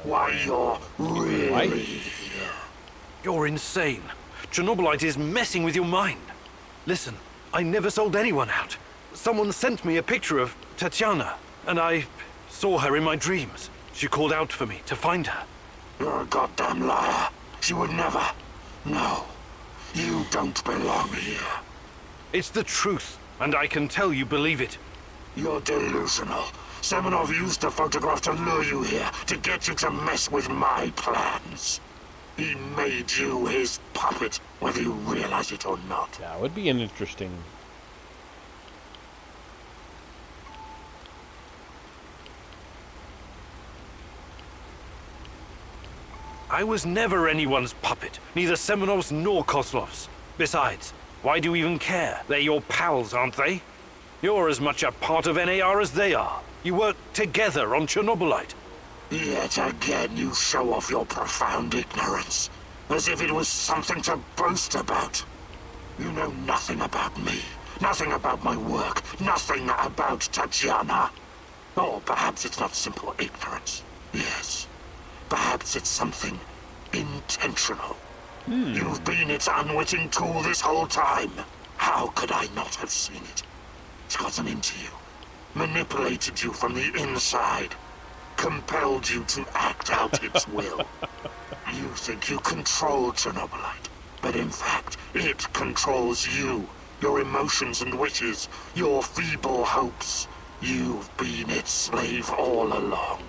Why you're really here? You're insane. Chernobylite is messing with your mind. Listen, I never sold anyone out. Someone sent me a picture of Tatiana, and I saw her in my dreams. She called out for me to find her. You're a goddamn liar. She would never. No, you don't belong here. It's the truth, and I can tell you believe it. You're delusional. Semenov used the photograph to lure you here, to get you to mess with my plans. He made you his puppet, whether you realize it or not. That would be an interesting... I was never anyone's puppet, neither Semenov's nor Kozlov's. Besides, why do you even care? They're your pals, aren't they? You're as much a part of NAR as they are. You work together on Chernobylite. Yet again you show off your profound ignorance, as if it was something to boast about. You know nothing about me, nothing about my work, nothing about Tatiana. Or perhaps it's not simple ignorance. Yes, perhaps it's something intentional. You've been its unwitting tool this whole time. How could I not have seen it? It's gotten into you, manipulated you from the inside, compelled you to act out its will. You think you control Chernobylite, but in fact, it controls you, your emotions and wishes, your feeble hopes. You've been its slave all along.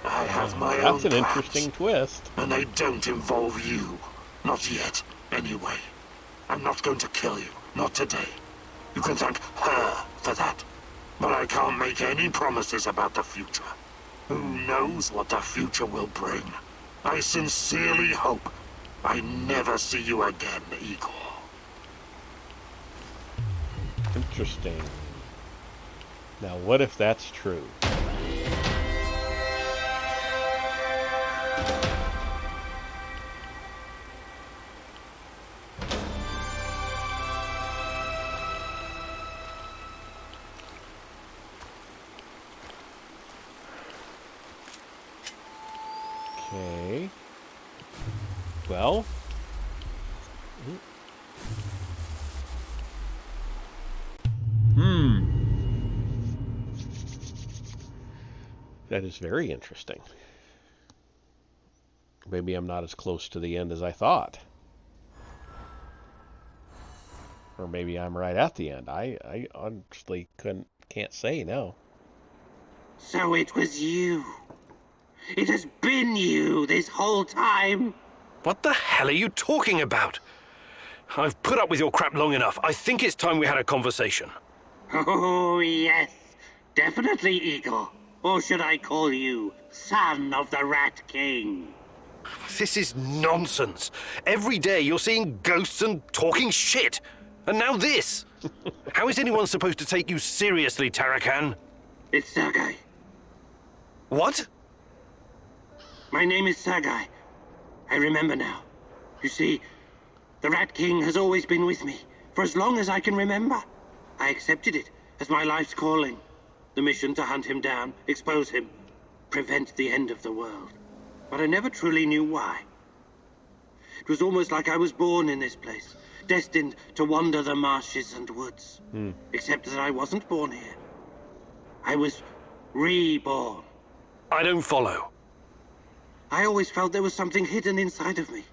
I have my own That's an plans, interesting twist. and they don't involve you. Not yet, anyway. I'm not going to kill you, not today. You can thank her for that. But I can't make any promises about the future. Who knows what the future will bring? I sincerely hope I never see you again, Igor. Interesting. Now, what if that's true? Okay. Well. That is very interesting. Maybe I'm not as close to the end as I thought. Or maybe I'm right at the end. I honestly can't say now. So it was you. It has been you this whole time. What the hell are you talking about? I've put up with your crap long enough. I think it's time we had a conversation. Oh, yes. Definitely, Igor. Or should I call you son of the Rat King? This is nonsense. Every day you're seeing ghosts and talking shit. And now this. How is anyone supposed to take you seriously, Tarakan? It's Sergei. What? My name is Sergei. I remember now. You see, the Rat King has always been with me, for as long as I can remember. I accepted it as my life's calling. The mission to hunt him down, expose him, prevent the end of the world. But I never truly knew why. It was almost like I was born in this place, destined to wander the marshes and woods. Except that I wasn't born here. I was reborn. I don't follow. I always felt there was something hidden inside of me.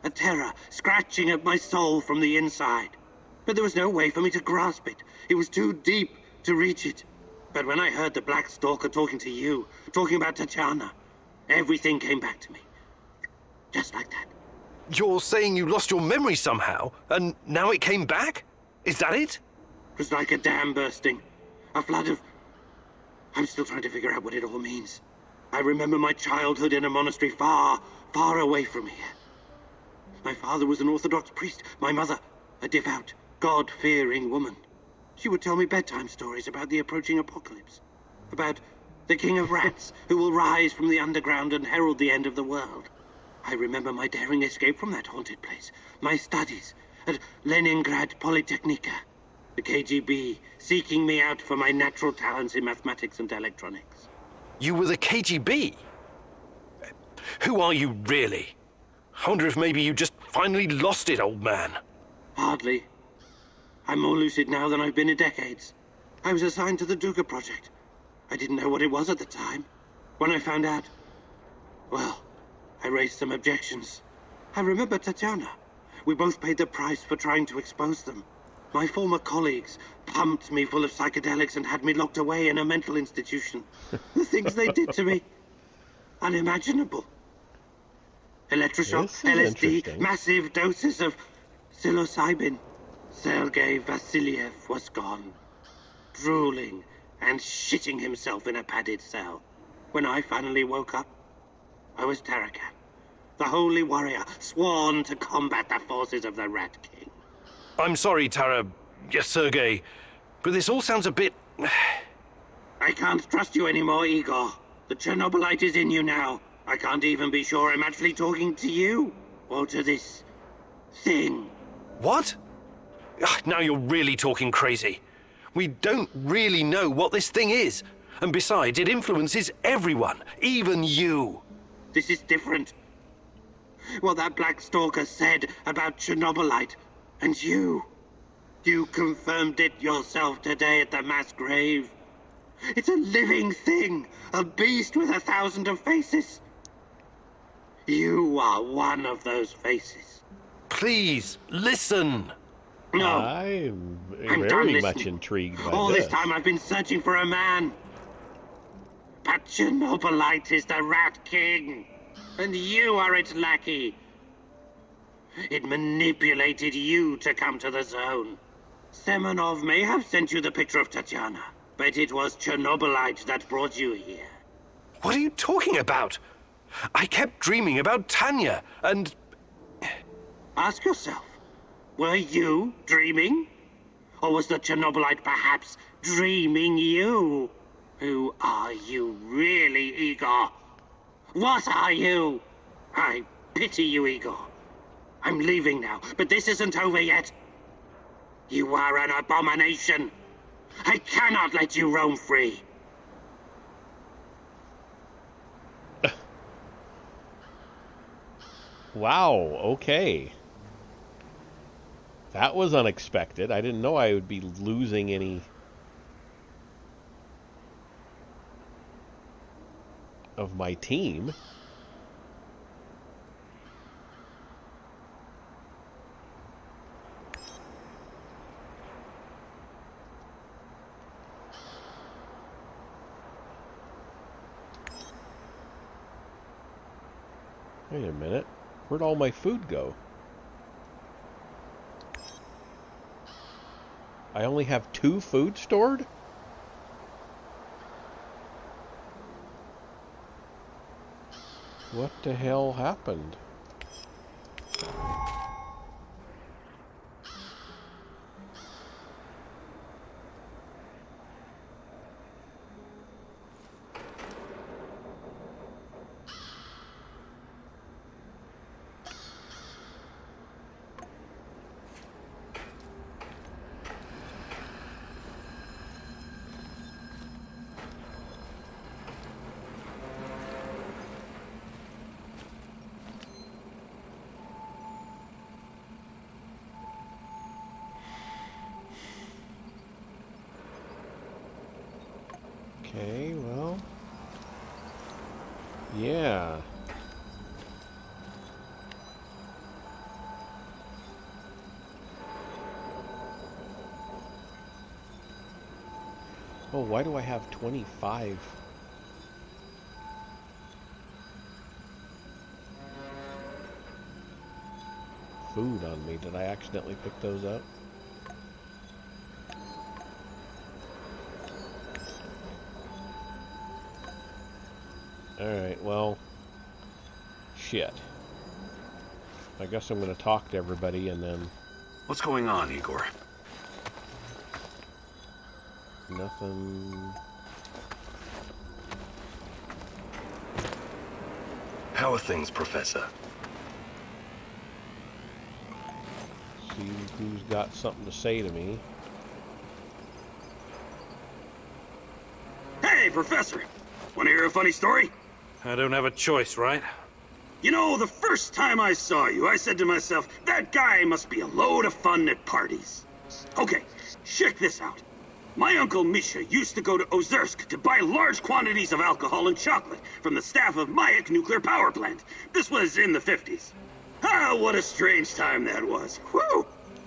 A terror scratching at my soul from the inside. But there was no way for me to grasp it. It was too deep to reach it. But when I heard the Black Stalker talking to you, talking about Tatiana, everything came back to me. Just like that. You're saying you lost your memory somehow, and now it came back? Is that it? It was like a dam bursting. A flood of... I'm still trying to figure out what it all means. I remember my childhood in a monastery far, far away from here. My father was an Orthodox priest, my mother a devout, God-fearing woman. She would tell me bedtime stories about the approaching apocalypse, about the king of rats who will rise from the underground and herald the end of the world. I remember my daring escape from that haunted place, my studies at Leningrad Polytechnica, the KGB seeking me out for my natural talents in mathematics and electronics. You were the KGB? Who are you really? I wonder if maybe you just finally lost it, old man. Hardly. I'm more lucid now than I've been in decades. I was assigned to the Duga project. I didn't know what it was at the time. When I found out, well, I raised some objections. I remember Tatiana. We both paid the price for trying to expose them. My former colleagues pumped me full of psychedelics and had me locked away in a mental institution. The things they did to me, unimaginable. Electroshock, LSD, massive doses of psilocybin. Sergei Vasiliev was gone, drooling and shitting himself in a padded cell. When I finally woke up, I was Tarakan, the holy warrior sworn to combat the forces of the Rat King. I'm sorry, Tara. Yes, Sergei. But this all sounds a bit... I can't trust you anymore, Igor. The Chernobylite is in you now. I can't even be sure I'm actually talking to you, or to this thing. What? Now you're really talking crazy. We don't really know what this thing is. And besides, it influences everyone, even you. This is different. What that Black Stalker said about Chernobylite, and you. You confirmed it yourself today at the mass grave. It's a living thing, a beast with 1,000 of faces. You are one of those faces. Please, listen. No. I'm done very listening. much intrigued by All this. this time I've been searching for a man. But Chernobylite is the Rat King, and you are its lackey. It manipulated you to come to the zone. Semenov may have sent you the picture of Tatiana, but it was Chernobylite that brought you here. What are you talking about? I kept dreaming about Tanya, and... Ask yourself, were you dreaming? Or was the Chernobylite perhaps dreaming you? Who are you really, Igor? What are you? I pity you, Igor. I'm leaving now, but this isn't over yet. You are an abomination. I cannot let you roam free. Wow, okay. That was unexpected. I didn't know I would be losing any of my team. Wait a minute. Where'd all my food go? I only have 2 food stored? What the hell happened? Okay, well... yeah. Oh, why do I have 25? Food on me. Did I accidentally pick those up? Alright, well, shit. I guess I'm going to talk to everybody and then... What's going on, Igor? Nothing... How are things, Professor? See who's got something to say to me. Hey, Professor! Want to hear a funny story? I don't have a choice, right? You know, the first time I saw you, I said to myself, that guy must be a load of fun at parties. Okay, check this out. My uncle Misha used to go to Ozersk to buy large quantities of alcohol and chocolate from the staff of Mayak nuclear power plant. This was in the 50s. Ah, what a strange time that was. Whew!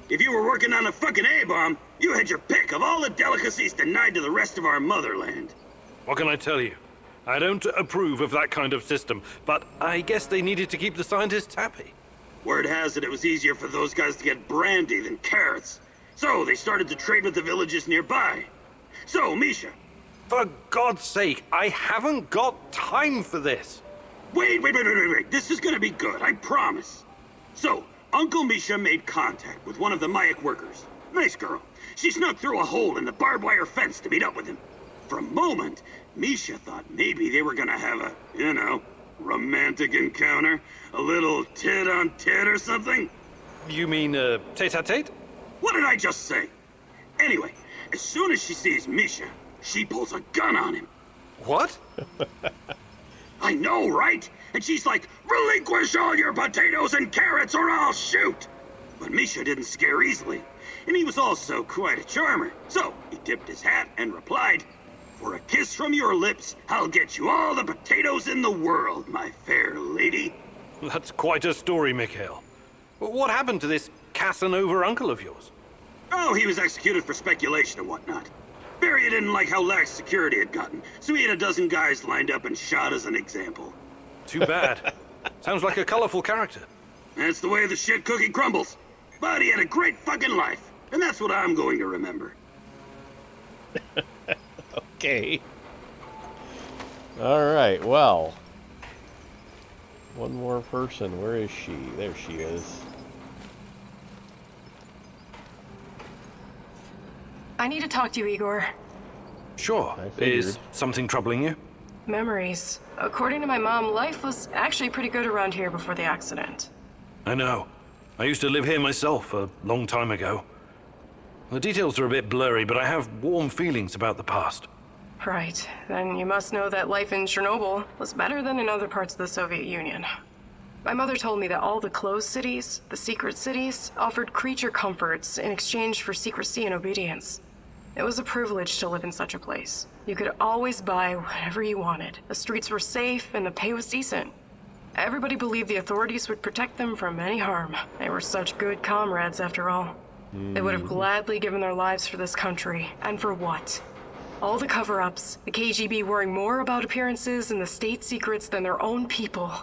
If you were working on a fucking A-bomb, you had your pick of all the delicacies denied to the rest of our motherland. What can I tell you? I don't approve of that kind of system, but I guess they needed to keep the scientists happy. Word has it was easier for those guys to get brandy than carrots. So they started to trade with the villages nearby. So, Misha. For God's sake, I haven't got time for this. Wait. This is gonna be good, I promise. So, Uncle Misha made contact with one of the Mayak workers. Nice girl. She snuck through a hole in the barbed wire fence to meet up with him. For a moment, Misha thought maybe they were gonna have a, you know, romantic encounter. A little tit-on-tit or something. You mean, tete-a-tete? What did I just say? Anyway, as soon as she sees Misha, she pulls a gun on him. What? I know, right? And she's like, relinquish all your potatoes and carrots or I'll shoot! But Misha didn't scare easily, and he was also quite a charmer. So he tipped his hat and replied, for a kiss from your lips, I'll get you all the potatoes in the world, my fair lady. That's quite a story, Mikhail. What happened to this Casanova uncle of yours? Oh, he was executed for speculation and whatnot. Barry didn't like how lax security had gotten, so he had a dozen guys lined up and shot as an example. Too bad. Sounds like a colorful character. That's the way the shit cookie crumbles. But he had a great fucking life, and that's what I'm going to remember. Okay. Alright, well. One more person. Where is she? There she is. I need to talk to you, Igor. Sure. Is something troubling you? Memories. According to my mom, life was actually pretty good around here before the accident. I know. I used to live here myself a long time ago. The details are a bit blurry, but I have warm feelings about the past. Right. Then you must know that life in Chernobyl was better than in other parts of the Soviet Union. My mother told me that all the closed cities, the secret cities, offered creature comforts in exchange for secrecy and obedience. It was a privilege to live in such a place. You could always buy whatever you wanted. The streets were safe and the pay was decent. Everybody believed the authorities would protect them from any harm. They were such good comrades after all. They would have gladly given their lives for this country. And for what? All the cover-ups, the KGB worrying more about appearances and the state secrets than their own people.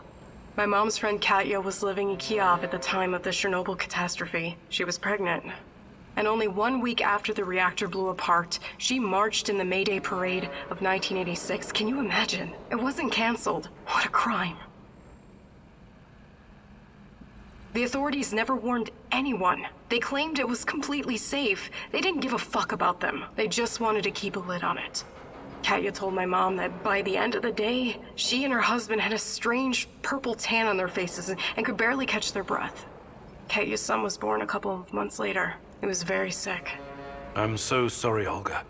My mom's friend Katya was living in Kiev at the time of the Chernobyl catastrophe. She was pregnant. And only 1 week after the reactor blew apart, she marched in the May Day parade of 1986. Can you imagine? It wasn't canceled. What a crime. The authorities never warned anyone. They claimed it was completely safe. They didn't give a fuck about them. They just wanted to keep a lid on it. Katya told my mom that by the end of the day, she and her husband had a strange purple tan on their faces and could barely catch their breath. Katya's son was born a couple of months later. He was very sick. I'm so sorry, Olga.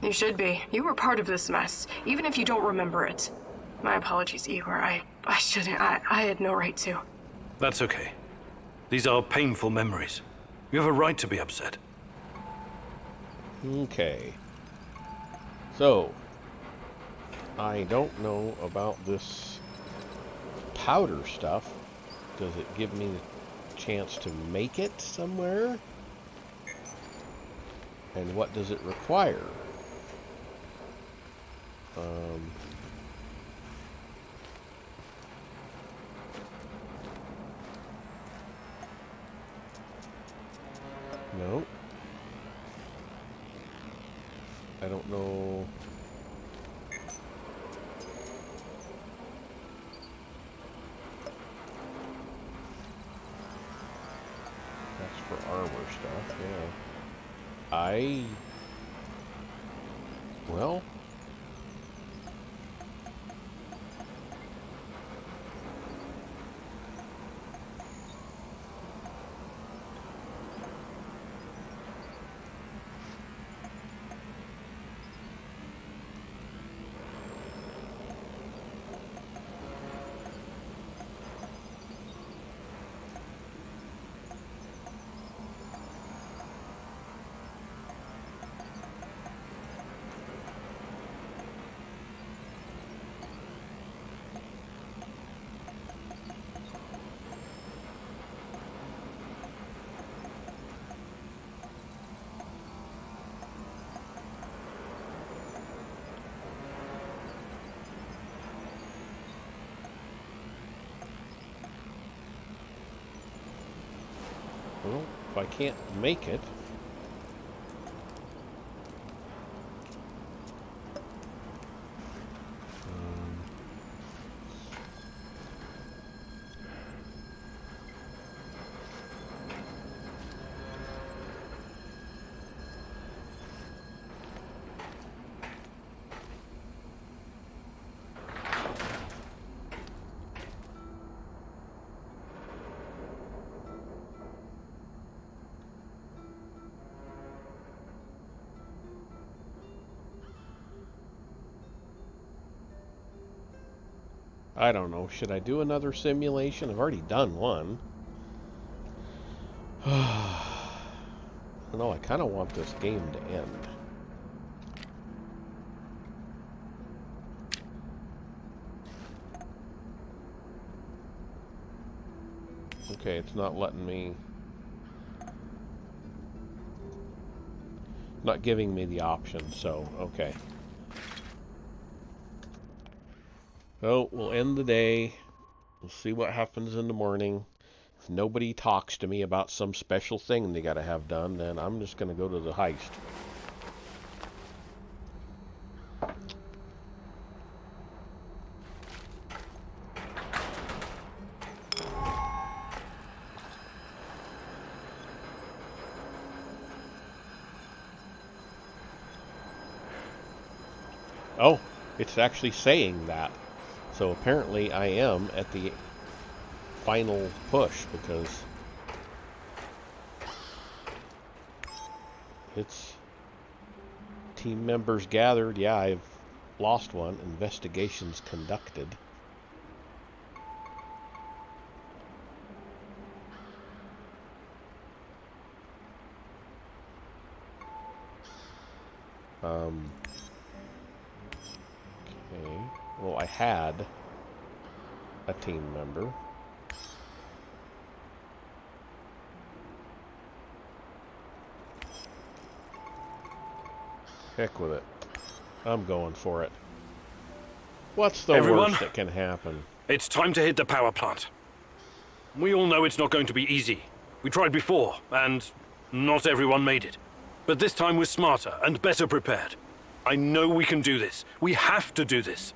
You should be. You were part of this mess, even if you don't remember it. My apologies, Igor. I shouldn't. I had no right to. That's okay. These are painful memories. You have a right to be upset. Okay. So, I don't know about this powder stuff. Does it give me the chance to make it somewhere? And what does it require? No. I don't know. Well... Well, if I can't make it... I don't know. Should I do another simulation? I've already done one. No, I kind of want this game to end. Okay, it's not letting me... Not giving me the option, so, okay. So, we'll end the day. We'll see what happens in the morning. If nobody talks to me about some special thing they gotta have done, then I'm just gonna go to the heist. Oh, it's actually saying that. So apparently I am at the final push, because it's team members gathered. Yeah, I've lost one. Investigations conducted. Okay. Well, I had a team member. Heck with it. I'm going for it. What's the worst that can happen? It's time to hit the power plant. We all know it's not going to be easy. We tried before, and not everyone made it. But this time we're smarter and better prepared. I know we can do this. We have to do this.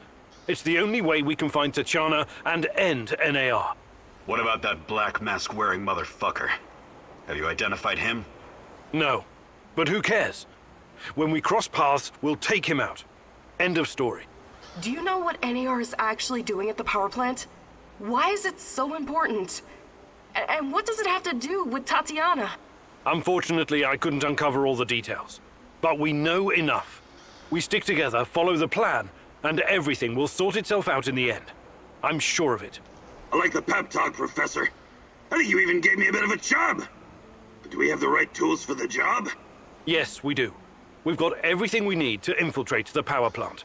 It's the only way we can find Tatiana and end NAR. What about that black mask-wearing motherfucker? Have you identified him? No, but who cares? When we cross paths, we'll take him out. End of story. Do you know what NAR is actually doing at the power plant? Why is it so important? And what does it have to do with Tatiana? Unfortunately, I couldn't uncover all the details. But we know enough. We stick together, follow the plan, and everything will sort itself out in the end. I'm sure of it. I like the pep talk, Professor. I think you even gave me a bit of a job. But do we have the right tools for the job? Yes, we do. We've got everything we need to infiltrate the power plant.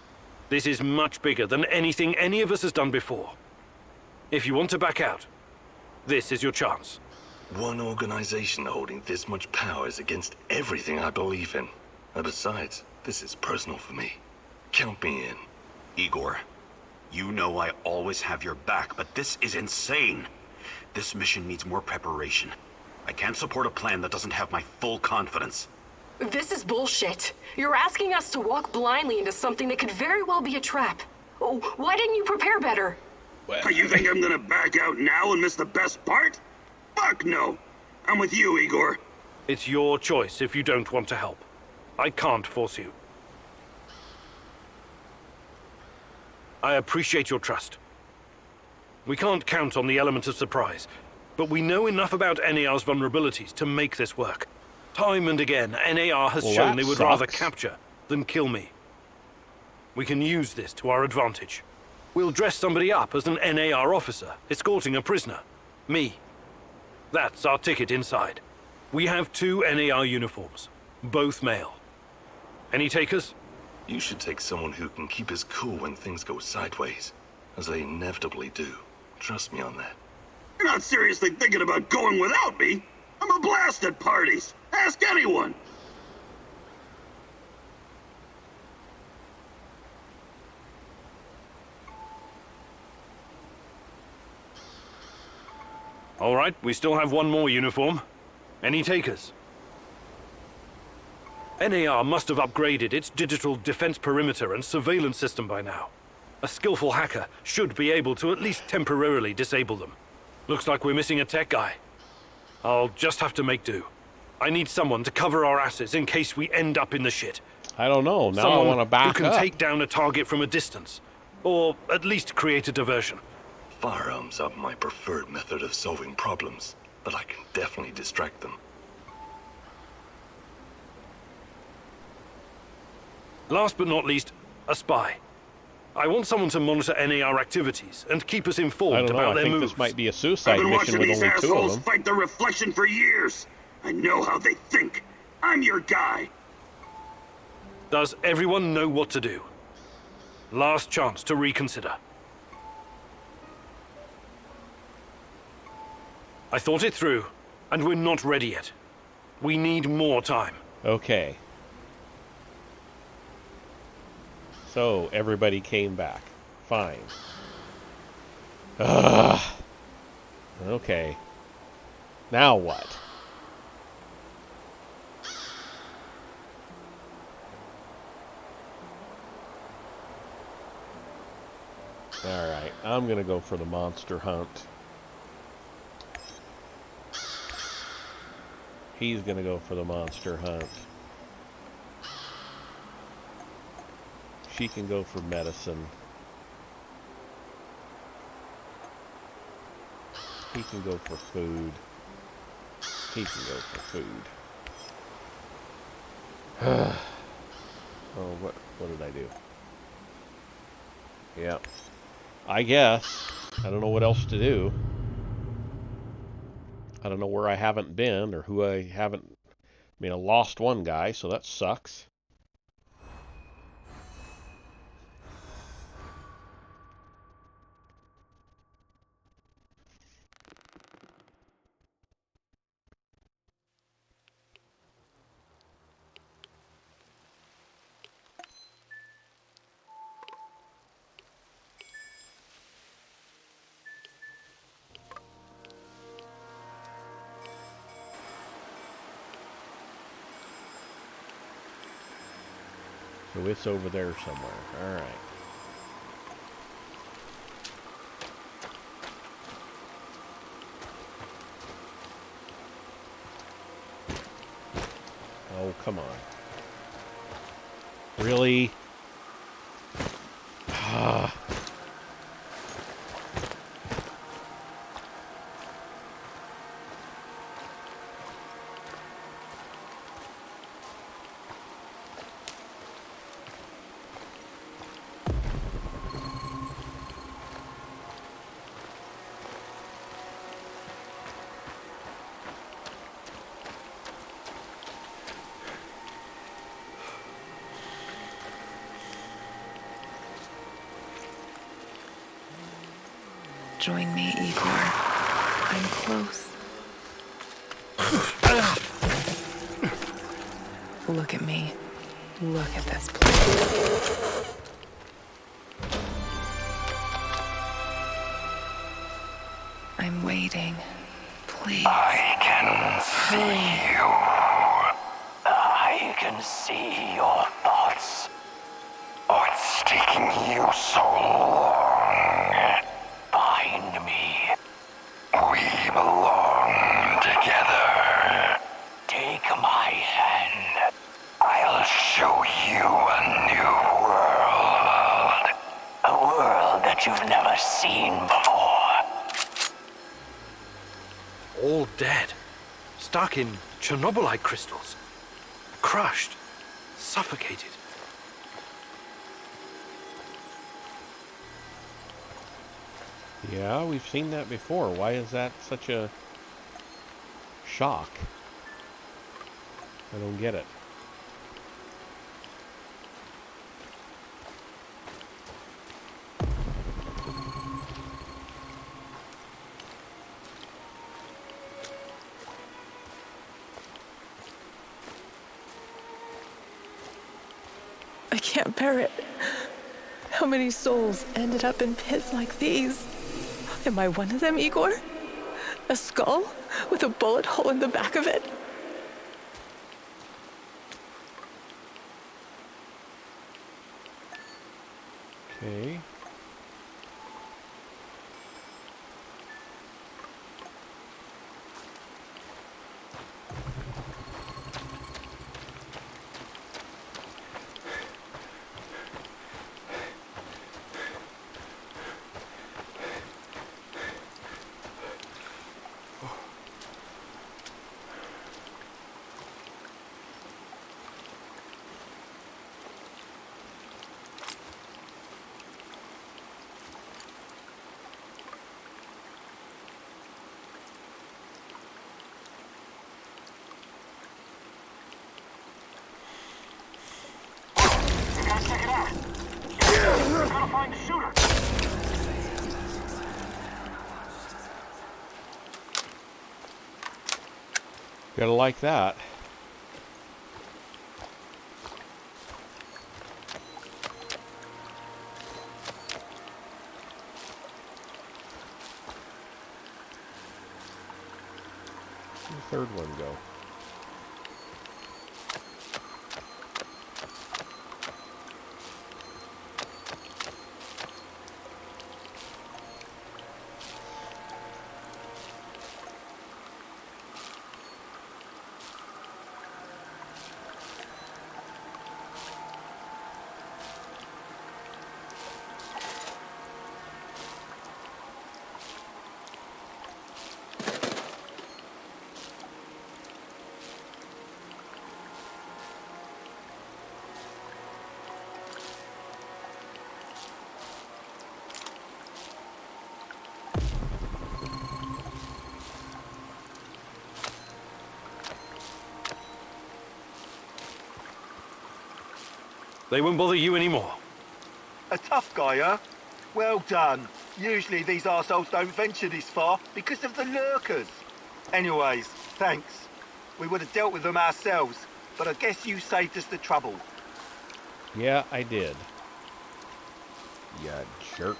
This is much bigger than anything any of us has done before. If you want to back out, this is your chance. One organization holding this much power is against everything I believe in. And besides, this is personal for me. Count me in. Igor, you know I always have your back, but this is insane. This mission needs more preparation. I can't support a plan that doesn't have my full confidence. This is bullshit. You're asking us to walk blindly into something that could very well be a trap. Oh, why didn't you prepare better? You think I'm gonna back out now and miss the best part? Fuck no! I'm with you, Igor. It's your choice if you don't want to help. I can't force you. I appreciate your trust. We can't count on the element of surprise, but we know enough about NAR's vulnerabilities to make this work. Time and again, NAR has shown they would rather capture than kill me. We can use this to our advantage. We'll dress somebody up as an NAR officer, escorting a prisoner. Me. That's our ticket inside. We have 2 NAR uniforms, both male. Any takers? You should take someone who can keep his cool when things go sideways, as they inevitably do. Trust me on that. You're not seriously thinking about going without me? I'm a blast at parties. Ask anyone. All right, we still have 1 more uniform. Any takers? NAR must have upgraded its digital defense perimeter and surveillance system by now. A skillful hacker should be able to at least temporarily disable them. Looks like we're missing a tech guy. I'll just have to make do. I need someone to cover our asses in case we end up in the shit. I don't know. Now Someone I want to back who can up. take down a target from a distance. Or at least create a diversion. Firearms are my preferred method of solving problems, but I can definitely distract them. Last but not least, a spy. I want someone to monitor NAR activities and keep us I informed don't know. about I their think moves. this might be a suicide I've been mission watching with these only 2 of assholes them. fight the reflection for years. I know how they think. I'm your guy. Does everyone know what to do? Last chance to reconsider. I thought it through, and we're not ready yet. We need more time. Okay. So, everybody came back. Fine. Ugh. Okay. Now what? Alright, I'm gonna go for the monster hunt. He's gonna go for the monster hunt. She can go for medicine. He can go for food. He can go for food. Oh, what did I do? Yep. I guess. I don't know what else to do. I don't know where I haven't been or who I haven't... I mean, I lost one guy, so that sucks. So it's over there somewhere. Alright. Oh, come on. Really? Ah. Join me, Igor. I'm close. Look at me. Look at this place. I'm waiting. Please. I can see you. I can see your thoughts. What's taking you so long? Find me. We belong together. Take never seen before. All dead. Stuck in Chernobylite crystals. Crushed. Suffocated. Yeah, we've seen that before. Why is that such a shock? I don't get it. I can't bear it. How many souls ended up in pits like these? Am I one of them, Igor? A skull with a bullet hole in the back of it? Okay. Check it out. We're gonna find the shooter. Gotta like that. Where'd the third one go? They won't bother you anymore. A tough guy, huh? Well done. Usually these arseholes don't venture this far because of the lurkers. Anyways, thanks. We would have dealt with them ourselves, but I guess you saved us the trouble. Yeah, I did. You jerk.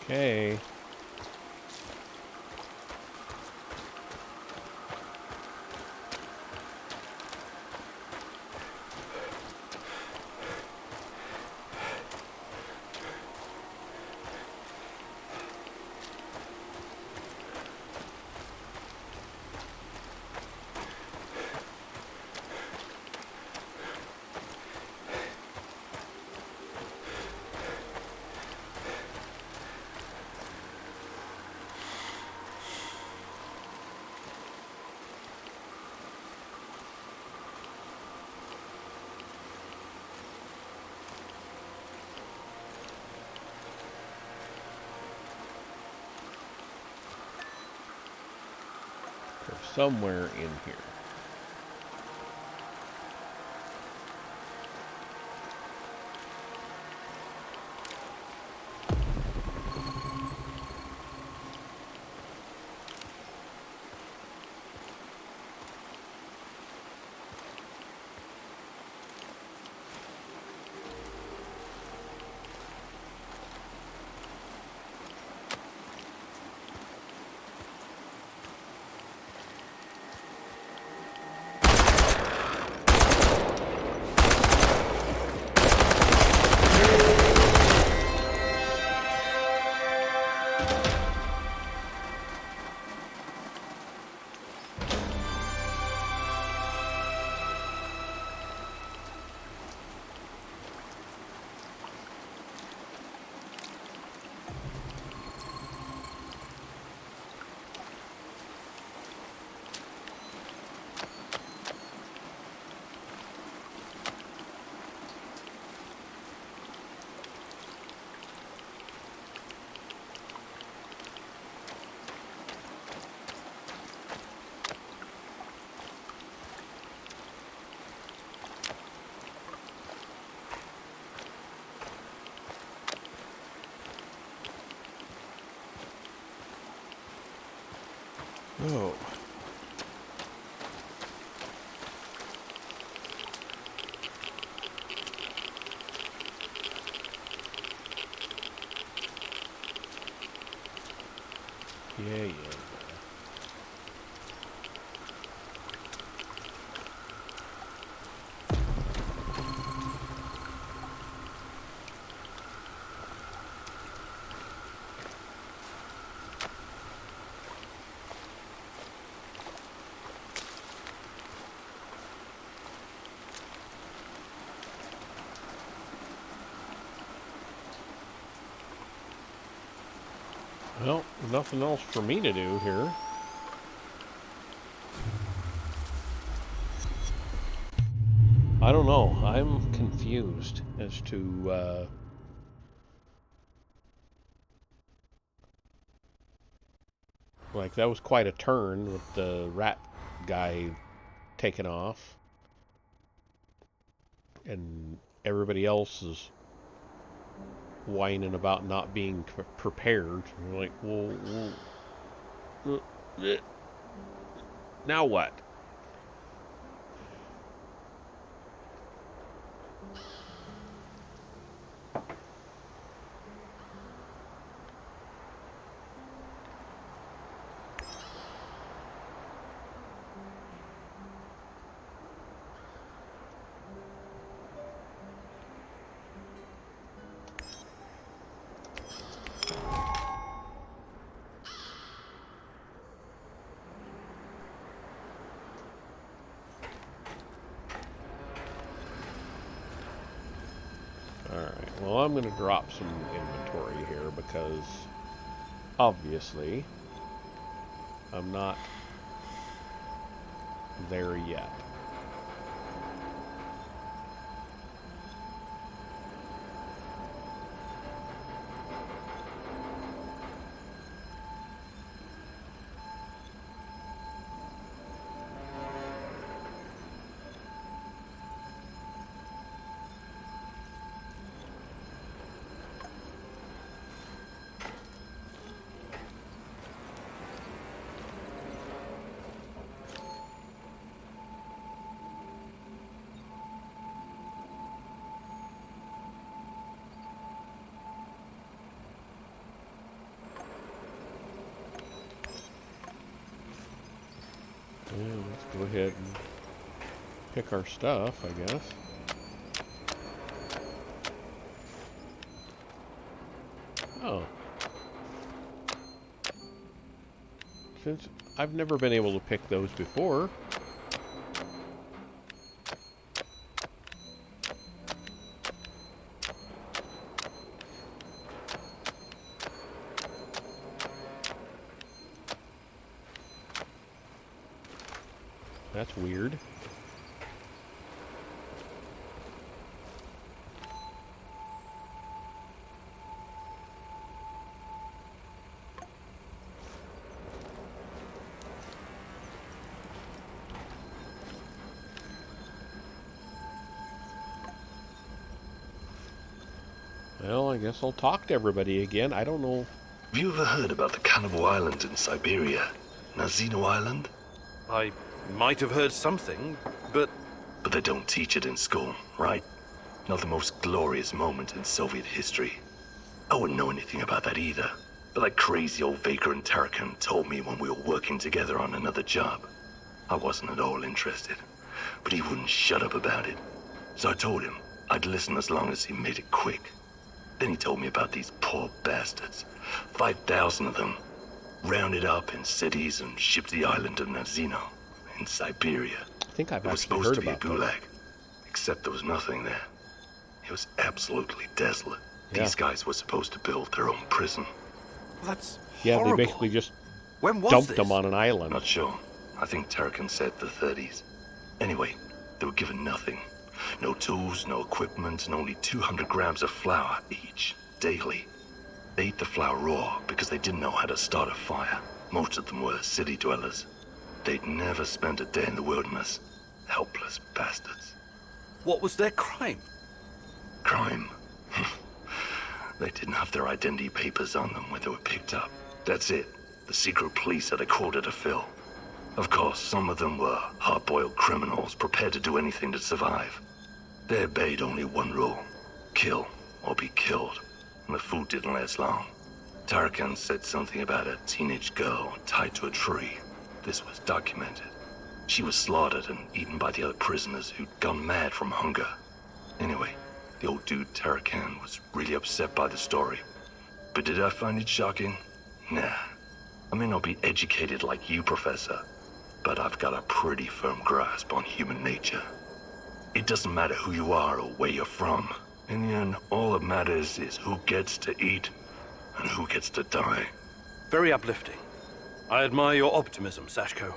Okay. Somewhere in here. Oh. Yeah. Well, nothing else for me to do here. I don't know. I'm confused as to, like, that was quite a turn with the rat guy taking off. And everybody else is whining about not being prepared. You're like, well, now what? Alright, well, I'm going to drop some inventory here because obviously I'm not there yet. Yeah, let's go ahead and pick our stuff, I guess. Oh. Since I've never been able to pick those before. That's weird. Well, I guess I'll talk to everybody again. I don't know. Have you ever heard about the Cannibal Island in Siberia? Nazino Island? I might have heard something, but... But they don't teach it in school, right? Not the most glorious moment in Soviet history. I wouldn't know anything about that either. But that crazy old Vaker and Tarakan told me when we were working together on another job. I wasn't at all interested, but he wouldn't shut up about it. So I told him I'd listen as long as he made it quick. Then he told me about these poor bastards. 5,000 of them, rounded up in cities and shipped to the island of Nazino in Siberia. I think I've It was actually supposed heard to be a about those. gulag, except there was nothing there. It was absolutely desolate. Yeah. These guys were supposed to build their own prison. That's Yeah, horrible. they basically just When was dumped this? them on an island. Not sure. I think Tarakan said the 30s. Anyway, they were given nothing. No tools, no equipment, and only 200 grams of flour each, daily. They ate the flour raw because they didn't know how to start a fire. Most of them were city dwellers. They'd never spent a day in the wilderness. Helpless bastards. What was their crime? Crime. They didn't have their identity papers on them when they were picked up. That's it. The secret police had a quota to fill. Of course, some of them were hard-boiled criminals prepared to do anything to survive. They obeyed only one rule: kill or be killed. And the food didn't last long. Tarakan said something about a teenage girl tied to a tree. This was documented. She was slaughtered and eaten by the other prisoners who'd gone mad from hunger. Anyway, the old dude Tarakan was really upset by the story. But did I find it shocking? Nah. I may not be educated like you, Professor, but I've got a pretty firm grasp on human nature. It doesn't matter who you are or where you're from. In the end, all that matters is who gets to eat and who gets to die. Very uplifting. I admire your optimism, Sashko.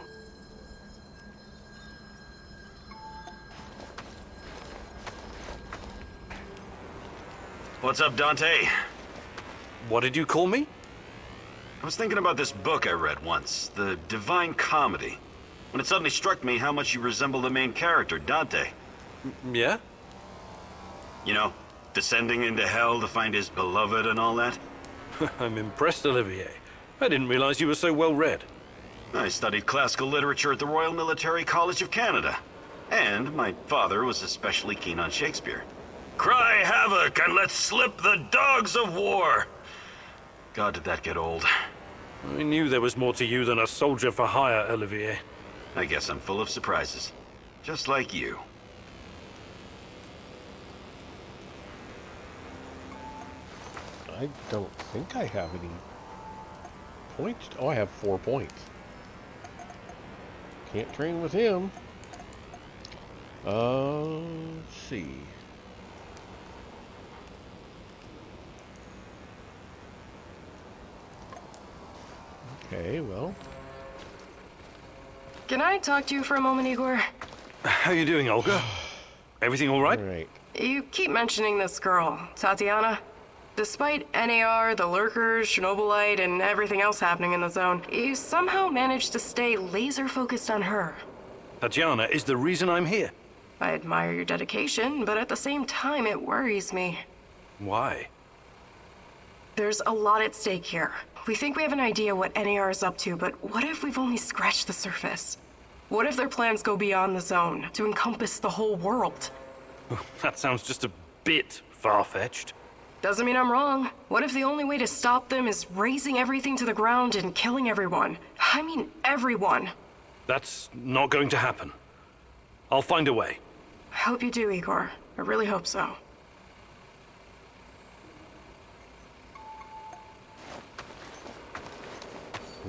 What's up, Dante? What did you call me? I was thinking about this book I read once, The Divine Comedy, when it suddenly struck me how much you resemble the main character, Dante. Yeah? You know, descending into hell to find his beloved and all that? I'm impressed, Olivier. I didn't realize you were so well read. I studied classical literature at the Royal Military College of Canada. And my father was especially keen on Shakespeare. Cry havoc and let slip the dogs of war! God, did that get old. I knew there was more to you than a soldier for hire, Olivier. I guess I'm full of surprises. Just like you. I don't think I have any points. Oh, I have 4 points. Can't train with him. Let's see. Okay, well. Can I talk to you for a moment, Igor? How you doing, Olga? Everything all right? All right. You keep mentioning this girl, Tatiana. Despite NAR, the lurkers, Chernobylite, and everything else happening in the zone, you somehow managed to stay laser-focused on her. Tatiana is the reason I'm here. I admire your dedication, but at the same time, it worries me. Why? There's a lot at stake here. We think we have an idea what NAR is up to, but what if we've only scratched the surface? What if their plans go beyond the zone, to encompass the whole world? That sounds just a bit far-fetched. Doesn't mean I'm wrong. What if the only way to stop them is razing everything to the ground and killing everyone? I mean, everyone. That's not going to happen. I'll find a way. I hope you do, Igor. I really hope so.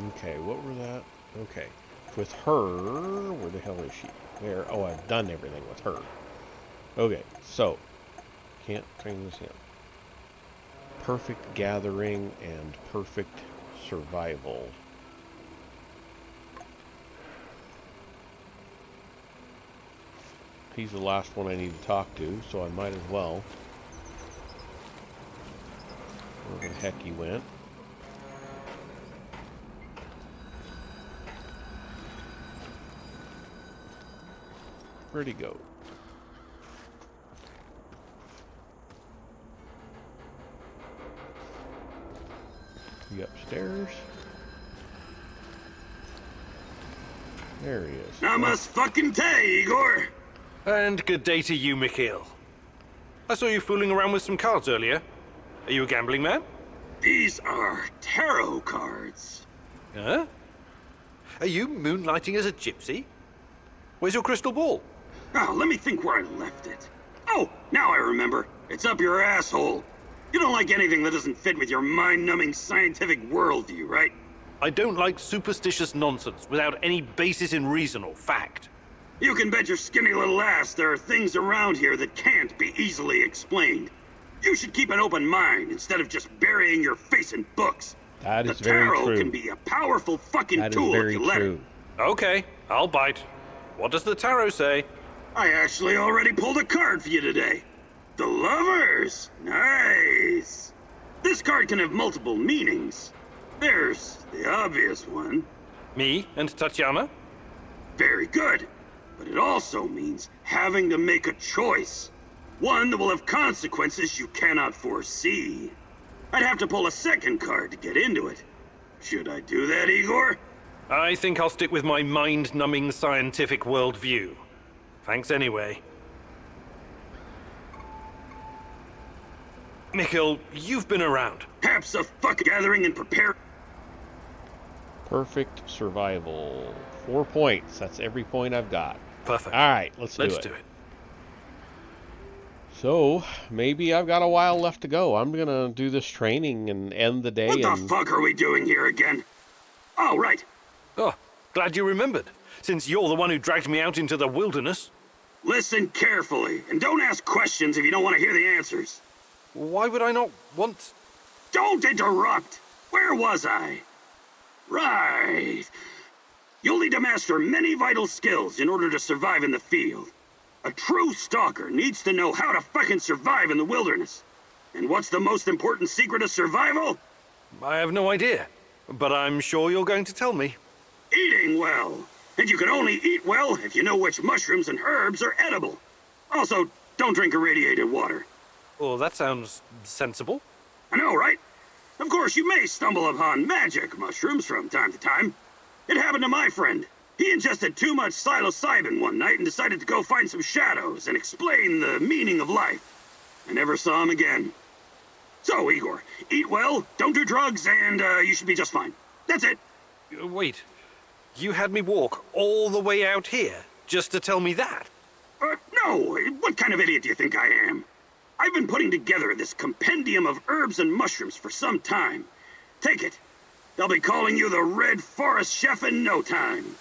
Okay, what were that? Okay. With her, where the hell is she? There. Oh, I've done everything with her. Okay, so. Can't train this in. Perfect gathering and perfect survival. He's the last one I need to talk to, so I might as well. Where the heck he went. Where'd he go? He upstairs? There he is. Namaste fucking tay, Igor! And good day to you, Mikhail. I saw you fooling around with some cards earlier. Are you a gambling man? These are tarot cards. Huh? Are you moonlighting as a gypsy? Where's your crystal ball? Oh, let me think where I left it. Oh, now I remember. It's up your asshole. You don't like anything that doesn't fit with your mind-numbing scientific worldview, right? I don't like superstitious nonsense without any basis in reason or fact. You can bet your skinny little ass there are things around here that can't be easily explained. You should keep an open mind instead of just burying your face in books. That is the very tarot true. can be a powerful fucking tool if you let it. Okay, I'll bite. What does the tarot say? I actually already pulled a card for you today. The Lovers! Nice! This card can have multiple meanings. There's the obvious one. Me and Tatiana? Very good. But it also means having to make a choice. One that will have consequences you cannot foresee. I'd have to pull a second card to get into it. Should I do that, Igor? I think I'll stick with my mind-numbing scientific worldview. Thanks anyway. Mikhail, you've been around. Perhaps a fuck gathering and prepare. Perfect survival. 4 points. That's every point I've got. Perfect. All right, let's do it. So, maybe I've got a while left to go. I'm going to do this training and end the day. What the fuck are we doing here again? Oh, right. Oh, glad you remembered, since you're the one who dragged me out into the wilderness. Listen carefully, and don't ask questions if you don't want to hear the answers. Why would I not want... Don't interrupt! Where was I? Right. You'll need to master many vital skills in order to survive in the field. A true stalker needs to know how to fucking survive in the wilderness. And what's the most important secret of survival? I have no idea, but I'm sure you're going to tell me. Eating well. And you can only eat well if you know which mushrooms and herbs are edible. Also, don't drink irradiated water. Well, that sounds sensible. I know, right? Of course, you may stumble upon magic mushrooms from time to time. It happened to my friend. He ingested too much psilocybin one night and decided to go find some shadows and explain the meaning of life. I never saw him again. So, Igor, eat well, don't do drugs, and you should be just fine. That's it. Wait, you had me walk all the way out here just to tell me that? No, what kind of idiot do you think I am? I've been putting together this compendium of herbs and mushrooms for some time. Take it. They'll be calling you the Red Forest Chef in no time.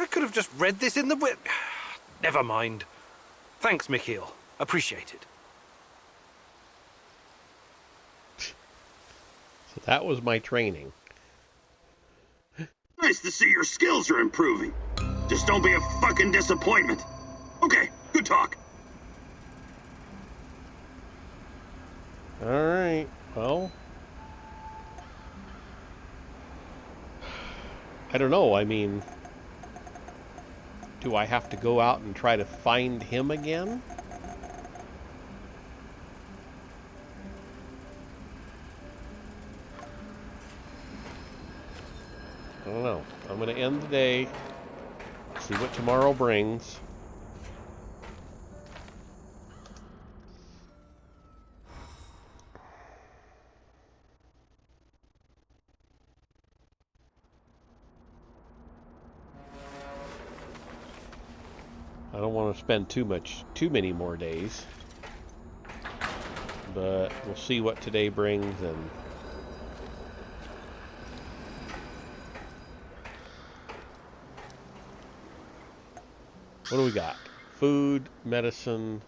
I could have just read this in the... Never mind. Thanks, Mikhail. Appreciate it. So that was my training. Nice to see your skills are improving. Just don't be a fucking disappointment. Okay, good talk. Alright, well... I don't know, I mean... Do I have to go out and try to find him again? I don't know. I'm going to end the day, see what tomorrow brings. I don't want to spend too many more days, but we'll see what today brings. And what do we got? Food, medicine,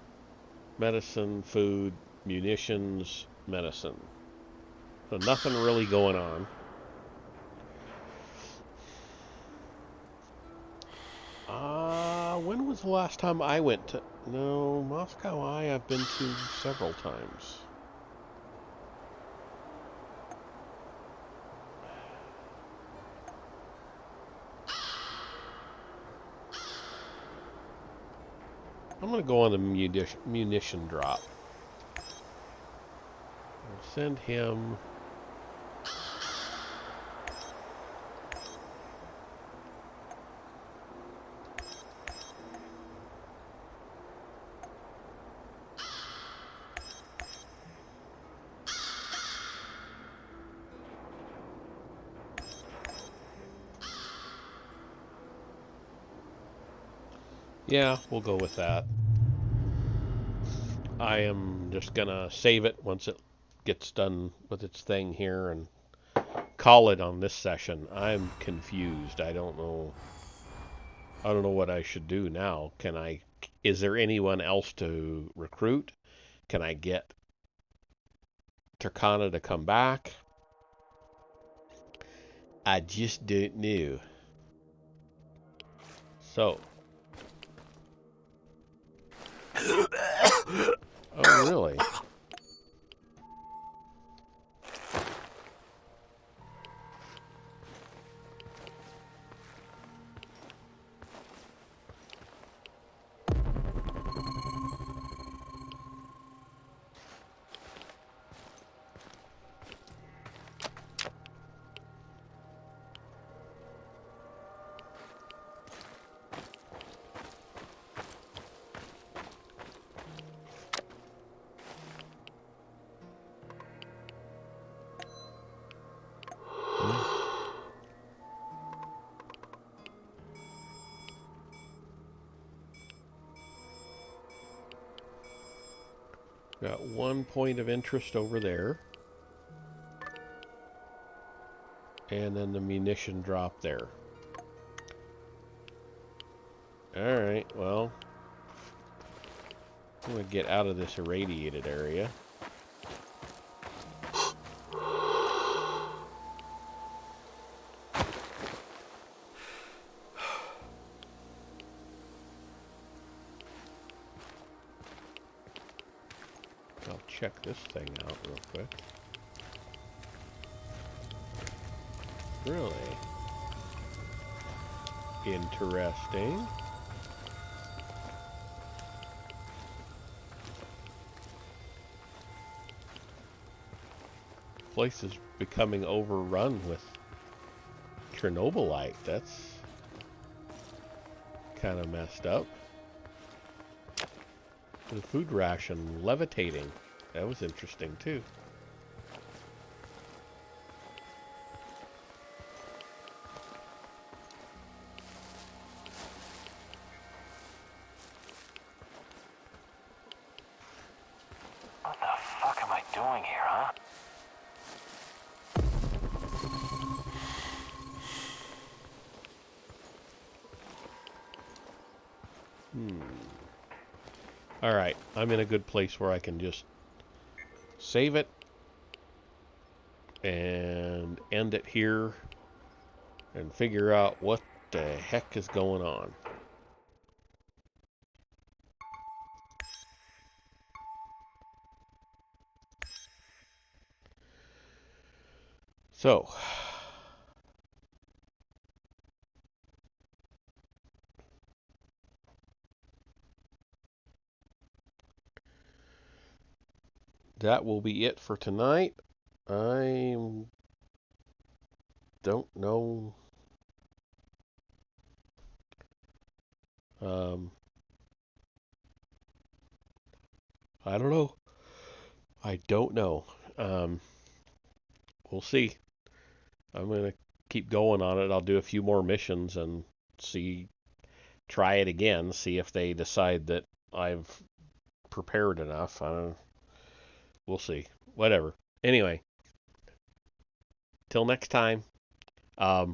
food, munitions, medicine. So nothing really going on. When was the last time I went to... No, Moscow I've been to several times. I'm going to go on the munition drop. I'll send him... Yeah, we'll go with that. I am just gonna save it once it gets done with its thing here and call it on this session. I'm confused. I don't know what I should do now. Is there anyone else to recruit? Can I get Turkana to come back? I just don't know. So. Oh, really? Got one point of interest over there. And then the munition drop there. Alright, well, I'm going to get out of this irradiated area. I'll check this thing out real quick. Really interesting. Place is becoming overrun with Chernobylite. That's kind of messed up. The food ration levitating. That was interesting too. What the fuck am I doing here, huh? Alright, I'm in a good place where I can just save it and end it here and figure out what the heck is going on. So, that will be it for tonight. I don't know. I don't know. I don't know. We'll see. I'm going to keep going on it. I'll do a few more missions and try it again, see if they decide that I've prepared enough. We'll see. Whatever. Anyway, till next time. I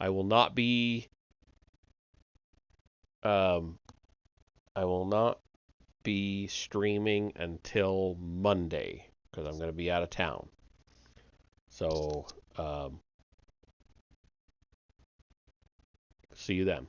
will not be streaming until Monday because I'm going to be out of town. So, see you then.